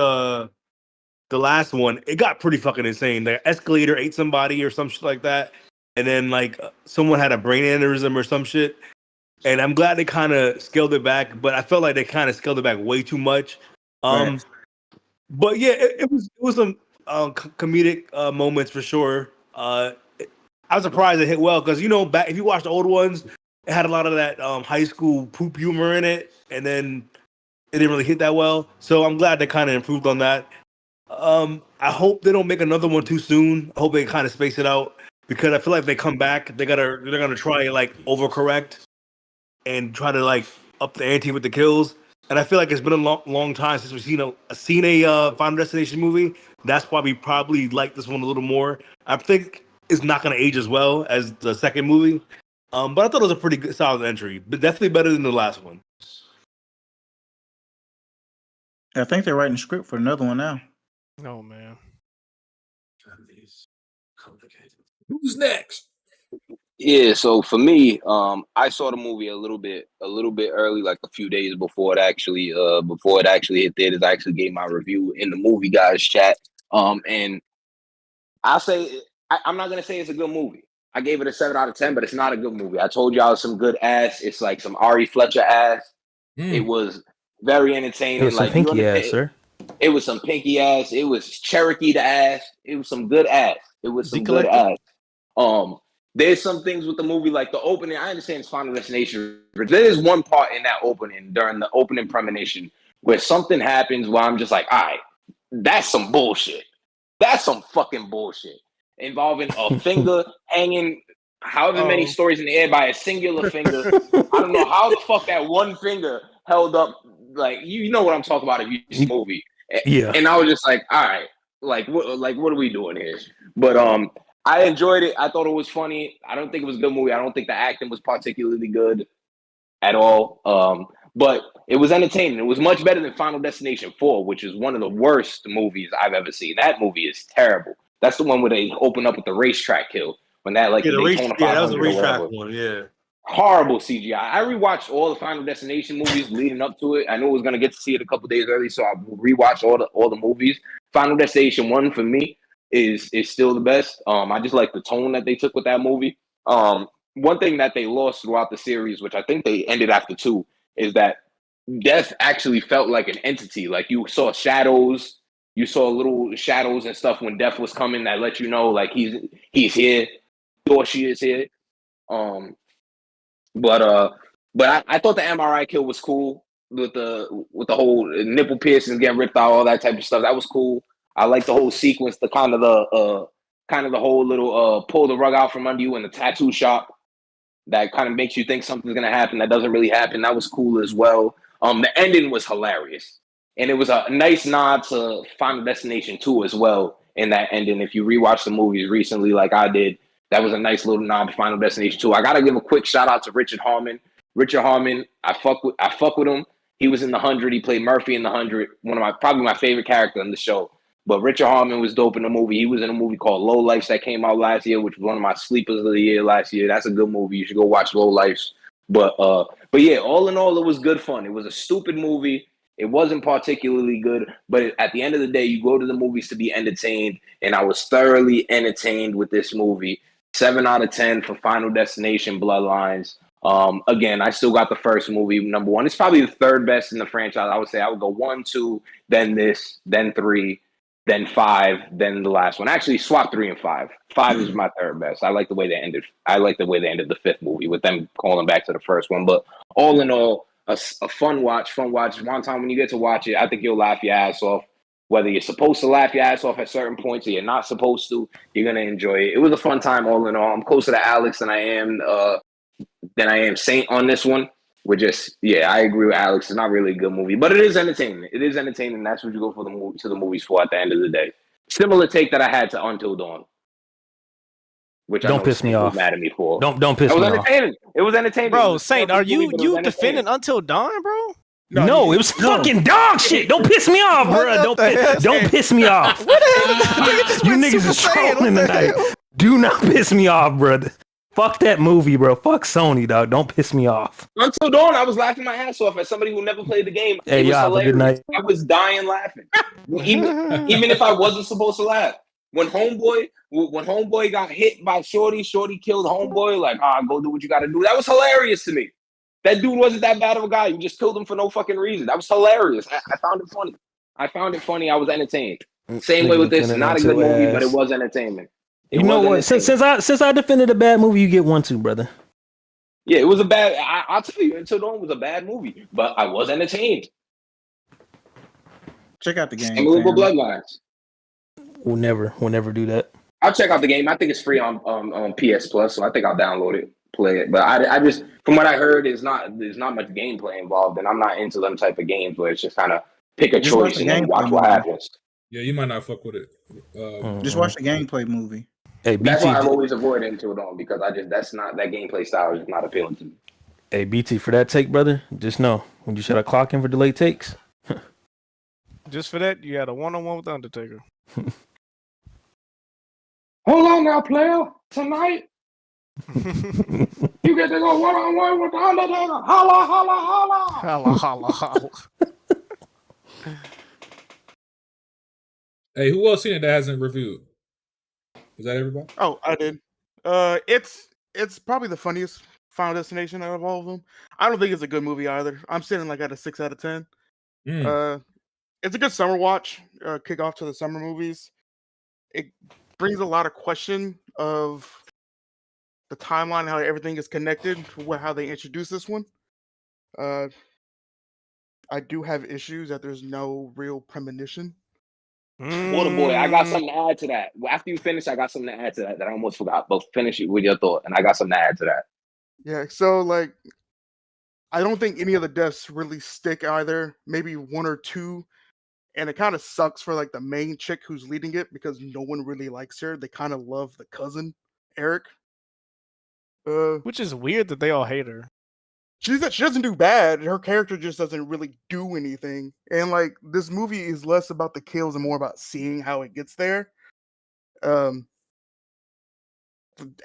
one, it got pretty fucking insane. The escalator ate somebody or some shit like that, and then like someone had a brain aneurysm or some shit. And I'm glad they kind of scaled it back, but I felt like they kind of scaled it back way too much. Right. But yeah, it was some comedic moments for sure. I was surprised it hit well because back if you watch the old ones, it had a lot of that high school poop humor in it, and then it didn't really hit that well. So I'm glad they kind of improved on that. I hope they don't make another one too soon. I hope they kind of space it out because I feel like if they come back, they're gonna try like overcorrect and try to like up the ante with the kills. And I feel like it's been a long time since we've seen a Final Destination movie. That's why we probably like this one a little more. I think it's not going to age as well as the second movie. But I thought it was a pretty good, solid entry. But definitely better than the last one. I think they're writing a script for another one now. Oh man. Who's next? Yeah, so for me, I saw the movie a little bit early, like a few days before it actually hit theaters. I actually gave my review in the movie guys chat. And I'll say I'm not gonna say it's a good movie. I gave it a 7 out of 10, but it's not a good movie. I told y'all some good ass. It's like some Ari Fletcher ass. It was very entertaining. It was some like pinky ass, sir. It was some pinky ass. It was Cherokee the ass. It was some good ass. It was some good ass. There's some things with the movie, like the opening. I understand it's Final Destination, but there's one part in that opening during the opening premonition where something happens where I'm just like, all right, that's some bullshit. That's some fucking bullshit involving a finger hanging however many stories in the air by a singular finger. I don't know how the fuck that one finger held up. Like, you know what I'm talking about if you see the movie. Yeah. And I was just like, all right, what are we doing here? But I enjoyed it. I thought it was funny. I don't think it was a good movie. I don't think the acting was particularly good at all. But it was entertaining. It was much better than Final Destination 4, which is one of the worst movies I've ever seen. That movie is terrible. That's the one where they open up with the racetrack kill. When that like that was the 500 racetrack one, yeah. Horrible CGI. I rewatched all the Final Destination movies leading up to it. I knew I was gonna get to see it a couple days early, so I rewatched all the movies. Final Destination 1 for me is still the best. I just like the tone that they took with that movie. One thing that they lost throughout the series, which I think they ended after 2, is that death actually felt like an entity. Like you saw shadows, you saw little shadows and stuff when death was coming that let you know like he's here, or she is here. But I thought the MRI kill was cool with the whole nipple piercings getting ripped out, all that type of stuff. That was cool. I like the whole sequence, the kind of the whole little pull the rug out from under you in the tattoo shop. That kind of makes you think something's gonna happen that doesn't really happen. That was cool as well. The ending was hilarious, and it was a nice nod to Final Destination 2 as well. In that ending, if you rewatch the movies recently, like I did, that was a nice little nod to Final Destination 2. I gotta give a quick shout out to Richard Harmon. Richard Harmon, I fuck with him. He was in The 100. He played Murphy in The 100. Probably my favorite character in the show. But Richard Harmon was dope in the movie. He was in a movie called Low Lifes that came out last year, which was one of my sleepers of the year last year. That's a good movie. You should go watch Low Lifes. But yeah, all in all, it was good fun. It was a stupid movie. It wasn't particularly good, but at the end of the day, you go to the movies to be entertained, and I was thoroughly entertained with this movie. 7 out of 10 for Final Destination Bloodlines. Again, I still got the first movie, number 1. It's probably the third best in the franchise. I would say I would go 1, 2, then this, then 3. then 5, then the last one. Actually, swap 3 and 5. 5 is my third best. I like the way they ended. I like the way they ended the 5th movie with them calling back to the first one. But all in all, a fun watch. One time when you get to watch it, I think you'll laugh your ass off. Whether you're supposed to laugh your ass off at certain points or you're not supposed to, you're gonna enjoy it. It was a fun time all in all. I'm closer to Alex than I am Saint on this one. I agree with Alex. It's not really a good movie, but it is entertaining. It is entertaining. That's what you go for to the movies for at the end of the day. Similar take that I had to Until Dawn, which Don't piss me off. Mad at me for. Don't piss It was me off. entertaining. It was entertaining. Bro, Saint, are you defending Until Dawn, bro? No, it was fucking dog shit. Don't piss me off, bro. Don't piss me off. What the hell? You niggas is trolling tonight. Do not piss me off, bro. Fuck that movie, bro. Fuck Sony, dog. Don't piss me off. Until Dawn, I was laughing my ass off as somebody who never played the game. Hey, it was y'all, have a good night. I was dying laughing, even if I wasn't supposed to laugh. When homeboy got hit by Shorty killed homeboy. Like, go do what you got to do. That was hilarious to me. That dude wasn't that bad of a guy. You just killed him for no fucking reason. That was hilarious. I found it funny. I was entertained. Same way with this. Not a good movie, but it was entertainment. You know what? Since I defended a bad movie, you get one too, brother. Yeah, it was a bad. I'll tell you, Until Dawn was a bad movie, but I was entertained. Check out the game. Same with Bloodlines. We'll never do that. I'll check out the game. I think it's free on PS Plus, so I think I'll download it, play it. But I just, from what I heard, there's not much gameplay involved, and I'm not into them type of games where it's just kind of pick a choice and then watch what happens. Yeah, you might not fuck with it. Just watch the gameplay movie. Hey, that's why I've always avoided Until Dawn, because that gameplay style is just not appealing to me. Hey, BT, for that take, brother, just know when you set a clock in for delayed takes. Just for that, you had a one-on-one with Undertaker. Hold on now, player. Tonight, you get to go one-on-one with the Undertaker. Holla, holla, holla. Holla, holla, holla. Hey, who else seen it that hasn't reviewed? Is that everybody? Oh, I did. It's probably the funniest Final Destination out of all of them. I don't think it's a good movie either. I'm sitting like at a 6 out of 10. It's a good summer watch. Kick off to the summer movies. It brings a lot of question of the timeline, how everything is connected, how they introduce this one. I do have issues that there's no real premonition. Waterboy, I got something to add to that. After you finish, I got something to add to that I almost forgot. But finish it with your thought, and I got something to add to that. Yeah, so like, I don't think any of the deaths really stick either. Maybe one or two, and it kind of sucks for like the main chick who's leading it because no one really likes her. They kind of love the cousin, Eric. Which is weird that they all hate her. She doesn't do bad. Her character just doesn't really do anything. And like, this movie is less about the kills and more about seeing how it gets there. The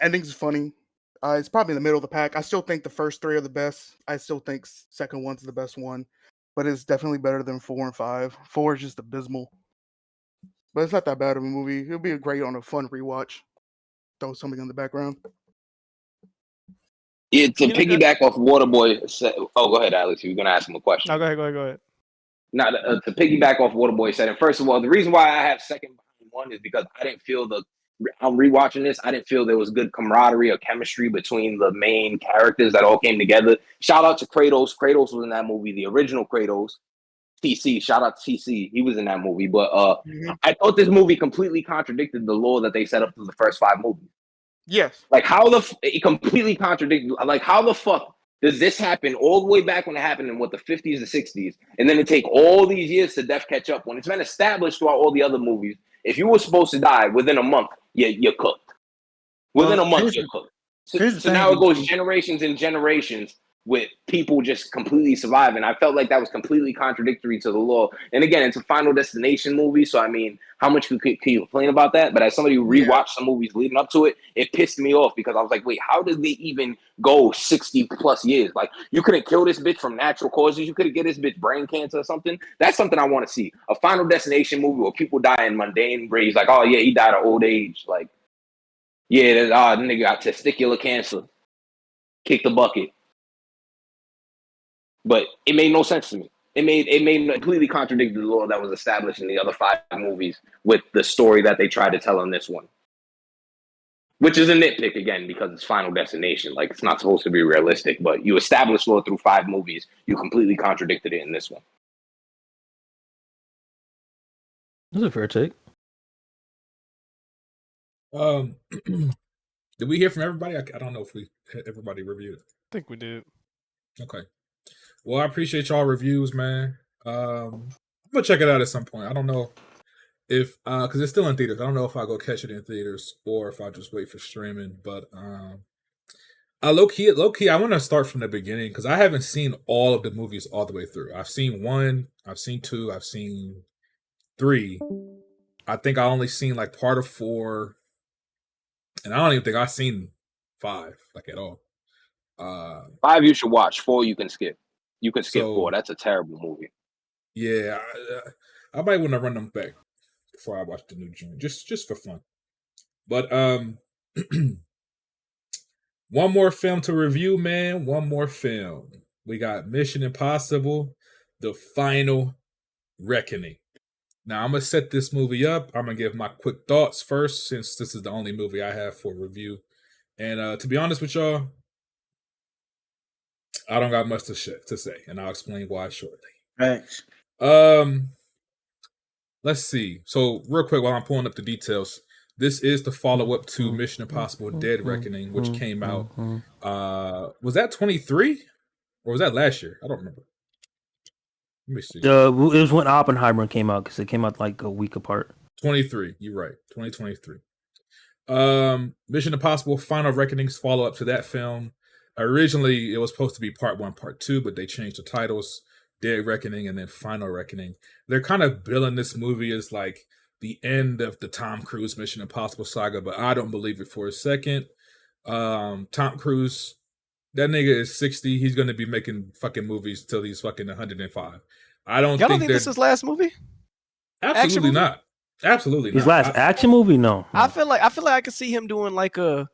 ending's funny. It's probably in the middle of the pack. I still think the first 3 are the best. I still think second one's the best one, but it's definitely better than 4 and 5. 4 is just abysmal, but it's not that bad of a movie. It'll be great on a fun rewatch. Throw something in the background. Yeah, to piggyback off Waterboy. Go ahead, Alex. You're gonna ask him a question. No, go ahead. Now, to piggyback off Waterboy said, and first of all, the reason why I have second behind one is because I didn't feel I'm rewatching this. I didn't feel there was good camaraderie or chemistry between the main characters that all came together. Shout out to Kratos. Kratos was in that movie, the original Kratos. TC, shout out to TC. He was in that movie. But I thought this movie completely contradicted the lore that they set up for the first 5 movies. Yes. Like it completely contradicted. Like, how the fuck does this happen all the way back when it happened in the 50s and 60s, and then it take all these years to death catch up when it's been established throughout all the other movies? If you were supposed to die within a month, you're cooked. Within a month, you're cooked. So now it goes generations and generations with people just completely surviving. I felt like that was completely contradictory to the law. And again, it's a Final Destination movie, so I mean, how much can you complain about that? But as somebody who rewatched some movies leading up to it, it pissed me off because I was like, wait, how did they even go 60 plus years? Like, you couldn't kill this bitch from natural causes. You couldn't get this bitch brain cancer or something. That's something I want to see. A Final Destination movie where people die in mundane ways. Like, oh yeah, he died of old age. Like, yeah, the nigga got testicular cancer. Kick the bucket. But it made no sense to me. It completely contradicted the law that was established in the other 5 movies with the story that they tried to tell in this one. Which is a nitpick again because it's Final Destination. Like, it's not supposed to be realistic, but you established law through 5 movies. You completely contradicted it in this one. That's a fair take. Did we hear from everybody? I don't know if everybody reviewed it. I think we did. Okay. Well, I appreciate y'all reviews, man. I'm gonna check it out at some point. I don't know if because it's still in theaters. I don't know if I go catch it in theaters or if I just wait for streaming. But low key, I want to start from the beginning because I haven't seen all of the movies all the way through. I've seen 1, I've seen 2, I've seen 3. I think I only seen like part of 4, and I don't even think I've seen 5 like at all. 5 you should watch. 4 you can skip. You can skip 4. That's a terrible movie. Yeah, I might want to run them back before I watch the new joint, just for fun. But one more film to review, man. One more film. We got Mission Impossible: The Final Reckoning. Now I'm gonna set this movie up. I'm gonna give my quick thoughts first, since this is the only movie I have for review. And to be honest with y'all, I don't got much to say, and I'll explain why shortly. Thanks. Let's see. So real quick, while I'm pulling up the details, this is the follow-up to Mission Impossible: Dead Reckoning, which came out. Was that 23 or was that last year? I don't remember. Let me see. It was when Oppenheimer came out because it came out like a week apart. 23. You're right. 2023. Mission Impossible: Final Reckoning's follow-up to that film. Originally, it was supposed to be part 1, part 2, but they changed the titles. Dead Reckoning and then Final Reckoning. They're kind of billing this movie as like the end of the Tom Cruise Mission Impossible saga, but I don't believe it for a second. Tom Cruise, that nigga is 60. He's going to be making fucking movies till he's fucking 105. I don't Y'all think don't think this is his last movie? Absolutely not. Absolutely His not. last action movie? No. I feel like I could see him doing like a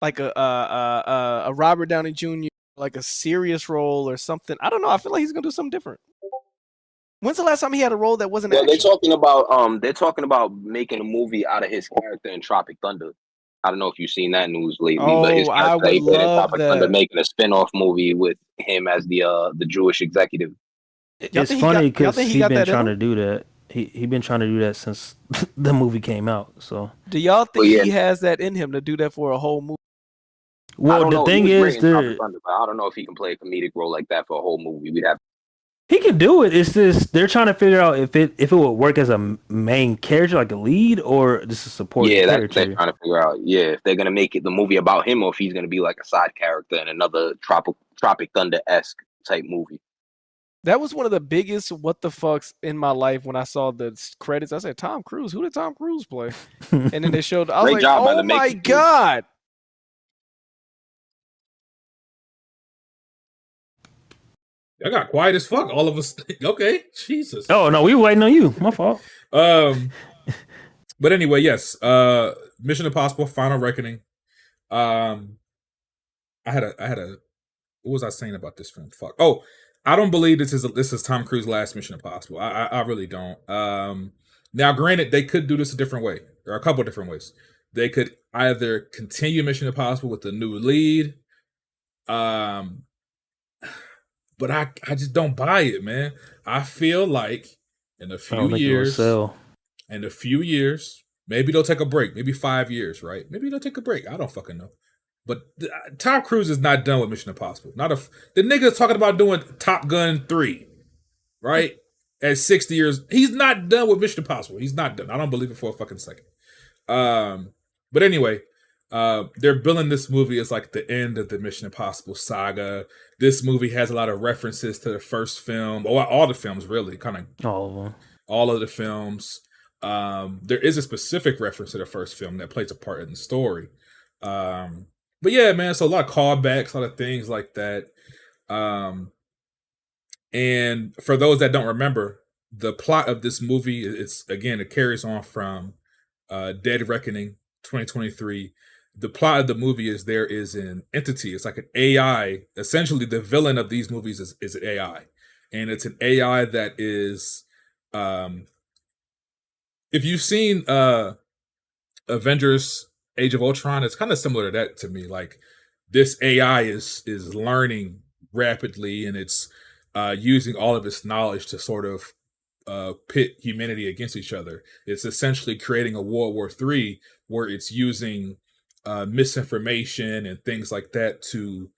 Robert Downey Jr. like a serious role or something. I don't know. I feel like he's gonna do something different. When's the last time he had a role that wasn't? Well, action? they're talking about making a movie out of his character in Tropic Thunder. I don't know if you've seen that news lately, but his I character would in love Tropic that. Thunder making a spin-off movie with him as the Jewish executive. It's funny because he's been trying to do that. He been trying to do that since the movie came out. So do y'all think he has that in him to do that for a whole movie? Well, the thing is, Thunder, I don't know if he can play a comedic role like that for a whole movie. We'd have. He can do it. It's just they're trying to figure out if it would work as a main character, like a lead, or just a supporting Yeah, that's character. what they're trying to figure out. Yeah, if they're gonna make it the movie about him, or if he's gonna be like a side character in another Tropic Thunder-esque type movie. That was one of the biggest what the fucks in my life when I saw the credits. I said, Tom Cruise. Who did Tom Cruise play? And then they showed. I was like, oh my god. I got quiet as fuck. All of us. Okay, Jesus. Oh no, we were waiting on you. My fault. But anyway, yes. Mission Impossible: Final Reckoning. I had a. What was I saying about this film? Fuck. Oh, I don't believe this is Tom Cruise's last Mission Impossible. I really don't. Now, granted, they could do this a different way, or a couple different ways. They could either continue Mission Impossible with a new lead. But I just don't buy it, man. I feel like in a few years, maybe they'll take a break. Maybe 5 years, right? Maybe they'll take a break. I don't fucking know. But Tom Cruise is not done with Mission Impossible. The nigga's talking about doing Top Gun 3, right? At 60 years, he's not done with Mission Impossible. He's not done. I don't believe it for a fucking second. But anyway, they're billing this movie as like the end of the Mission Impossible saga. This movie has a lot of references to the first film, or all the films, really, kind of all of them. All of the films. There is a specific reference to the first film that plays a part in the story. But yeah, man, so a lot of callbacks, a lot of things like that. And for those that don't remember, the plot of this movie, it carries on from Dead Reckoning 2023. The plot of the movie is there is an entity. It's like an AI. Essentially, the villain of these movies is an AI. and it's an AI that is, if you've seen Avengers: Age of Ultron, it's kind of similar to that to me. Like this AI is learning rapidly, and it's using all of its knowledge to sort of pit humanity against each other. It's essentially creating a World War III where it's using misinformation and things like that to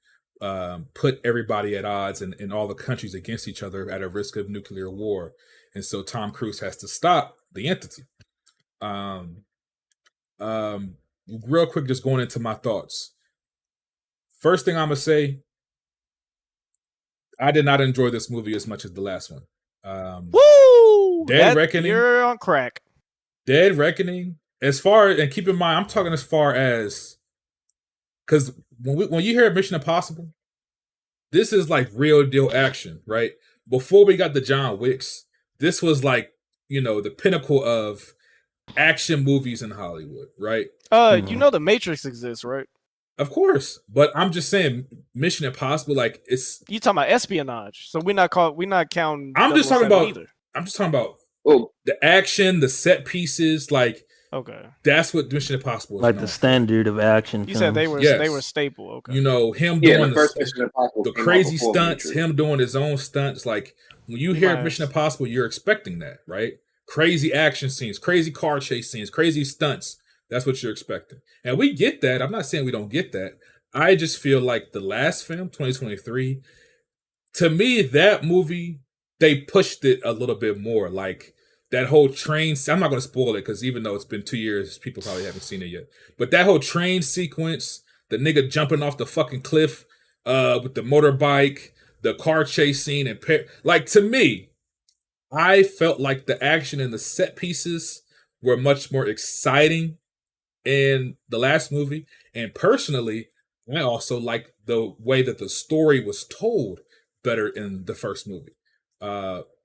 put everybody at odds and all the countries against each other at a risk of nuclear war. And so Tom Cruise has to stop the entity. Real quick, just going into my thoughts. First thing I'm gonna say, I did not enjoy this movie as much as the last one. Woo! Dead Reckoning. You're on crack. Dead Reckoning. As far, and keep in mind, I'm talking as far as, because when you hear Mission Impossible, this is like real deal action, right? Before we got the John Wicks, this was like, the pinnacle of action movies in Hollywood, right? You know the Matrix exists, right? Of course, but I'm just saying Mission Impossible, like it's. You talking about espionage? So we're not counting. I'm just talking about. Either. I'm just talking about the action, the set pieces, like. Okay. That's what Mission Impossible is. Like the standard of action. You films. said they were staple. Okay. Him doing the crazy stunts, him doing his own stunts. Like when you hear Mission Impossible, you're expecting that, right? Crazy action scenes, crazy car chase scenes, crazy stunts. That's what you're expecting. And we get that. I'm not saying we don't get that. I just feel like the last film, 2023, to me, that movie, they pushed it a little bit more. Like that whole train, I'm not going to spoil it because even though it's been 2 years, people probably haven't seen it yet. But that whole train sequence, the nigga jumping off the fucking cliff with the motorbike, the car chase scene, and like to me, I felt like the action and the set pieces were much more exciting in the last movie. And personally, I also like the way that the story was told better in the first movie.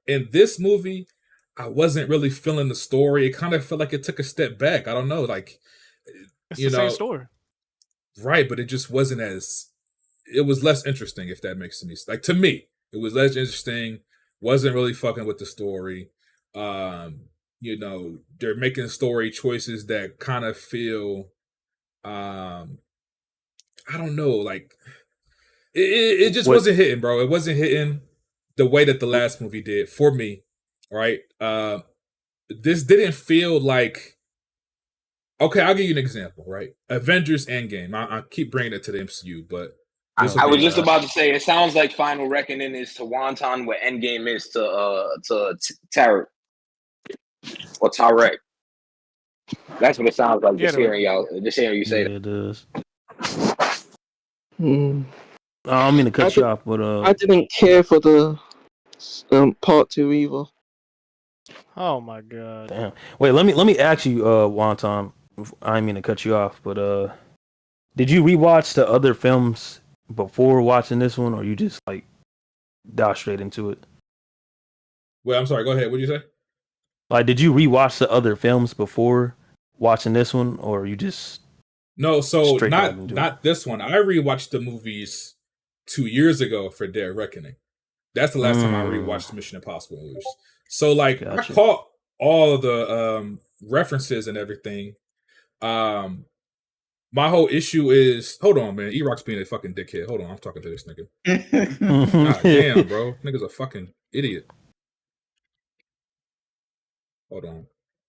In this movie, I wasn't really feeling the story. It kind of felt like it took a step back. I don't know, like it's the same story, right? But it just wasn't it was less interesting, if that makes any sense. Like to me, it was less interesting. Wasn't really fucking with the story. They're making story choices that kind of feel, I don't know, like it just wasn't hitting, bro. It wasn't hitting the way that the last movie did for me. Right? This didn't feel like. Okay, I'll give you an example. Right? Avengers Endgame. I keep bringing it to the MCU, but I was just about to say it sounds like Final Reckoning is to Wonton what Endgame is to Tarek or Tarek. That's what it sounds like. Just hearing you say that. It does. I don't mean to cut you off, but I didn't care for the part 2 either. Oh my god! Damn. Wait, let me ask you, Wonton. I didn't mean to cut you off, but did you rewatch the other films before watching this one, or you just like dive straight into it? Well, I'm sorry. Go ahead. What did you say? Like, did you rewatch the other films before watching this one, or you just no? So not this one. I rewatched the movies 2 years ago for Dead Reckoning. That's the last time I rewatched Mission Impossible movies. So like I caught all of the references and everything. My whole issue is, hold on, man. E-Rock's being a fucking dickhead. Hold on, I'm talking to this nigga. God damn, bro. Nigga's a fucking idiot. Hold on.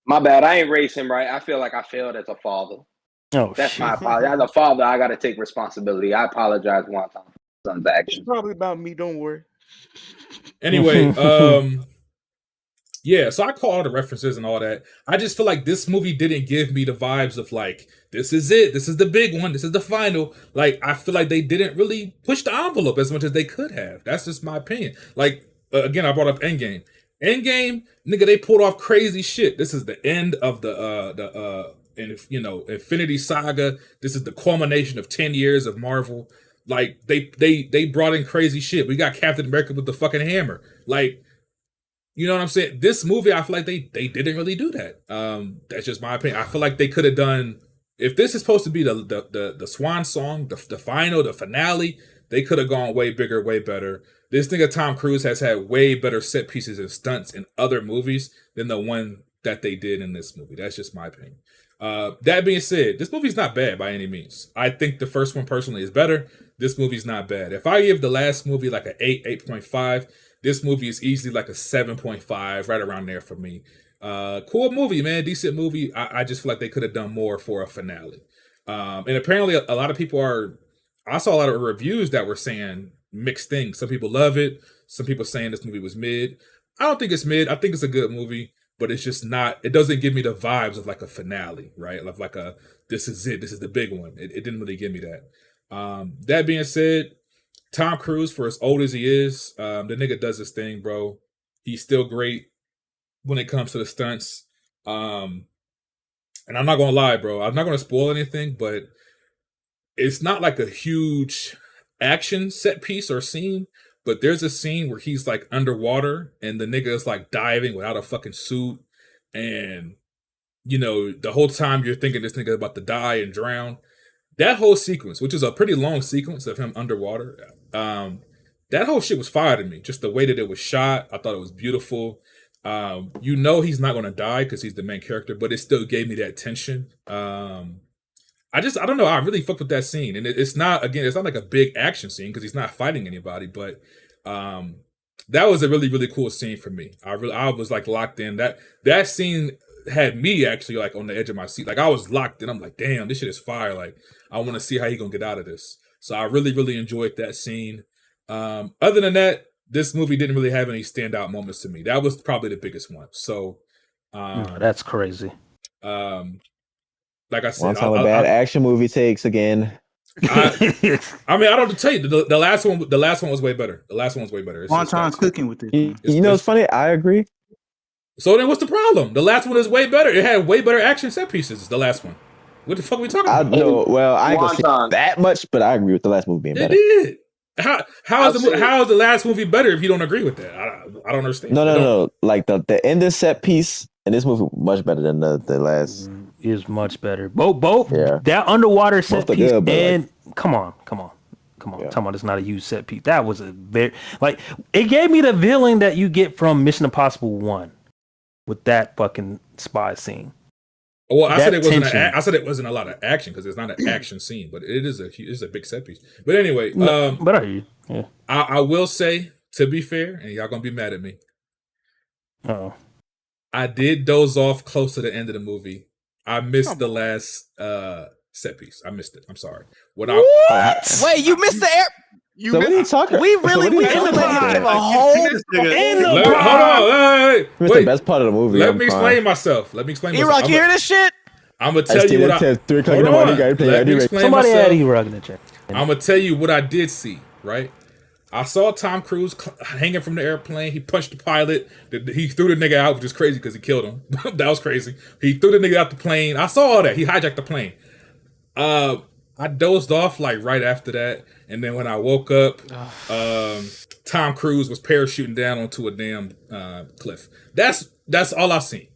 My bad. I ain't raised him right. I feel like I failed as a father. Oh, that's my apology. As a father, I got to take responsibility. I apologize one time for son's action. It's probably about me. Don't worry. Anyway, yeah, so I caught all the references and all that. I just feel like this movie didn't give me the vibes of like, this is it. This is the big one. This is the final. Like, I feel like they didn't really push the envelope as much as they could have. That's just my opinion. Like, again, I brought up Endgame. Endgame, nigga, they pulled off crazy shit. This is the end of the Infinity Saga. This is the culmination of 10 years of Marvel. Like, they brought in crazy shit. We got Captain America with the fucking hammer. Like, you know what I'm saying? This movie, I feel like they didn't really do that. That's just my opinion. I feel like they could have done, if this is supposed to be the swan song, the final, the finale, They could have gone way bigger, way better. This nigga Tom Cruise has had way better set pieces and stunts in other movies than the one that they did in this movie. That's just my opinion. That being said, this movie's not bad by any means. I think the first one personally is better. This movie's not bad. If I give the last movie like an 8, 8.5, this movie is easily like a 7.5, right around there for me. Cool movie, man. Decent movie. I just feel like they could have done more for a finale. And apparently a lot of people I saw a lot of reviews that were saying mixed things. Some people love it. Some people saying this movie was mid. I don't think it's mid. I think it's a good movie, but it's just not, it doesn't give me the vibes of like a finale, right? Of like this is it. This is the big one. It didn't really give me that. That being said, Tom Cruise, for as old as he is, the nigga does his thing, bro. He's still great when it comes to the stunts. And I'm not gonna lie, bro. I'm not gonna spoil anything, but it's not like a huge action set piece or scene, but there's a scene where he's like underwater and the nigga is like diving without a fucking suit. And, you know, the whole time you're thinking this nigga about to die and drown. That whole sequence, which is a pretty long sequence of him underwater, that whole shit was fire to me. Just the way that it was shot, I thought it was beautiful. You know he's not gonna die because he's the main character, but it still gave me that tension. I don't know. I really fucked with that scene, and it's not like a big action scene because he's not fighting anybody, but that was a really, really cool scene for me. I was like locked in. That scene had me actually like on the edge of my seat. Like I was locked in. I'm like, damn, this shit is fire. Like I want to see how he gonna get out of this. So I really, really enjoyed that scene. Other than that, this movie didn't really have any standout moments to me. That was probably the biggest one. So that's crazy. Like I said, one time a bad action movie takes again. I mean, I don't know to tell you. The last one was way better. The last one was way better. One time's cooking with it. You know, it's funny. I agree. So then, what's the problem? The last one is way better. It had way better action set pieces. The last one. What the fuck are we talking about? No, well, I ain't gonna say that much, but I agree with the last movie being better. It did. How is the last movie better if you don't agree with that? I don't understand. No. Like the end of set piece in this movie much better than the last. Is much better. Both. Yeah. That underwater set piece good, and like, come on. Yeah. Talking about it's not a huge set piece. That was a very it gave me the feeling that you get from Mission Impossible 1 with that fucking spy scene. Well, I said it wasn't a lot of action because it's not an action scene, but it's a big set piece. But anyway, but are you? Yeah. I will say, to be fair, and y'all gonna be mad at me. Oh. I did doze off close to the end of the movie. I missed the last set piece. I missed it. I'm sorry. Wait, you missed the air. What are you talking? We really give a whole Hold on. Wait. The best part of the movie. Let me explain myself. E-Rock, you hear this shit? I'm gonna tell you what 3 o'clock in the morning. Somebody had E-Rock in the chat. I'm gonna tell you what I did see. Right. I saw Tom Cruise hanging from the airplane. He punched the pilot. He threw the nigga out, which is crazy because he killed him. That was crazy. He threw the nigga out the plane. I saw all that. He hijacked the plane. I dozed off like right after that, and then when I woke up, Tom Cruise was parachuting down onto a damn cliff. That's all I seen.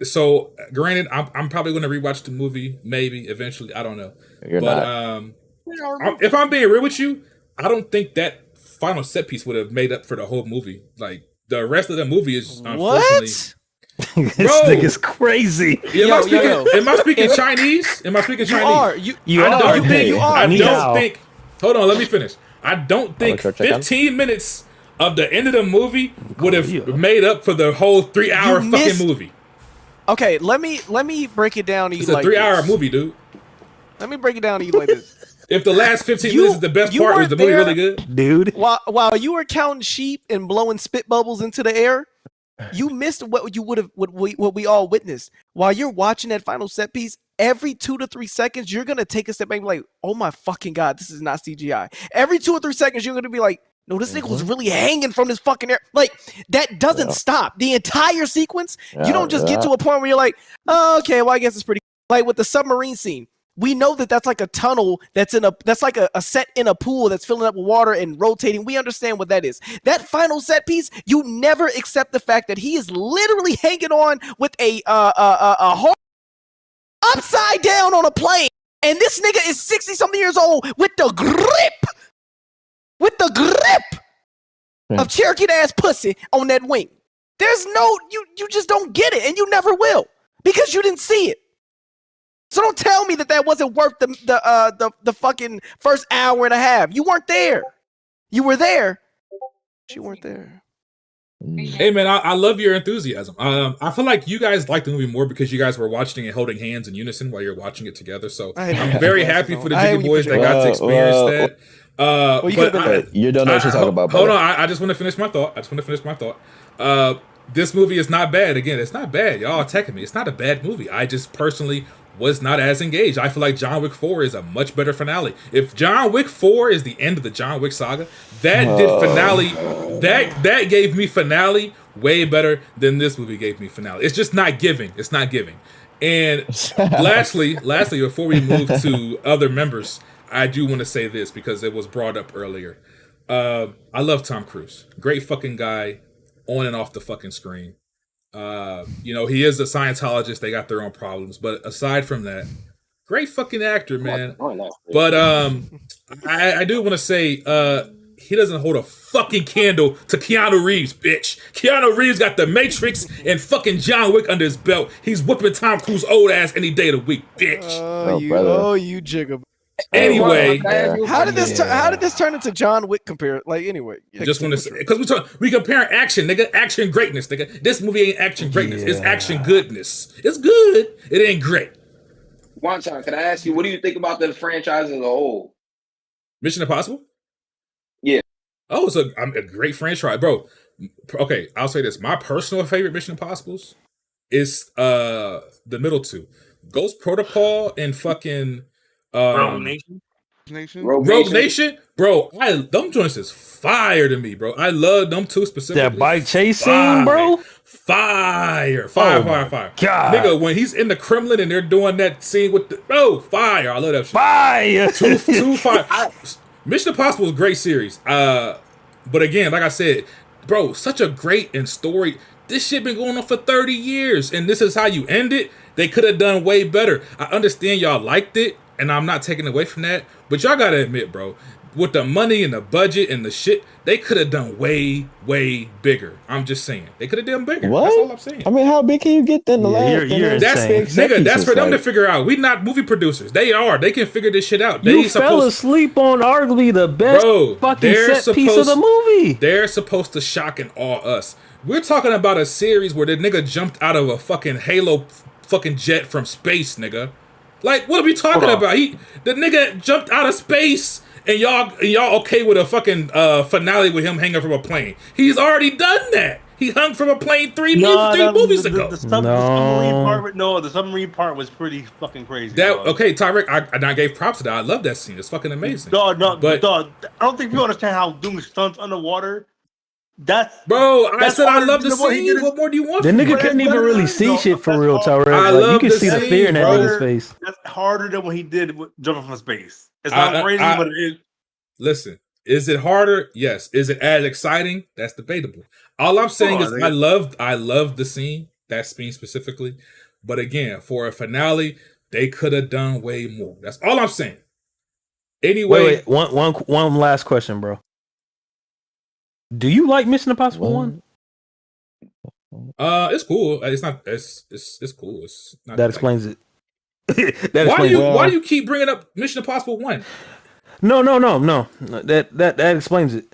So, granted, I'm probably going to rewatch the movie, maybe eventually. I don't know. If I'm being real with you, I don't think that final set piece would have made up for the whole movie. Like the rest of the movie is unfortunately. This nigga's crazy. Am I speaking Chinese? Am I speaking Chinese? You are. I don't think. Hold on, let me finish. I don't think 15 minutes of the end of the movie would have made up for the whole 3-hour fucking movie. Okay, let me break it down to you. It's a 3-hour movie, dude. Let me break it down to you like this. If the last 15 minutes is the best part, was the movie really good? Dude. While you were counting sheep and blowing spit bubbles into the air, you missed what we all witnessed. While you're watching that final set piece, every 2 to 3 seconds, you're gonna take a step back and be like, oh my fucking God, this is not CGI. Every 2 or 3 seconds, you're gonna be like, no, this nigga was really hanging from this fucking air. Like, that doesn't stop. The entire sequence, you don't just get to a point where you're like, oh, okay, well, I guess it's pretty. Like with the submarine scene. We know that that's like a tunnel that's like a set in a pool that's filling up with water and rotating. We understand what that is. That final set piece, you never accept the fact that he is literally hanging on with a horse upside down on a plane. And this nigga is 60-something years old with the grip with the grip of Cherokee ass pussy on that wing. There's no you just don't get it, and you never will because you didn't see it. So don't tell me that wasn't worth the fucking first hour and a half. You weren't there. You were there. But you weren't there. Hey man, I love your enthusiasm. I feel like you guys like the movie more because you guys were watching it holding hands in unison while you're watching it together. So I'm very happy for the Jiggy Boys that got to experience that. You don't know what you're talking about. Hold on, I just want to finish my thought. This movie is not bad. Again, it's not bad. Y'all attacking me. It's not a bad movie. I just personally was not as engaged. I feel like John Wick 4 is a much better finale. If John Wick 4 is the end of the John Wick saga, that that gave me finale way better than this movie gave me finale. It's just not giving. It's not giving. And lastly, before we move to other members, I do want to say this because it was brought up earlier. I love Tom Cruise. Great fucking guy on and off the fucking screen. He is a Scientologist. They got their own problems. But aside from that, great fucking actor, man. But I do want to say he doesn't hold a fucking candle to Keanu Reeves, bitch. Keanu Reeves got the Matrix and fucking John Wick under his belt. He's whooping Tom Cruise old ass any day of the week, bitch. You jigger. Anyway, how did this turn into John Wick compare? Like anyway, just want to say because we compare action, nigga, action greatness, nigga. This movie ain't action greatness, it's action goodness. It's good, it ain't great. One time, can I ask you, what do you think about the franchise as a whole? Mission Impossible? Yeah. Oh, it's a great franchise, bro. Okay, I'll say this: my personal favorite Mission Impossibles is the middle two, Ghost Protocol and fucking. Rogue Nation, bro. Them joints is fire to me, bro. I love them two specifically. That bike chase scene, bro. Fire. God. Nigga, when he's in the Kremlin and they're doing that scene with the fire. I love that shit. Fire. Two fire. Mission Impossible is a great series. But again, like I said, bro, such a great story. This shit been going on for 30 years, and this is how you end it. They could have done way better. I understand y'all liked it. And I'm not taking away from that, but y'all gotta admit, bro, with the money and the budget and the shit, they could have done way, way bigger. I'm just saying, they could have done bigger. What? That's all I'm saying. I mean, how big can you get then? That's for them to figure out. We not movie producers. They are. They can figure this shit out. You fell asleep on arguably the best fucking set piece of the movie. They're supposed to shock and awe us. We're talking about a series where the nigga jumped out of a fucking Halo fucking jet from space, nigga. Like, what are we talking about? The nigga jumped out of space, and y'all okay with a fucking finale with him hanging from a plane? He's already done that. He hung from a plane three movies ago. The submarine part was pretty fucking crazy. Okay, Tyreek, I gave props to that. I love that scene. It's fucking amazing. But I don't think people understand how doing stunts underwater. I said I love the scene. What more do you want? The nigga couldn't even really see shit for real, Tyreek. Like, you can see the fear in that nigga's face. That's harder than what he did with jumping from space. It's not crazy, but it is. Listen, is it harder? Yes. Is it as exciting? That's debatable. All I'm saying is I love the scene, that scene specifically. But again, for a finale, they could have done way more. That's all I'm saying. Anyway, wait. One last question, bro. Do you like Mission Impossible 1? It's cool. It's not. It's cool. It's not. That explains it. Why do you keep bringing up Mission Impossible 1? No. That explains it.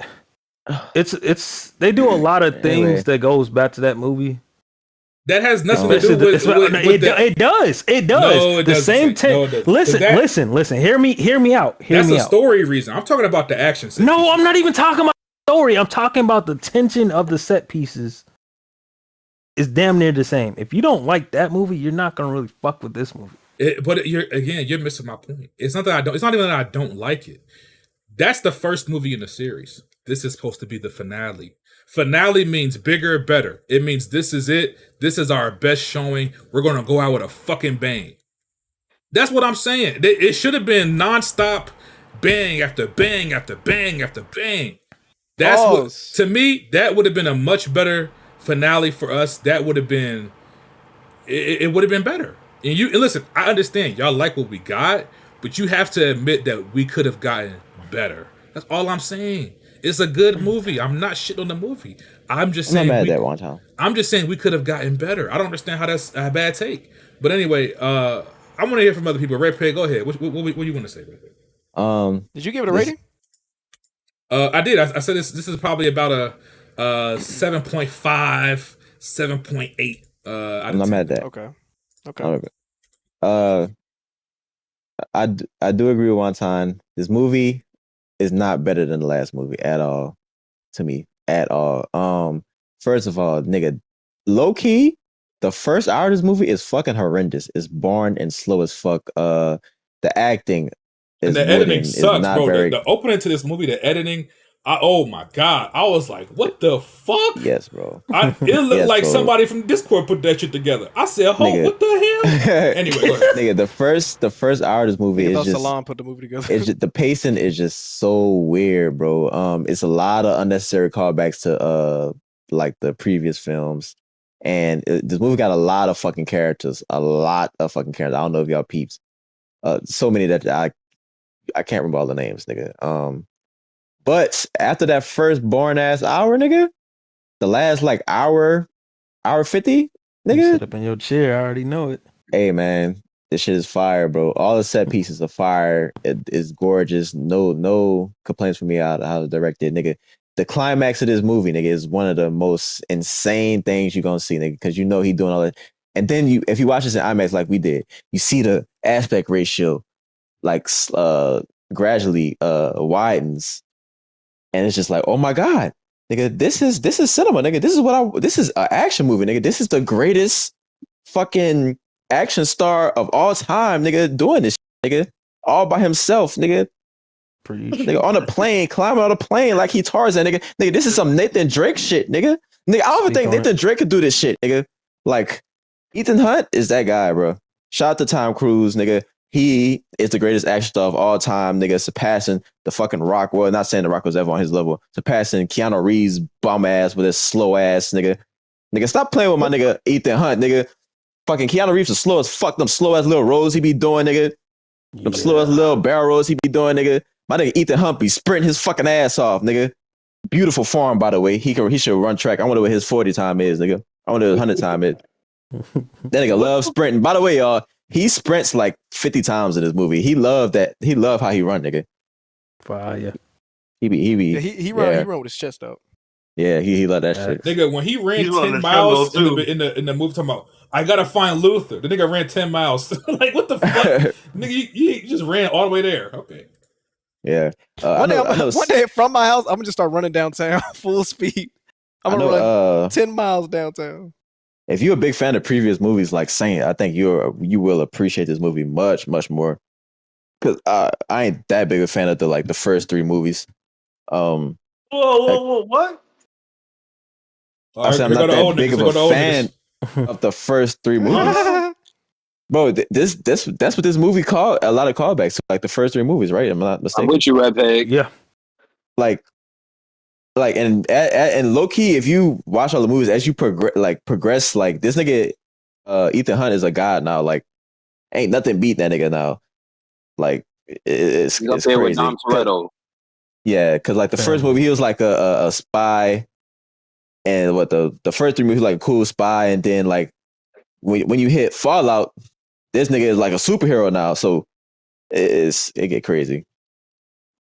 It's they do a lot of things that goes back to that movie. That has nothing to do with it does. No, the same listen. Hear me out. That's a story reason. I'm talking about the action scene. No, I'm not even talking about story. I'm talking about the tension of the set pieces. Is damn near the same. If you don't like that movie, you're not gonna really fuck with this movie. You're missing my point. It's not that I don't. It's not even that I don't like it. That's the first movie in the series. This is supposed to be the finale. Finale means bigger, better. It means this is it. This is our best showing. We're gonna go out with a fucking bang. That's what I'm saying. It should have been nonstop, bang after bang after bang after bang. That's what, to me, that would have been a much better finale for us. That would have been, it would have been better. And listen, I understand y'all like what we got, but you have to admit that we could have gotten better. That's all I'm saying. It's a good movie. I'm not shitting on the movie. I'm just I'm not saying mad at that one time. I'm just saying we could have gotten better. I don't understand how that's a bad take. But anyway, I want to hear from other people. Red Pig, go ahead. What do you want to say? Did you give it a rating? I did. I said this is probably about a 7.5, 7.8. I'm not mad at that. Okay. I do agree with one time. This movie is not better than the last movie at all. To me, at all. First of all, nigga, low key, the first hour of this movie is fucking horrendous. It's boring and slow as fuck. The acting And is the editing sucks, not bro. very. The opening to this movie, the editing. Oh my god! I was like, "What the fuck?" Yes, bro. It looked like somebody from Discord put that shit together. I said, Nigga. what the hell?" Anyway, go ahead. Nigga, the first hour of this movie is just. Salon put the movie together. It's just, the pacing is just so weird, bro. It's a lot of unnecessary callbacks to like the previous films, and this movie got a lot of fucking characters. A lot of fucking characters. I don't know if y'all peeps. So many that I can't remember all the names, nigga. But after that first boring ass hour, nigga, the last like hour 50, nigga. You sit up in your chair. I already know it. Hey man, this shit is fire, bro. All the set pieces are fire. It is gorgeous. No complaints from me how to direct it, nigga. The climax of this movie, nigga, is one of the most insane things you're gonna see, nigga, because you know he doing all that. And then if you watch this in IMAX like we did, you see the aspect ratio like gradually widens. And it's just like, oh my God, nigga, this is cinema, nigga. This is an action movie, nigga. This is the greatest fucking action star of all time, nigga, doing this shit, nigga. All by himself, nigga. Nigga, on a plane, climbing on a plane like he Tarzan, nigga. Nigga, this is some Nathan Drake shit, nigga. Nigga, I don't even think Nathan Drake could do this shit, nigga. Like, Ethan Hunt is that guy, bro. Shout out to Tom Cruise, nigga. He is the greatest action star of all time, nigga, surpassing the fucking Rock. Well, not saying the Rock was ever on his level, surpassing Keanu Reeves' bum ass with his slow ass, nigga. Nigga, stop playing with my nigga Ethan Hunt, nigga. Fucking Keanu Reeves is slow as fuck. Them slow ass little rolls he be doing, nigga. Them slow ass little barrel rolls he be doing, nigga. My nigga Ethan Hunt be sprinting his fucking ass off, nigga. Beautiful form, by the way. He should run track. I wonder what his 40 time is, nigga. I wonder what his 100 time is. That nigga loves sprinting. By the way, y'all, he sprints like 50 times in this movie. He loved that. He loved how he run, nigga. Fire. He run with his chest out. Yeah, he loved that shit. Nigga, when he ran 10 miles in the movie, talking about, I gotta find Luther. The nigga ran 10 miles. Like, what the fuck? Nigga, you just ran all the way there. Okay. Yeah. One day from my house, I'm gonna just start running downtown full speed. I'm gonna run 10 miles downtown. If you're a big fan of previous movies like Saint, I think you will appreciate this movie much, much more. Cause I ain't that big a fan of the first three movies. Whoa, what? I said I'm not that big of a fan of the first three movies. Bro, that's what this movie called. A lot of callbacks to like the first three movies, right? I'm not mistaken. I'm with you, Red Peg. Yeah. Like and low key, if you watch all the movies as you progress, like this nigga, Ethan Hunt is a god now. Like, ain't nothing beat that nigga now. Like, it's crazy. With Dom Toretto. Yeah, because like the first movie, he was like a spy, and what the first three movies like a cool spy, and then like when you hit Fallout, this nigga is like a superhero now. So it get crazy.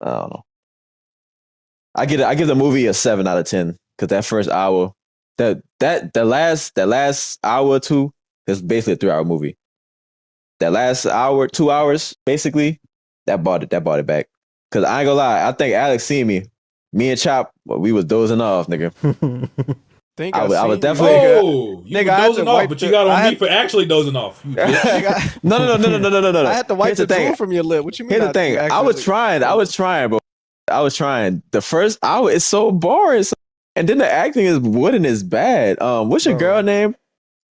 I don't know. I give the movie a 7 out of 10 because that first hour, that last hour or two is basically a 3-hour movie. That last hour, 2 hours, basically, that bought it back. Cause I ain't gonna lie, I think Alex seen me and Chop, we was dozing off, nigga. I was definitely. Oh, you were dozing off, but you got on me for actually dozing off. No. I had to wipe the drool from your lip. What you mean? Here's the thing. I was trying, bro. I was trying. The first hour is so boring, and then the acting is wooden is bad. What's your girl name?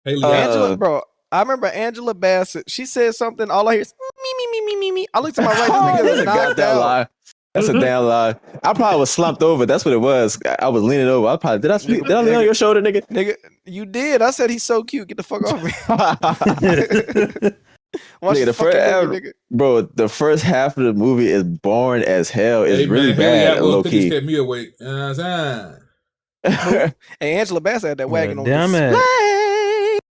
Angela, bro. I remember Angela Bassett. She said something. All I hear is me. I looked to my right. This nigga is knocked out. Lie. That's a damn lie. I probably was slumped over. That's what it was. I was leaning over. Did I lean on your shoulder, nigga? Nigga, you did. I said he's so cute. Get the fuck off me. Watch Nigga, the the fucking movie, first, nigga. bro, the first half of the movie is boring as hell. It's Hey really man, Haley bad, Atwell low pictures key. kept me awake. You know what I'm Who? I Hey, Angela Bassett had that wagon on damn display. it.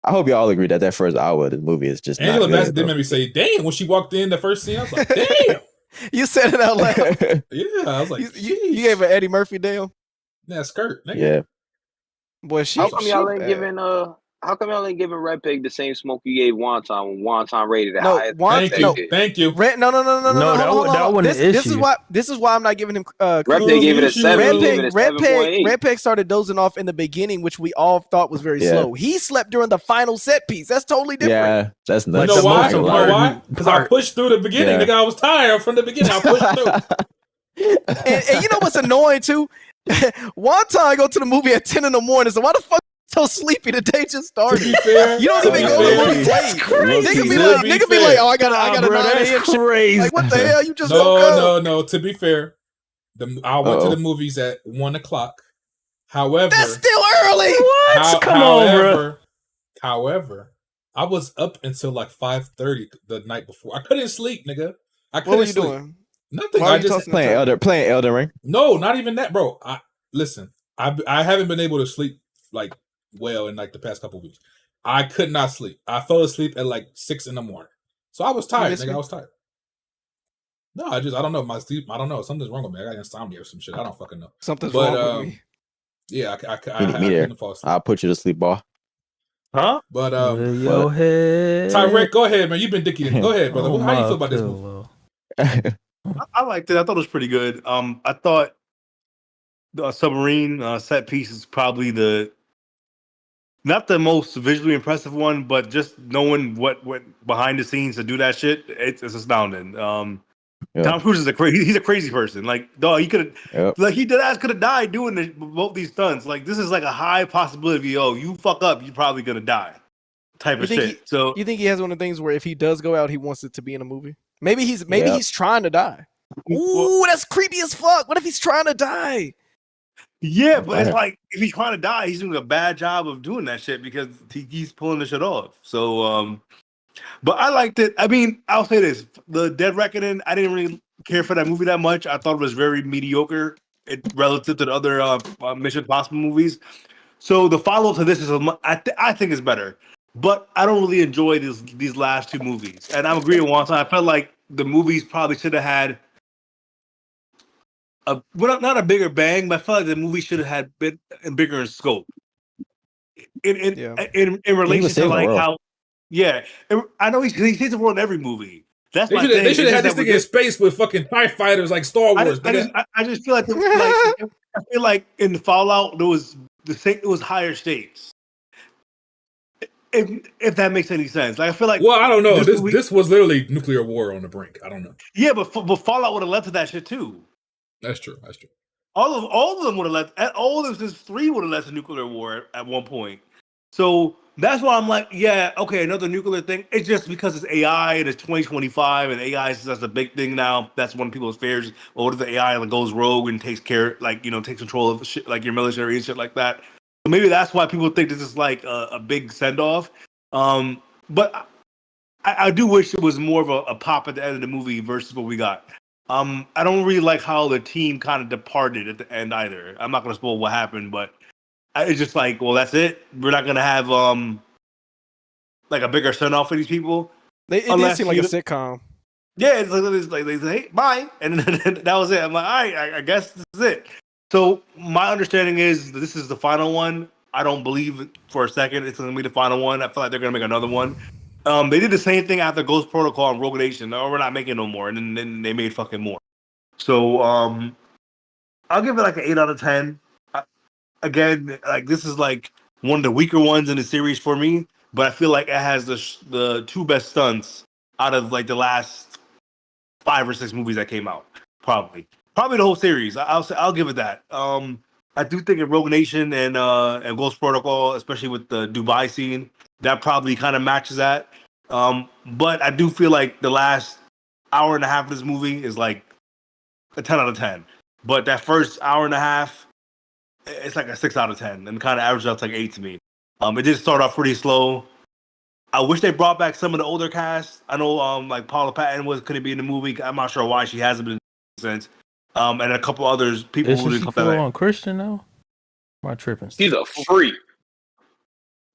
hope y'all agree that that first hour of the movie is just saying? not Angela good, Bassett did bro. make me say, "Damn!" when she walked in the first scene. I was like, "Damn!" You said it out loud. Yeah, I was like, You gave her Eddie Murphy damn. that skirt, nigga. Yeah. Boy, How come she y'all ain't bad. giving How come y'all ain't giving Red Pig the same smoke you gave Wonton when Wonton rated it No, higher? Thank you, thank you. No. Hold on. That wasn't an This is issue. why I'm not giving him Red credit. Pig gave it a 7. He gave it a 7.8. Red Pig started dozing off in the beginning, which we all thought was very slow. He slept during the final set piece. That's totally different. Yeah, that's You nuts. know why? That's a You know lot. why? Because I pushed through the beginning, Yeah. nigga. I was tired from the beginning. I pushed through. And you know what's annoying too? One time I go to the movie at 10 in the morning, so why the fuck so sleepy? The day just started. To be fair, You don't even go to the movie late. Nigga be like, oh, I got a 9 a.m. shit. Like, what the hell? You just woke up. No. To be fair, I went to the movies at 1 o'clock. However, that's still early. What? Come on, bro. However, I was up until like 5:30 the night before. I couldn't sleep, nigga. What were you doing? Nothing. Why I were you just playing Elden Ring. No, not even that, bro. Listen. I haven't been able to sleep like well in like the past couple of weeks. I could not sleep. I fell asleep at like 6 in the morning. So I was tired, nigga. I was tired. No, I don't know. My sleep, I don't know. Something's wrong with me. I got insomnia or some shit. I don't fucking know. Something's wrong with me. Yeah, I Me there. couldn't fall asleep. I'll put you to sleep, boy. Huh? But Yo, head. Tyrek, go ahead, man. You've been dicking. Go ahead, brother. How you feel about this movie? I liked it. I thought it was pretty good. I thought the submarine set piece is probably not the most visually impressive one, but just knowing what went behind the scenes to do that shit, it's astounding. Tom Cruise is he's a crazy person. Like, dog, he could have, like, he could have died doing both these stunts. Like, this is like a high possibility. Yo, you fuck up, you're probably gonna die. Type of shit. So you think he has one of the things where if he does go out, he wants it to be in a movie? Maybe he's trying to die. Ooh, that's creepy as fuck. What if he's trying to die? Yeah, but it's like if he's trying to die, he's doing a bad job of doing that shit because he's pulling the shit off. So, but I liked it. I mean, I'll say this: the Dead Reckoning. I didn't really care for that movie that much. I thought it was very mediocre relative to the other Mission Impossible movies. So the follow-up to this is, I think, is better. But I don't really enjoy these last two movies, and I'm agreeing with Wonton. I felt like the movies probably should have had not a bigger bang, but I felt like the movie should have had been bigger in scope. In relation to like how, I know he saves the world in every movie. That's my thing. They should have had this thing in space with fucking TIE fighters like Star Wars. I just feel like I feel like in the Fallout there was it was higher stakes. If that makes any sense, like I feel like. Well, I don't know. This was literally nuclear war on the brink. I don't know. Yeah, but Fallout would have led to that shit too. That's true. All of them would have led. All of this 3 would have led to nuclear war at one point. So that's why I'm like, yeah, okay, another nuclear thing. It's just because it's AI and it's 2025 and AI is that's a big thing now. That's one of people's fears. What if the AI goes rogue and takes control of shit like your military and shit like that. So maybe that's why people think this is like a big send off. But I do wish it was more of a pop at the end of the movie versus what we got. I don't really like how the team kind of departed at the end either. I'm not going to spoil what happened, but it's just like, well, that's it. We're not going to have like a bigger send off for these people. It did seem like a sitcom. Yeah, it's like they say, hey, bye, and then that was it. I'm like, all right, I guess this is it. So my understanding is that this is the final one. I don't believe for a second it's going to be the final one. I feel like they're going to make another one. They did the same thing after Ghost Protocol and Rogue Nation. Oh, we're not making no more, and then they made fucking more. So I'll give it like an 8 out of 10. Again, like this is like one of the weaker ones in the series for me, but I feel like it has the 2 best stunts out of like the last 5 or 6 movies that came out. Probably the whole series. I'll give it that. I do think in Rogue Nation and Ghost Protocol, especially with the Dubai scene, that probably kind of matches that. But I do feel like the last hour and a half of this movie is like a 10 out of 10. But that first hour and a half, it's like a 6 out of 10 and kind of averages out to like 8 to me. It did start off pretty slow. I wish they brought back some of the older cast. I know, like Paula Patton couldn't be in the movie. I'm not sure why she hasn't been since. And a couple others people who Isn't didn't she come full back. on Christian now? Am I tripping? She's a freak.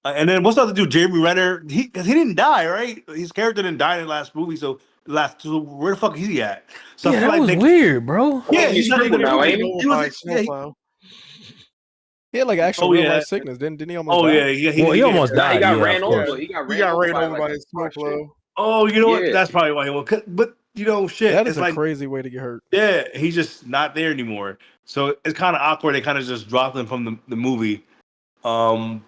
And then what's the other dude? Jeremy Renner. He didn't die, right? His character didn't die in the last movie. So where the fuck is he at? So Yeah, I feel that like was weird, bro. Yeah, he's not crippled even now, right. ain't he? He was. Yeah, He had like actual real life sickness. Didn't he almost die? He almost Nah, died. he got yeah, ran of course. over. He got He ran got over ran by, over like, by a his car shit. snowplow. Oh, you know what? Yeah. That's probably why he won't. But you know, shit. That it's is a like, crazy way to get hurt. Yeah, he's just not there anymore. So it's kind of awkward. They kind of just dropped him from the movie. But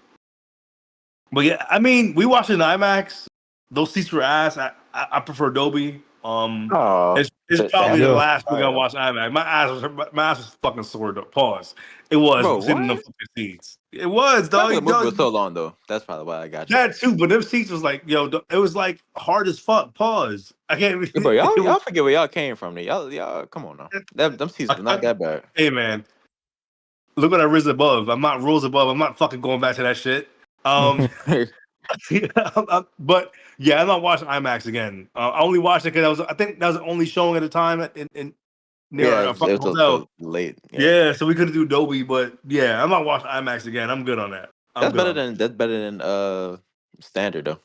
yeah, I mean, we watched it in IMAX. Those seats were ass. I prefer Dolby. It's probably the last movie I watched IMAX. My ass was fucking sore. Pause. It was Bro, sitting in the what? fucking seats. It was, Probably dog. the movie was so long though. That's probably why I got you. That too, but them seats was like, it was like hard as fuck. Pause. I can't. Yeah, bro, y'all forget where y'all came from. Y'all, come on now. Them seats was not that bad. Hey man, look what I rose above. I'm not rose above. I'm not fucking going back to that shit. But yeah, I'm not watching IMAX again. I only watched it because I think that was the only showing at the time in near Yeah, a it fucking was hotel. late. Yeah, so we couldn't do Dolby, but yeah, I'm not watching IMAX again. I'm good on that. That's better than standard though.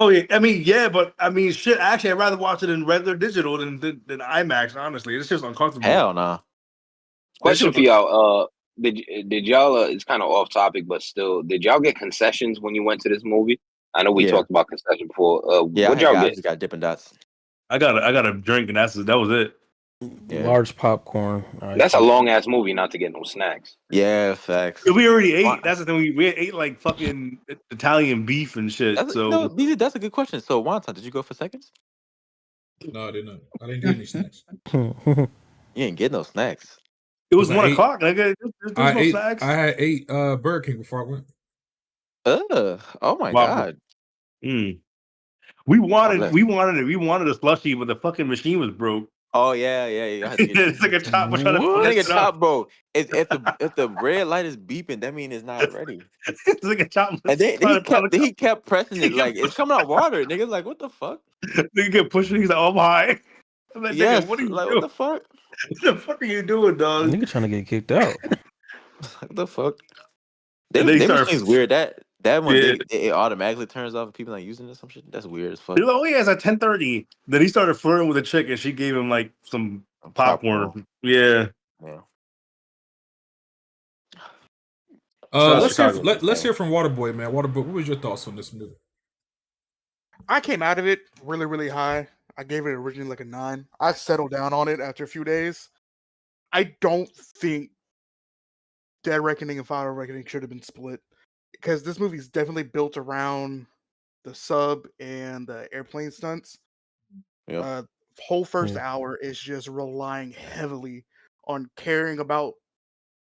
Oh yeah, I mean but I mean shit. Actually, I'd rather watch it in regular digital than IMAX. Honestly, it's just uncomfortable. Hell no. Question for y'all. Did y'all? It's kind of off topic, but still, did y'all get concessions when you went to this movie? I know we Yeah. talked about concession before. Yeah, What'd y'all I get? just got Dippin' Dots. I got a drink and that was it. Yeah. Large popcorn. That's a long ass movie not to get no snacks. Yeah, facts. Yeah, we already ate. That's the thing. We ate like fucking Italian beef and shit. That's, that's a good question. So, Wonton, did you go for seconds? No, I didn't. I didn't get any snacks. You ain't get no snacks. It was 1 o'clock. There's no snacks. I had ate Burger King before I went. Oh my god. We wanted a slushie, but the fucking machine was broke. Oh yeah. It's like a chop. Nigga, chop, bro. If the red light is beeping, that means it's not ready. It's like a chop. And then he kept pressing it like it's coming out water. Nigga, like what the fuck? Nigga kept pushing. He's like, "Oh my!" I'm like, yes, nigga, what are you like doing? what the fuck? What the fuck are you doing, dog? Nigga trying to get kicked out. What the fuck? They machine's weird. That one it automatically turns off if people not using it. Some shit. That's weird as fuck. He only has at 10:30. Then he started flirting with a chick, and she gave him like some popcorn. Yeah. Let's hear from Waterboy, man. Waterboy, what was your thoughts on this movie? I came out of it really, really high. I gave it originally like a 9. I settled down on it after a few days. I don't think Dead Reckoning and Final Reckoning should have been split because this movie's definitely built around the sub and the airplane stunts. Yeah. Whole first hour is just relying heavily on caring about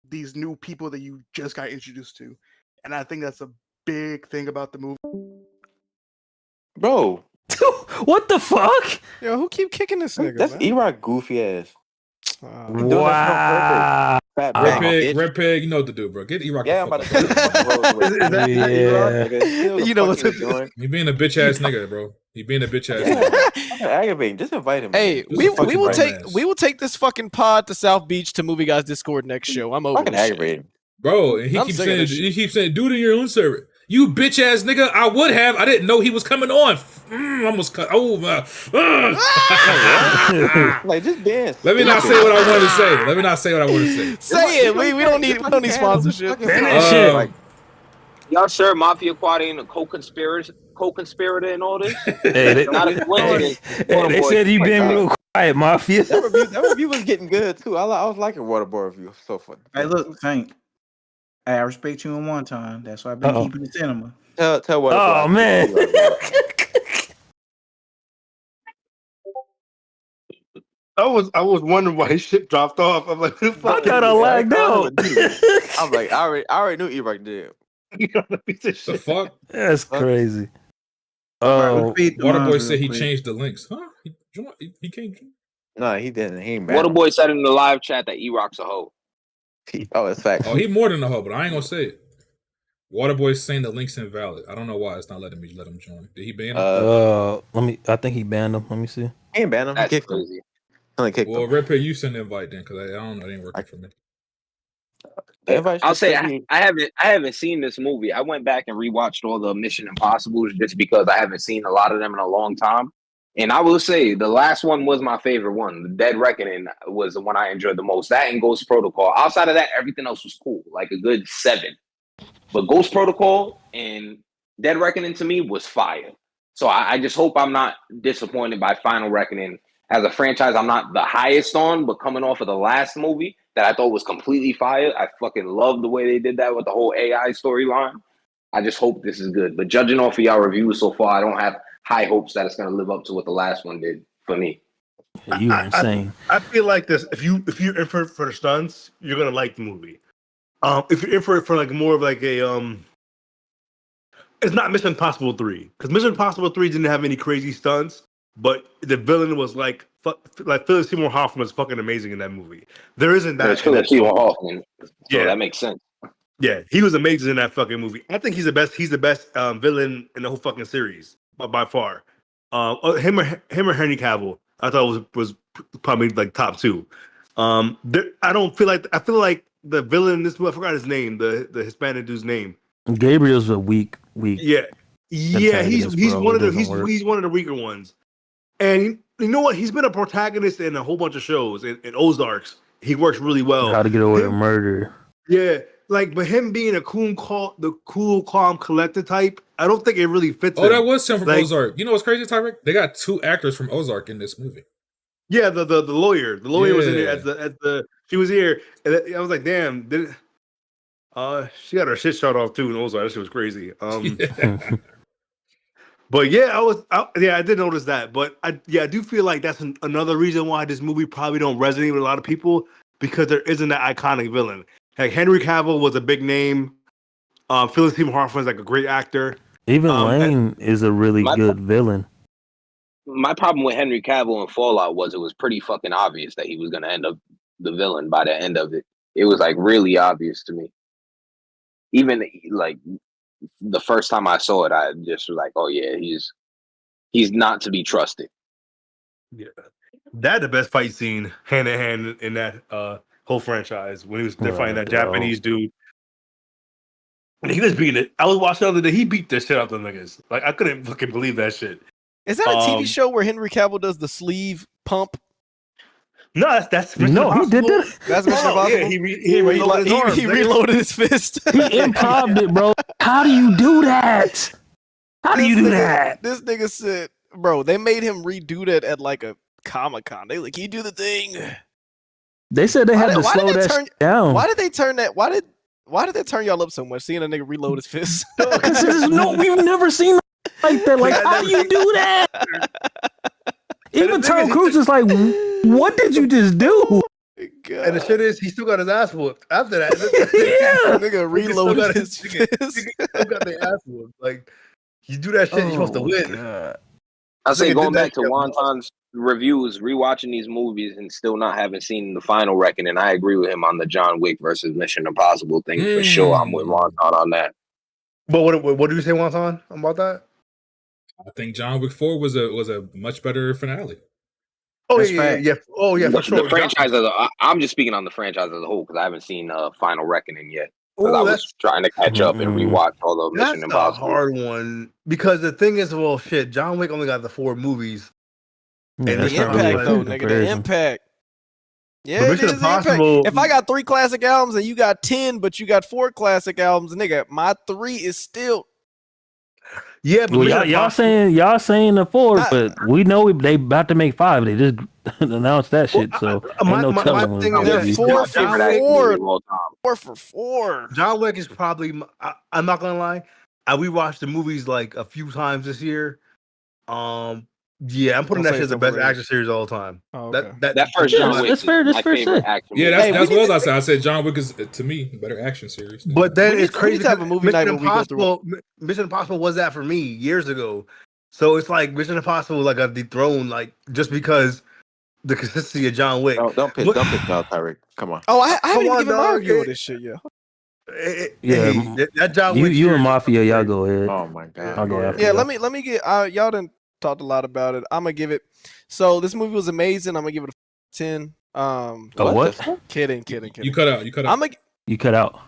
these new people that you just got introduced to. And I think that's a big thing about the movie. Bro. What the fuck? Yo, who keep kicking this nigga? That's man? E-Rock goofy ass. Wow. Red Pig, you know what to do, bro. Get E-Rock. Yeah, I'm about to say You know what to do. He being a bitch ass nigga, bro. He being a bitch ass nigga. Aggravating. Just invite him. Hey, we will take this fucking pod to South Beach to Movie Guys Discord next show. I'm over this shit. Bro, and he keeps saying, do it in your own server. You bitch ass nigga, I would have. I didn't know he was coming on. Almost cut over. Like just dance. Let me not say what I wanted to say. Say it. We don't need sponsorship. Y'all sure Mafia Quad ain't a co-conspirator in all this? Hey, Not a coincidence. they said you been real quiet, Mafia. That review was getting good too. I was liking Waterboy review. So fun. Hey, look, Tank. I respect you in one time. That's why I've been keeping the cinema. Tell Waterboy. Oh man. I was wondering why his shit dropped off. I'm like, who the fuck? I thought I lagged out. I'm like, I already knew E-Rock did. The fuck? That's crazy. Waterboy said he changed the links. Huh? He can't. No, he didn't. He ain't mad. Waterboy said in the live chat that E-Rock's a hoe. Oh, it's fact. Oh, he more than a hoe, but I ain't gonna say it. Waterboy's saying the link's invalid. I don't know why it's not letting me let him join. Did he ban him? I think he banned him. Let me see. He ain't ban him. He That's kicked him. crazy. Only kicked Well, him. Red Pill, you send the invite then, because I don't know, it ain't working for me. The invite I'll should say still be- I haven't seen this movie. I went back and rewatched all the Mission Impossibles just because I haven't seen a lot of them in a long time. And I will say the last one was my favorite one. The Dead Reckoning was the one I enjoyed the most. That and Ghost Protocol. Outside of that, everything else was cool, like a good 7. But Ghost Protocol and Dead Reckoning to me was fire. So I just hope I'm not disappointed by Final Reckoning. As a franchise, I'm not the highest on, but coming off of the last movie that I thought was completely fire, I fucking love the way they did that with the whole AI storyline. I just hope this is good. But judging off of y'all reviews so far, I don't have high hopes that it's going to live up to what the last one did for me. You are insane. I feel like this. If you're in for the stunts, you're gonna like the movie. If you're in for like more of like a it's not Mission Impossible 3 because Mission Impossible 3 didn't have any crazy stunts, but the villain was like Philip Seymour Hoffman was fucking amazing in that movie. There isn't that. It's Philip Seymour Hoffman, so yeah, that makes sense. Yeah, he was amazing in that fucking movie. I think he's the best. He's the best villain in the whole fucking series by far. Him or Henry Cavill, I thought was probably like top 2. I don't feel like I feel like the villain in this movie. I forgot his name. The Hispanic dude's name. Gabriel's a weak. Yeah, he's one of the he's one of the weaker ones. And you know what? He's been a protagonist in a whole bunch of shows. In Ozarks, he works really well. How to Get Away with Murder. Yeah, but him being the cool, calm, collected type, I don't think it really fits. Oh, that was him from Ozark. You know what's crazy, Tyreek? They got 2 actors from Ozark in this movie. Yeah, the lawyer. The lawyer was in there at the. She was here, and I was like, damn. She got her shit shot off too in Ozark. That shit was crazy. But yeah, I did notice that. But I do feel like that's another reason why this movie probably don't resonate with a lot of people because there isn't that iconic villain. Like Henry Cavill was a big name. Philip Seymour Hoffman's like a great actor. Even Lane is a really good villain. My problem with Henry Cavill in Fallout was it was pretty fucking obvious that he was going to end up the villain by the end of it. It was like really obvious to me. Even like the first time I saw it, I just was like, "Oh yeah, he's not to be trusted." Yeah, that the best fight scene hand in hand in that whole franchise when they're fighting that Japanese dude. And he was beating it. I was watching the other day. He beat the shit out of the niggas. Like I couldn't fucking believe that shit. Is that a TV show where Henry Cavill does the sleeve pump? No, that's Mission no. Impossible. He did that. That's Mission Impossible. Yeah, he reloaded his arms. He reloaded his fist. He improved it, bro. How do you do that? How do you do that? This nigga said, bro, they made him redo that at like a Comic-Con. They like, he do the thing. They said they had to slow that shit down. Why did they turn that? Why did they turn y'all up so much? Seeing a nigga reload his fist. Because we've never seen like that. Like, how do you do that? Even Tom Cruise is like, what did you just do? And the shit is, he still got his ass whooped after that. Yeah, nigga reloaded his fist. Still got their ass whooped. Like, you do that shit, you're supposed to win. God. I say going back to Wonton's reviews, rewatching these movies and still not having seen the Final Reckoning, I agree with him on the John Wick versus Mission Impossible thing for sure. I'm with Wonton on that. But what do you say, Wonton, about that? I think John Wick 4 was a much better finale. Oh yeah. Oh yeah, for sure. The franchise I'm just speaking on the franchise as a whole because I haven't seen Final Reckoning yet. Because I was trying to catch up and rewatch all the Mission Impossible. That's a hard one because the thing is, well, shit. John Wick only got the 4 movies. Yeah, and the impact, though, nigga, the impact. Yeah, it is Impossible. If I got 3 classic albums and you got 10, but you got 4 classic albums, nigga, my 3 is still. Yeah, but well, y'all saying the 4, but we know they about to make 5. They just announced that shit, so ain't no telling. They're 4 for 4. 4 for 4. John Wick is probably. I'm not gonna lie. I rewatched the movies like a few times this year. Yeah, I'm putting that shit as the best action series of all time. Oh, okay. That first John Wick is my favorite action movie. Yeah, that's what I said. I said John Wick is, to me, a better action series. But then it's crazy to have a movie night when we go through. Mission Impossible was that for me years ago. So it's like Mission Impossible like a dethroned, like just because the consistency of John Wick. Don't piss me off, Tyreek. Come on. Oh, I haven't even my review of this shit yet. Yeah, that John you Wick. you series and is Mafia, y'all crazy. go ahead. Oh my god. I'll go after Yeah, y'all. let me get y'all done talked a lot about it. I'm gonna give it. So this movie was amazing. I'm gonna give it a 10. A What what? the fuck? Kidding. You cut out. You cut out. I'm gonna. You cut out.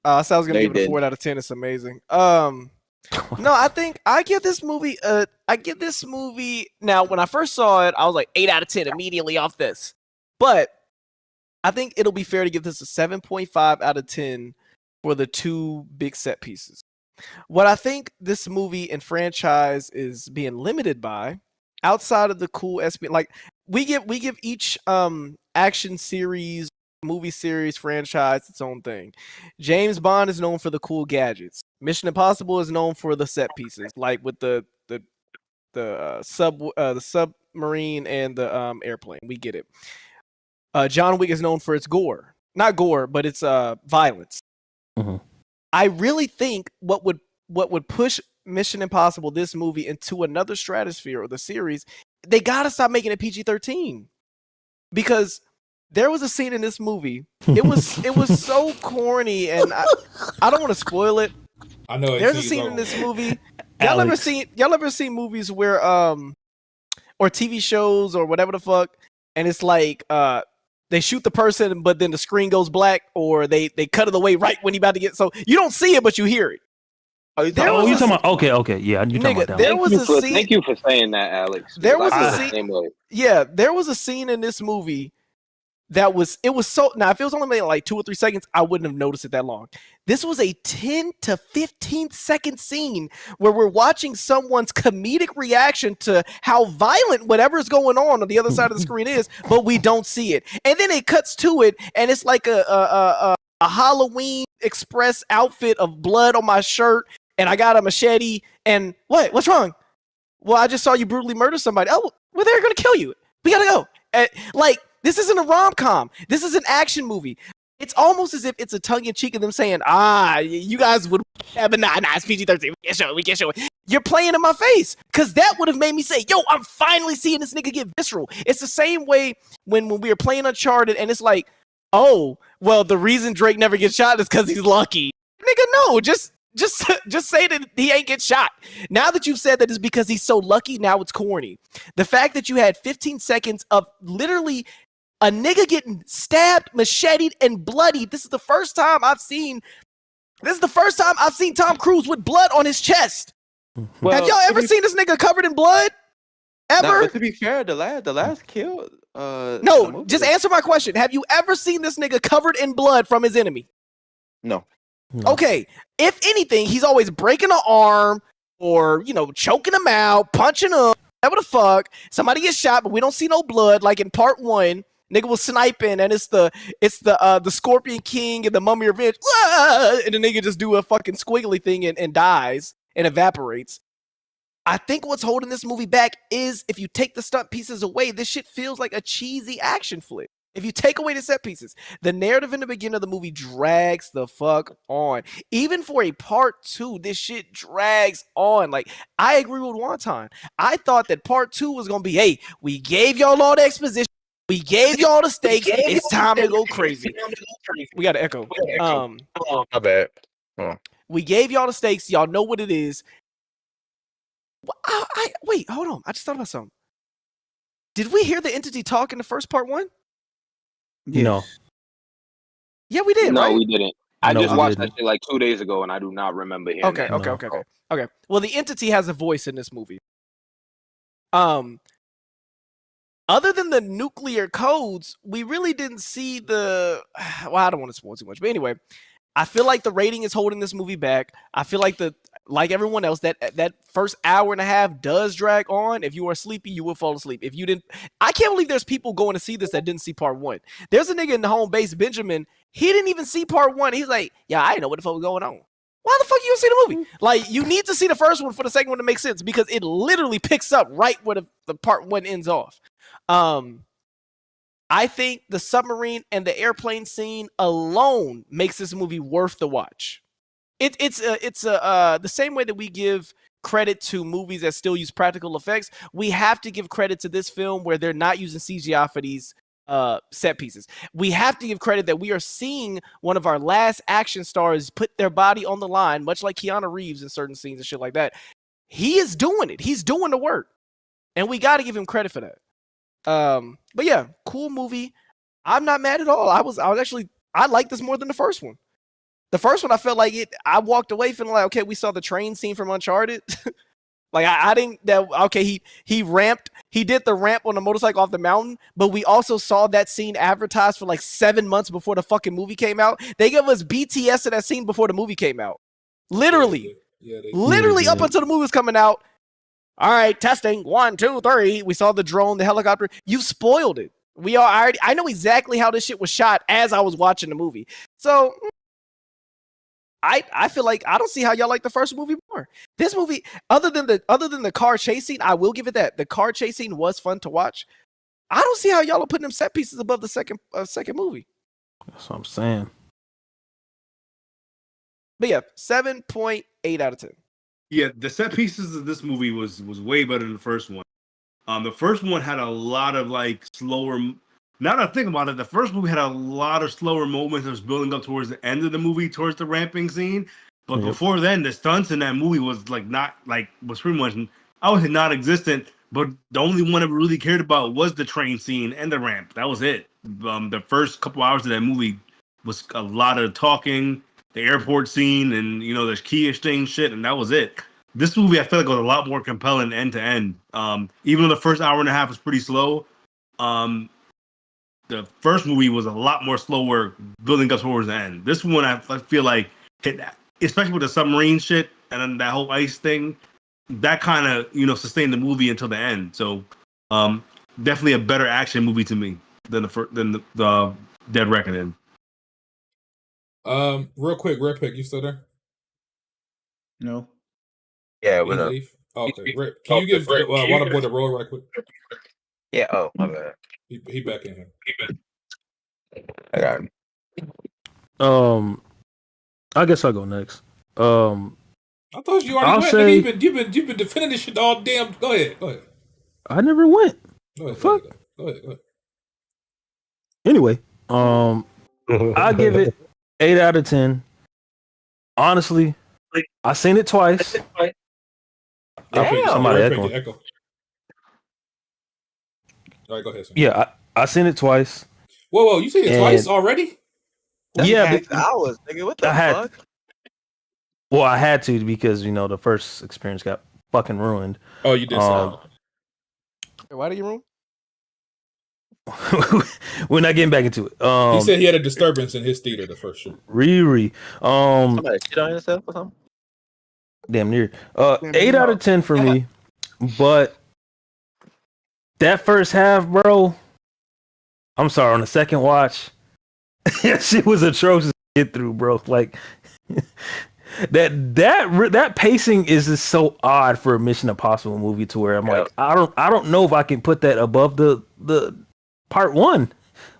I said I was gonna No, you give it a didn't. 4 out of 10. It's amazing. No, I think I give this movie. I give this movie. Now, when I first saw it, I was like 8 out of 10 immediately off this. But I think it'll be fair to give this a 7.5 out of 10 for the 2 big set pieces. What I think this movie and franchise is being limited by, outside of the cool SP, like we give each action series, movie series, franchise its own thing. James Bond is known for the cool gadgets. Mission Impossible is known for the set pieces, like with the submarine and the airplane. We get it. John Wick is known for its gore, not gore, but its violence. Mhm. I really think what would push Mission Impossible, this movie, into another stratosphere or the series, they gotta stop making it PG-13, because there was a scene in this movie. It was so corny, and I don't want to spoil it. I know. There's a scene in this movie. Y'all ever seen movies where or TV shows or whatever the fuck, and it's like they shoot the person, but then the screen goes black, or they cut it away right when he about to get, so you don't see it, but you hear it. Oh, you talking about? Okay, yeah, you talking about that. There was a scene. Thank you for saying that, Alex. There was I a feel the scene. same way. Yeah, there was a scene in this movie that was so. Now, if it was only made like 2 or 3 seconds, I wouldn't have noticed it that long. This was a 10 to 15 second scene where we're watching someone's comedic reaction to how violent whatever is going on the other side of the screen is, but we don't see it. And then it cuts to it, and it's like a Halloween Express outfit of blood on my shirt, and I got a machete. And what's wrong? Well, I just saw you brutally murder somebody. Oh, well, they're gonna kill you. We gotta go. Like, this isn't a rom-com. This is an action movie. It's almost as if it's a tongue-in-cheek of them saying, you guys would have a nah, it's PG-13. We can't show it. You're playing in my face, because that would have made me say, yo, I'm finally seeing this nigga get visceral. It's the same way when we were playing Uncharted, and it's like, oh, well, the reason Drake never gets shot is because he's lucky. Nigga, no, just say that he ain't get shot. Now that you've said that it's because he's so lucky, now it's corny. The fact that you had 15 seconds of literally a nigga getting stabbed, macheted, and bloodied. This is the first time I've seen Tom Cruise with blood on his chest. Well, have y'all ever seen this nigga covered in blood? Ever? Nah, but to be fair, the last kill. No, just answer my question. Have you ever seen this nigga covered in blood from his enemy? No. Okay, if anything, he's always breaking an arm or, choking him out, punching him, whatever the fuck. Somebody gets shot, but we don't see no blood. Like in part 1, nigga was sniping, and it's the Scorpion King and the Mummy Revenge, and the nigga just do a fucking squiggly thing and dies and evaporates. I think what's holding this movie back is if you take the stunt pieces away, this shit feels like a cheesy action flick. If you take away the set pieces, the narrative in the beginning of the movie drags the fuck on. Even for a part 2, this shit drags on. Like, I agree with Wonton. I thought that part 2 was going to be, hey, we gave y'all all the exposition. We gave y'all the stakes. It's time to go crazy. We got to echo. My bad. We gave y'all the stakes. Y'all know what it is. Wait, hold on. I just thought about something. Did we hear the entity talk in the first part 1? Yes. No. Yeah, we did. No, right? we didn't. I No, just we watched didn't. that shit like 2 days ago, and I do not remember hearing Okay, that. okay. Well, the entity has a voice in this movie. Other than the nuclear codes, we really didn't see the. Well, I don't want to spoil too much, but anyway, I feel like the rating is holding this movie back. I feel like like everyone else, that first hour and a half does drag on. If you are sleepy, you will fall asleep. If you didn't, I can't believe there's people going to see this that didn't see part 1. There's a nigga in the home base, Benjamin. He didn't even see part 1. He's like, yeah, I didn't know what the fuck was going on. Why the fuck you don't see the movie? Like, you need to see the first one for the second one to make sense, because it literally picks up right where the part 1 ends off. I think the submarine and the airplane scene alone makes this movie worth the watch. It's the same way that we give credit to movies that still use practical effects. We have to give credit to this film where they're not using CGI for these set pieces. We have to give credit that we are seeing one of our last action stars put their body on the line, much like Keanu Reeves in certain scenes and shit like that. He is doing it. He's doing the work, and we got to give him credit for that. But yeah, cool movie. I'm not mad at all. I was actually, I like this more than the first one. The first one, I felt like I walked away feeling like, okay, we saw the train scene from Uncharted. Like I didn't that okay, he ramped, he did the ramp on the motorcycle off the mountain, but we also saw that scene advertised for like 7 months before the fucking movie came out. They gave us BTS of that scene before the movie came out. Literally. Literally up until the movie was coming out. All right, testing. 1, 2, 3. We saw the drone, the helicopter. You spoiled it. I know exactly how this shit was shot as I was watching the movie. So I feel like I don't see how y'all like the first movie more. This movie, other than the car chase scene, I will give it that. The car chase scene was fun to watch. I don't see how y'all are putting them set pieces above the second movie. That's what I'm saying. But yeah, 7.8 out of 10. Yeah, the set pieces of this movie was way better than the first one. The first one had a lot of like slower. Now that I think about it, the first movie had a lot of slower moments that was building up towards the end of the movie, towards the ramping scene. But before then, the stunts in that movie was was pretty much, I would say non-existent. But the only one I really cared about was the train scene and the ramp. That was it. The first couple hours of that movie was a lot of talking, the airport scene, and the key exchange shit, and that was it. This movie, I feel like, was a lot more compelling end to end. Even though the first hour and a half was pretty slow, the first movie was a lot more slower building up towards the end. This one, I feel like, hit, especially with the submarine shit and then that whole ice thing, that kind of, sustained the movie until the end. So, definitely a better action movie to me than the Dead Reckoning. Real quick, you still there? No. Yeah, what up? Oh, okay, Rick, can you give Waterboy the roll right quick? Yeah. Oh, my bad. He back in here. I got him. I guess I'll go next. I thought you already went. Say, You've been defending this shit all damn. Go ahead. I never went. Go ahead. Fuck. Go ahead. Anyway, I give it 8 out of 10. Honestly, I seen it twice. Somebody echo. All right, go ahead. Son. Yeah, I seen it twice. Whoa! You seen it twice already? That's yeah, hours, nigga. What the fuck? Well, I had to because the first experience got fucking ruined. Oh, you did. Why do you ruin? We're not getting back into it. He said he had a disturbance in his theater the first show. Riri. Somebody shit on yourself or something? Damn near. 8 out of 10 for me. But that first half, bro. I'm sorry, on the second watch, that shit was atrocious to get through, bro. Like that pacing is just so odd for a Mission Impossible movie to where I'm like, I don't know if I can put that above the part one.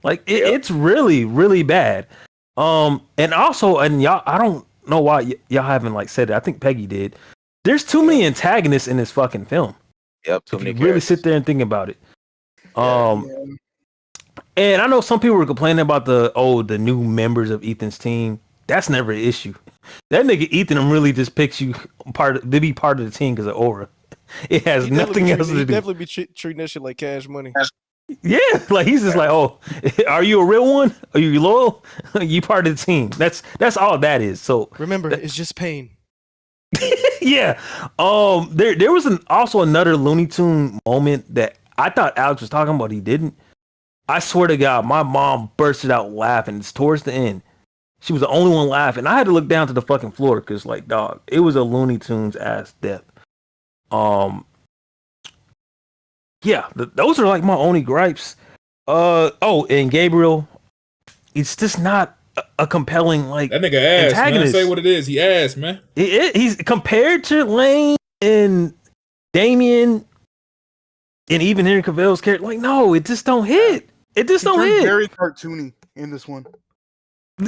Like it's really, really bad. And also, and y'all, I don't know why y'all haven't said it. I think Peggy did. There's too many antagonists in this fucking film. Yep, too many. Really sit there and think about it. And I know some people were complaining about the new members of Ethan's team. That's never an issue. That nigga Ethan really just picks you to be part of the team because of aura. It has nothing else to do. He definitely be treating that shit like cash money. Yeah, like he's just like, oh, are you a real one? Are you loyal? You part of the team. That's all that is. So remember, it's just pain. Yeah. There was also another Looney Tune moment that I thought Alex was talking about. He didn't. I swear to God, my mom bursted out laughing. It's towards the end. She was the only one laughing. I had to look down to the fucking floor because, dog, it was a Looney Tunes ass death. Yeah, those are my only gripes. And Gabriel, it's just not a compelling that nigga ass, antagonist. Man. Say what it is. He ass, man. He's compared to Lane and Damien and even Henry Cavill's character. No, it just don't hit. It just don't hit. Very cartoony in this one.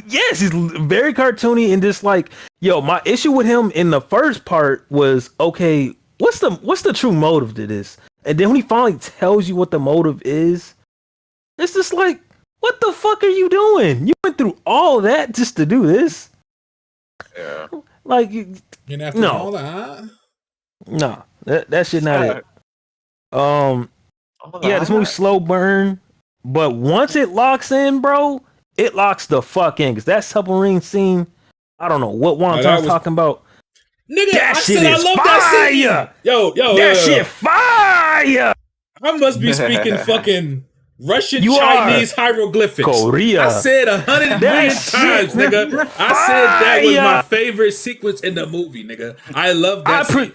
Yes, he's very cartoony and just my issue with him in the first part was, okay, what's the true motive to this? And then when he finally tells you what the motive is, It's just like, what the fuck are you doing? You went through all that just to do this? Yeah. Like, And after no, all that, no, that shit not it. Yeah, this that? movie's slow burn, but once it locks in, bro, it locks the fuck in. Cause that submarine scene, I don't know what one that was was- talking about. nigga, That I shit said I is love that scene. fire! Yo. Shit fire! I must be speaking fucking Russian, You Chinese hieroglyphics. Korea. I said 100 That million shit times, nigga. I said that was my fire! favorite sequence in the movie, nigga. I love that scene.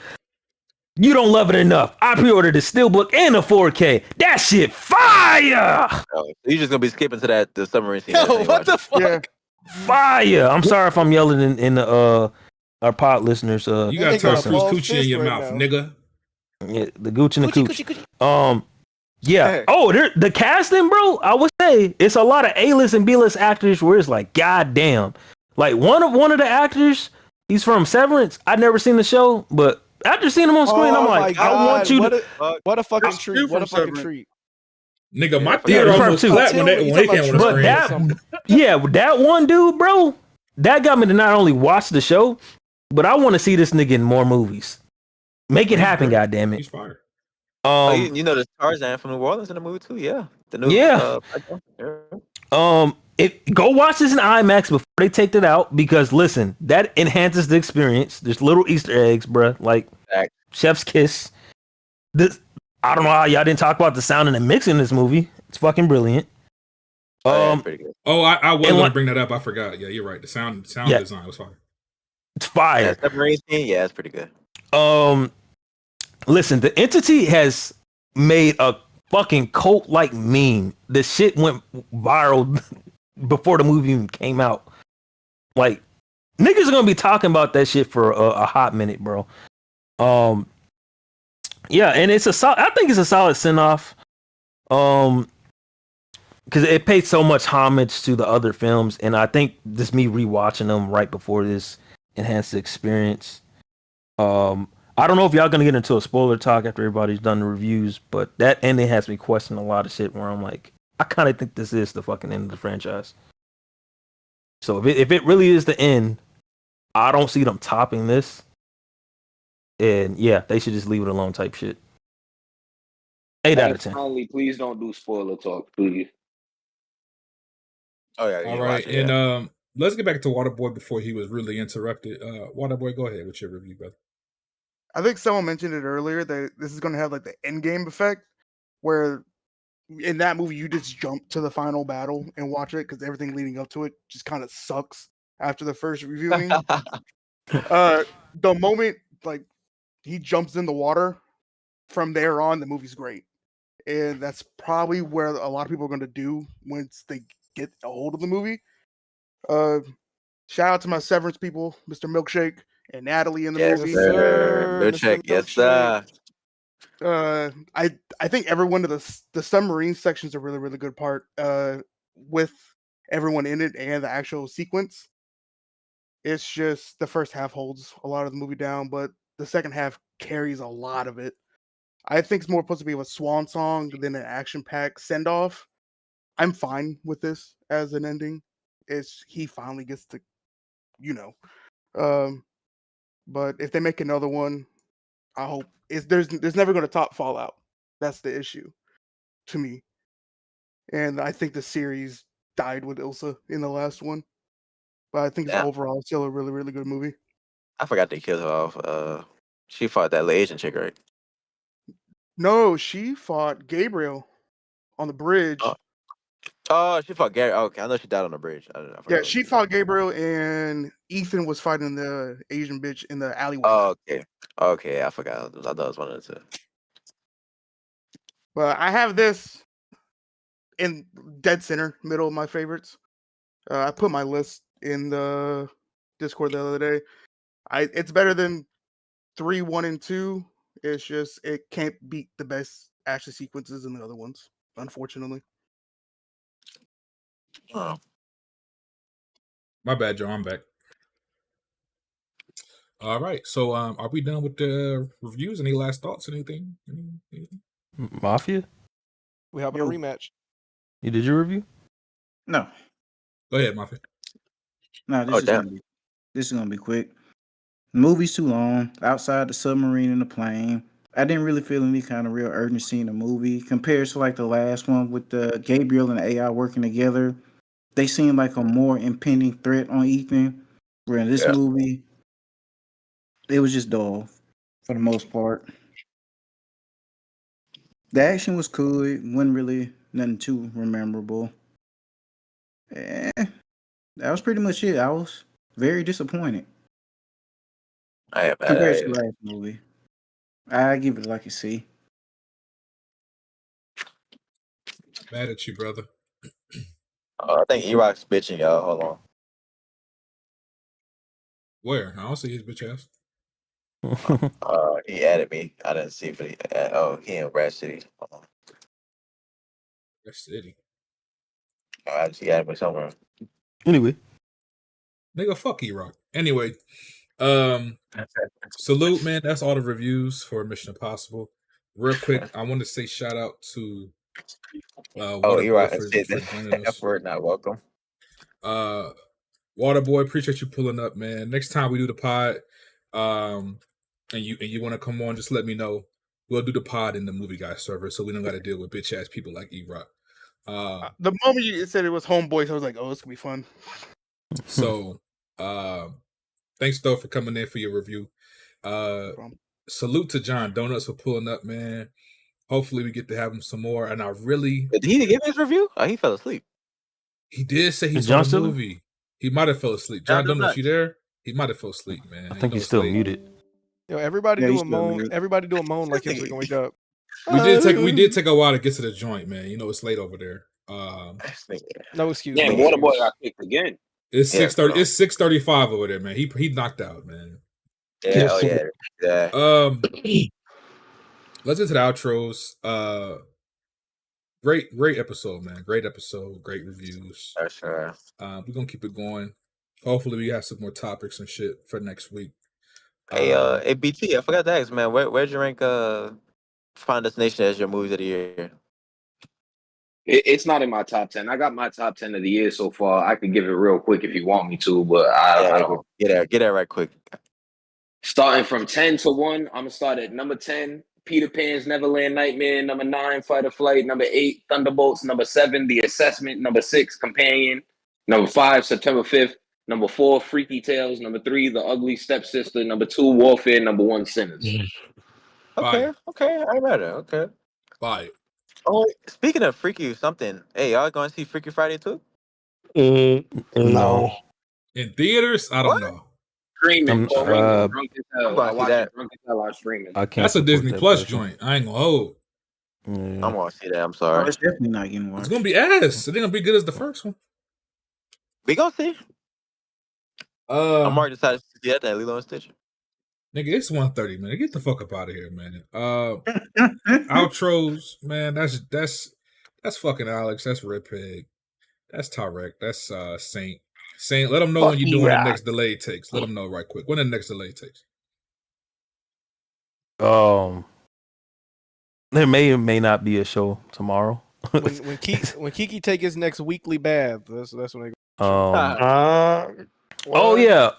You don't love it enough. I pre-ordered the steelbook and the 4K. That shit fire! Oh, you're just gonna be skipping to the submarine scene. Yo, what the fuck? Yeah. Fire! I'm sorry if I'm yelling in the our pod listeners. You got Tom Cruise coochie in your mouth, nigga. Yeah, the gooch and the cooch. Coochie. Yeah. Hey. Oh, the casting, bro. I would say it's a lot of A-list and B-list actors where it's like, goddamn. Like one of the actors, he's from Severance. I'd never seen the show, but after seeing him on screen, I'm like, I want you to. What a fucking That's treat! true What a from fucking Severance. treat! Nigga, my Yeah, theater yeah, almost too. clapped when they came on the But screen. that one dude, bro, that got me to not only watch the show, but I want to see this nigga in more movies. Make it happen, goddammit. He's fire. You know the Tarzan from New Orleans in the movie too, yeah. The new Yeah. Go watch this in IMAX before they take it out, because listen, that enhances the experience. There's little Easter eggs, bruh, like Chef's Kiss. This, I don't know how y'all didn't talk about the sound and the mix in this movie. It's fucking brilliant. Pretty good. I was and going what- to bring that up. I forgot. Yeah, you're right. The sound Yeah. design was fire. It's fire. Yeah, submarine scene, yeah, it's pretty good. Listen, the Entity has made a fucking cult like meme. The shit went viral before the movie even came out. Like, niggas are gonna be talking about that shit for a hot minute, bro. Yeah, and I think it's a solid send off. Because it paid so much homage to the other films, and I think just me rewatching them right before this enhanced the experience. I don't know if y'all gonna get into a spoiler talk after everybody's done the reviews, but that ending has me questioning a lot of shit where I'm like, I kind of think this is the fucking end of the franchise. So if it really is the end, I don't see them topping this. And yeah, they should just leave it alone type shit. 8 out of 10. Finally, please don't do spoiler talk, please. Oh yeah. All right, and let's get back to Waterboy before he was really interrupted. Waterboy, go ahead with your review, brother. I think someone mentioned it earlier that this is going to have like the end game effect, where in that movie you just jump to the final battle and watch it because everything leading up to it just kind of sucks after the first reviewing. The moment like he jumps in the water, from there on the movie's great, and that's probably where a lot of people are going to do once they get a hold of the movie. Shout out to my Severance people, Mr. Milkshake and Natalie in the movie. Milkshake, yes, sir. I think every one of the submarine sections are really, really good part. With everyone in it and the actual sequence. It's just the first half holds a lot of the movie down, but the second half carries a lot of it. I think it's more supposed to be a swan song than an action-packed send-off. I'm fine with this as an ending. He finally gets to, but if they make another one, I hope there's never going to top Fallout. That's the issue to me. And I think the series died with Ilsa in the last one. But I think it's overall still a really, really good movie. I forgot they killed her off. She fought that little Asian chick, right? No, she fought Gabriel on the bridge. Oh, she fought Gary. Okay, I know she died on the bridge. I Yeah, she fought Gabriel, and Ethan was fighting the Asian bitch in the alleyway. Oh, okay, I forgot. I thought it was one of the two. But I have this in dead center, middle of my favorites. I put my list in the Discord the other day. It's better than 3, 1, and 2. It's just it can't beat the best action sequences in the other ones, unfortunately. Oh. My bad, Joe. I'm back. All right. So are we done with the reviews? Any last thoughts? Anything? Mafia? We having a rematch. You did your review? No, Go ahead, Mafia. no, Oh damn. this is gonna be quick. The movie's too long. Outside the submarine and the plane, I didn't really feel any kind of real urgency in the movie compared to like the last one with the Gabriel and the AI working together. They seem like a more impending threat on Ethan. Where in this Yeah. movie, it was just dull for the most part. The action was cool. It wasn't really nothing too memorable. Eh, that was pretty much it. I was very disappointed I am mad compared at to you. the last movie. I give it like a C. Mad at you, brother. I think E-Rock's bitching, y'all. Hold on. Where? I don't see his bitch ass. He added me. I didn't see, but he in Red City. Hold on. Red City. He added me somewhere. Anyway, nigga, fuck E-Rock. Anyway, salute, man. That's all the reviews for Mission Impossible. Real quick, I want to say shout out to Waterboy for joining us. F word not welcome. Waterboy, appreciate you pulling up, man. Next time we do the pod, and you want to come on, just let me know. We'll do the pod in the Movie Guy server, so we don't got to deal with bitch ass people like E-Rock. The moment you said it was Homeboys, I was like, "Oh, this could be fun." So, thanks though for coming in for your review. Salute to John Donuts for pulling up, man. Hopefully, we get to have him some more. And I really did he give his review? Oh, he fell asleep. He did say he Is saw John the still movie. He might have fell asleep. John Donuts, you there? He might have fell asleep, man. I think he's still muted. Yo, everybody Yeah, do he's a still moan. muted. Everybody do a moan like him so he can wake up. We did take a while to get to the joint, man. You know it's late over there. No excuse. Damn, no Waterboy excuse. got kicked again. It's Yeah, 6:30. bro. It's 6:35 over there, man. He knocked out, man. Yeah, oh yeah, yeah. Let's get to the outros. Great episode, man. Great episode. Great reviews. For sure. We're gonna keep it going. Hopefully, we have some more topics and shit for next week. Hey, BT, I forgot to ask, man. Where'd you rank Final Destination as your movies of the year? It's not in my top 10. I got my top 10 of the year so far. I could give it real quick if you want me to, but I don't. Get there right quick. Starting from 10 to 1, I'm gonna start at number 10, Peter Pan's Neverland Nightmare. Number 9, Fight or Flight. Number 8, Thunderbolts. Number 7, The Assessment. Number 6, Companion. Number 5, September 5th. Number 4, Freaky Tales. Number 3, The Ugly Stepsister. Number 2, Warfare. Number 1, Sinners. Okay, I read it. Okay. Bye. Oh, speaking of Freaky something, hey, y'all going to see Freaky Friday too? No. In theaters, I don't know. Streaming. Drunk as hell. I watched it drunk as hell on streaming. I can't. That's a support Disney that Plus person. joint. I ain't gonna hold. I'm gonna see that. I'm Oh, sorry. it's definitely not getting watched. It's gonna be ass. It ain't gonna be good as the first one. We gonna see. I'm already decided to see that Lilo and Stitch. Nigga, it's 1:30, man. Get the fuck up out of here, man. Outros, man. That's fucking Alex. That's Red Pig. That's Tarek. That's Saint. Saint, let them know when you're doing the next delayed takes. Let them know right quick. When the next delayed takes. There may or may not be a show tomorrow. when Kiki take his next weekly bath, that's when they go. Oh yeah.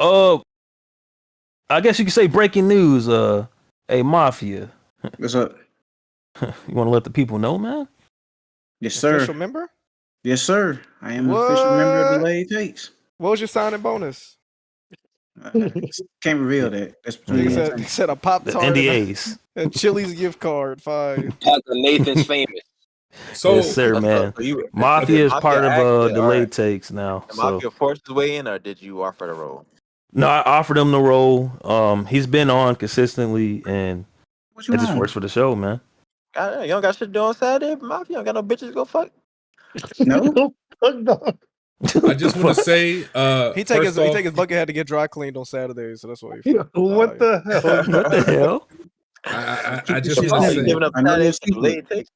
I guess you could say breaking news. Hey Mafia. What's up? You want to let the people know, man? Yes, sir. Official member? Yes, sir. I am an official member of Delayed Takes. What was your signing bonus? Can't reveal that. That's between He me. said a Pop Tart. NDAs. And Chili's gift card. Fine. Nathan's famous. So, yes, sir, man. Mafia is part of delayed takes now. Did So. Mafia force his way in, or did you offer the role? No, I offered him the role. He's been on consistently, and it just works for the show, man. You don't got shit to do on Saturday, Mafia. You don't got no bitches to go fuck. No. I just want to say, he take his bucket hat to get dry cleaned on Saturday, so that's why. What the hell? What the hell? I just want to say, Giving up Saturdays for delayed takes.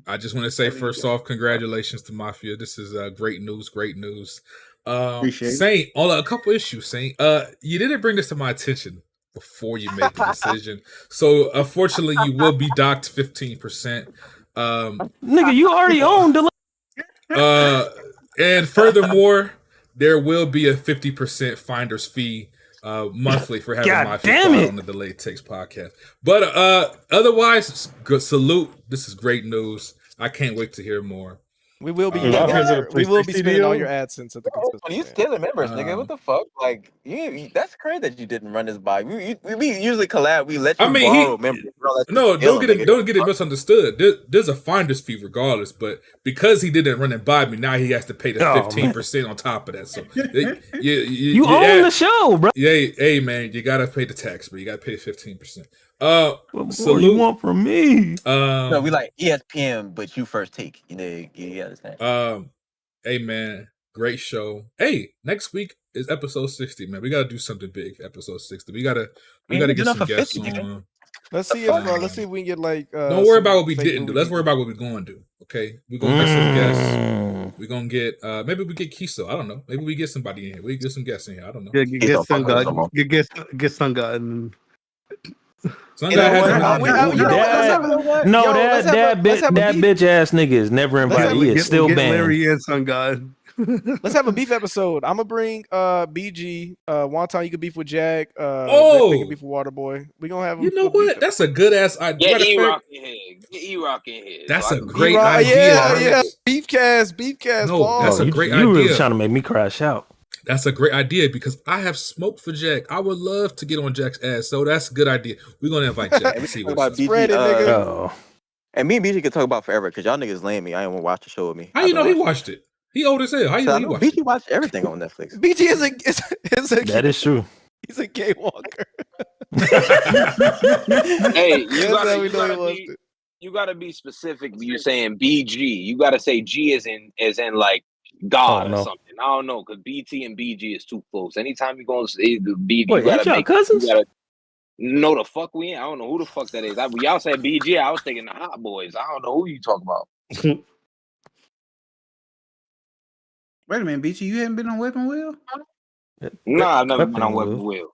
I just want to say, first off, congratulations to Mafia. This is great news. Great news. Appreciate it. Saint, on a couple issues, Saint. You didn't bring this to my attention before you made the decision, so unfortunately, you will be docked 15%. Nigga, you already own the. And furthermore, there will be a 50% finder's fee monthly for having God my damn feet it. on the Delayed Takes podcast. But otherwise, good salute. This is great news. I can't wait to hear more. We will be Yeah, we will be spending all your AdSense at the Oh, you stealing members, nigga. What the fuck? Like, that's crazy that you didn't run this by. We usually collab. We let you I mean, borrow members. We don't let you no, steal them, nigga. don't get it misunderstood. There's a finder's fee regardless, but because he didn't run it by me, now he has to pay the 15% on top of that. So you own the show, bro. Yeah, hey man, you gotta pay the tax, bro. You gotta pay the 15%. What more you want from me? No, we like ESPN, but you first take. You understand? Hey man, great show. Hey, next week is episode 60, man. We gotta do something big for episode 60. We gotta get some guests on. Let's see if we can get like. Don't worry about what we didn't do. Let's worry about what we're going to do. Okay, we're gonna get some guests. We're gonna get maybe we get Kiso. I don't know. Maybe we get somebody in here. We get some guests in here. I don't know. Yeah, get Sun God. Get Sun God. Sun God has that bitch ass nigga is never invited. He is still banned. Larry and Sun God. Let's have a beef episode. I'm gonna bring BG. One time you can beef with Jack. Oh, you can beef with Waterboy. We gonna have. You know what? That's a good ass idea. Get E-Rock in here. Get E-Rock in here. That's So a great idea. Yeah. Beefcast. No, that's a great idea. You really trying to make me crash out. That's a great idea because I have smoked for Jack. I would love to get on Jack's ass, so that's a good idea. We're gonna invite Jack and see what's up. And me and BG can talk about forever because y'all niggas lame me. I ain't want to watch the show with me. How you know he watched it? He old as hell. How you know he watched BG watched everything on Netflix. BG is a that is true. He's a gay walker. Hey, you gotta be specific when you're saying BG. You gotta say G is in like God or something. I don't know, because BT and BG is too close. Anytime you go and say the BG, wait, you gotta y'all cousins? You gotta know the fuck we ain't. I don't know who the fuck that is. Y'all said BG, I was thinking the Hot Boys. I don't know who you talk about. Wait a minute, BT, you haven't been on Weapon Wheel? No, I've never been on Weapon Wheel.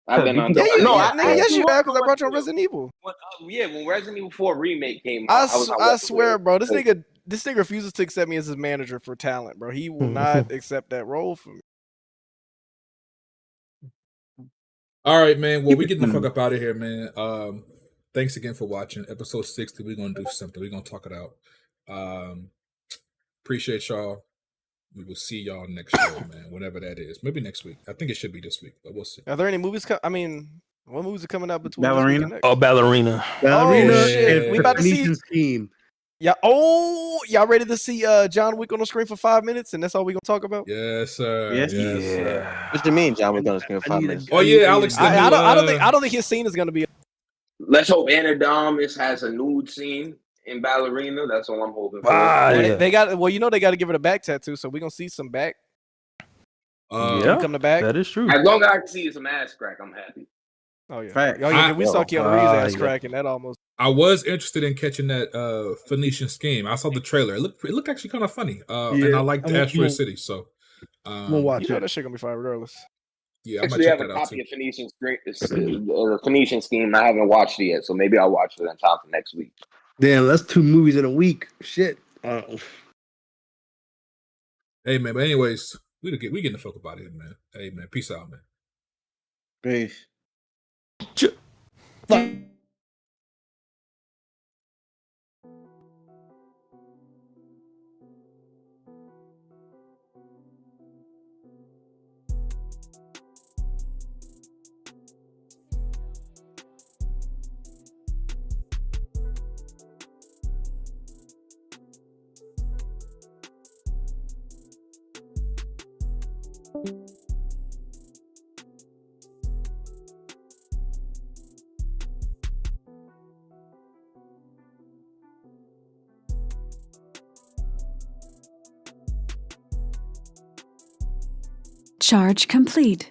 I've been on. Yes, you have, because I brought you on Resident Evil. When Resident Evil 4 remake came out, I swear, bro, this nigga refuses to accept me as his manager for talent, bro. He will not accept that role for me. All right, man. Well, we getting the fuck up out of here, man. Thanks again for watching. Episode 60, we're gonna do something. We're gonna talk it out. Appreciate y'all. We will see y'all next show, man. Whenever that is. Maybe next week. I think it should be this week, but we'll see. Are there any movies? What movies are coming out between Ballerina? this week and next? Oh, Ballerina. Oh shit! And We about to see. Phoenician Scheme. Yeah. Oh, y'all ready to see John Wick on the screen for 5 minutes, and that's all we gonna talk about? Yes, sir. Yes. Sir. What you mean, John? We're gonna screen 5 minutes. Oh yeah, Alex. I don't think his scene is gonna be. Let's hope Anna Domus has a nude scene in Ballerina. That's all I'm hoping for. They got they got to give it a back tattoo, so we're gonna see some back. Come to back. That is true. As long as I can see some ass crack, I'm happy. Oh yeah. Fact. We saw Keanu Reeves ass crack, and that almost. I was interested in catching that Phoenician Scheme. I saw the trailer. It looked actually kind of funny. And I liked Asteroid City, so we'll watch it. That shit gonna be fire regardless. Yeah, I actually have a copy of Phoenician Scheme. I haven't watched it yet, so maybe I'll watch it on top of next week. Damn, that's 2 movies in a week. Shit. Hey man, but anyways, we getting the fuck up out of here, man. Hey man, peace out, man. Peace. Charge complete.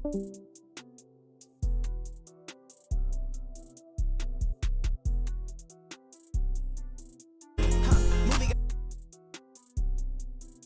Peace.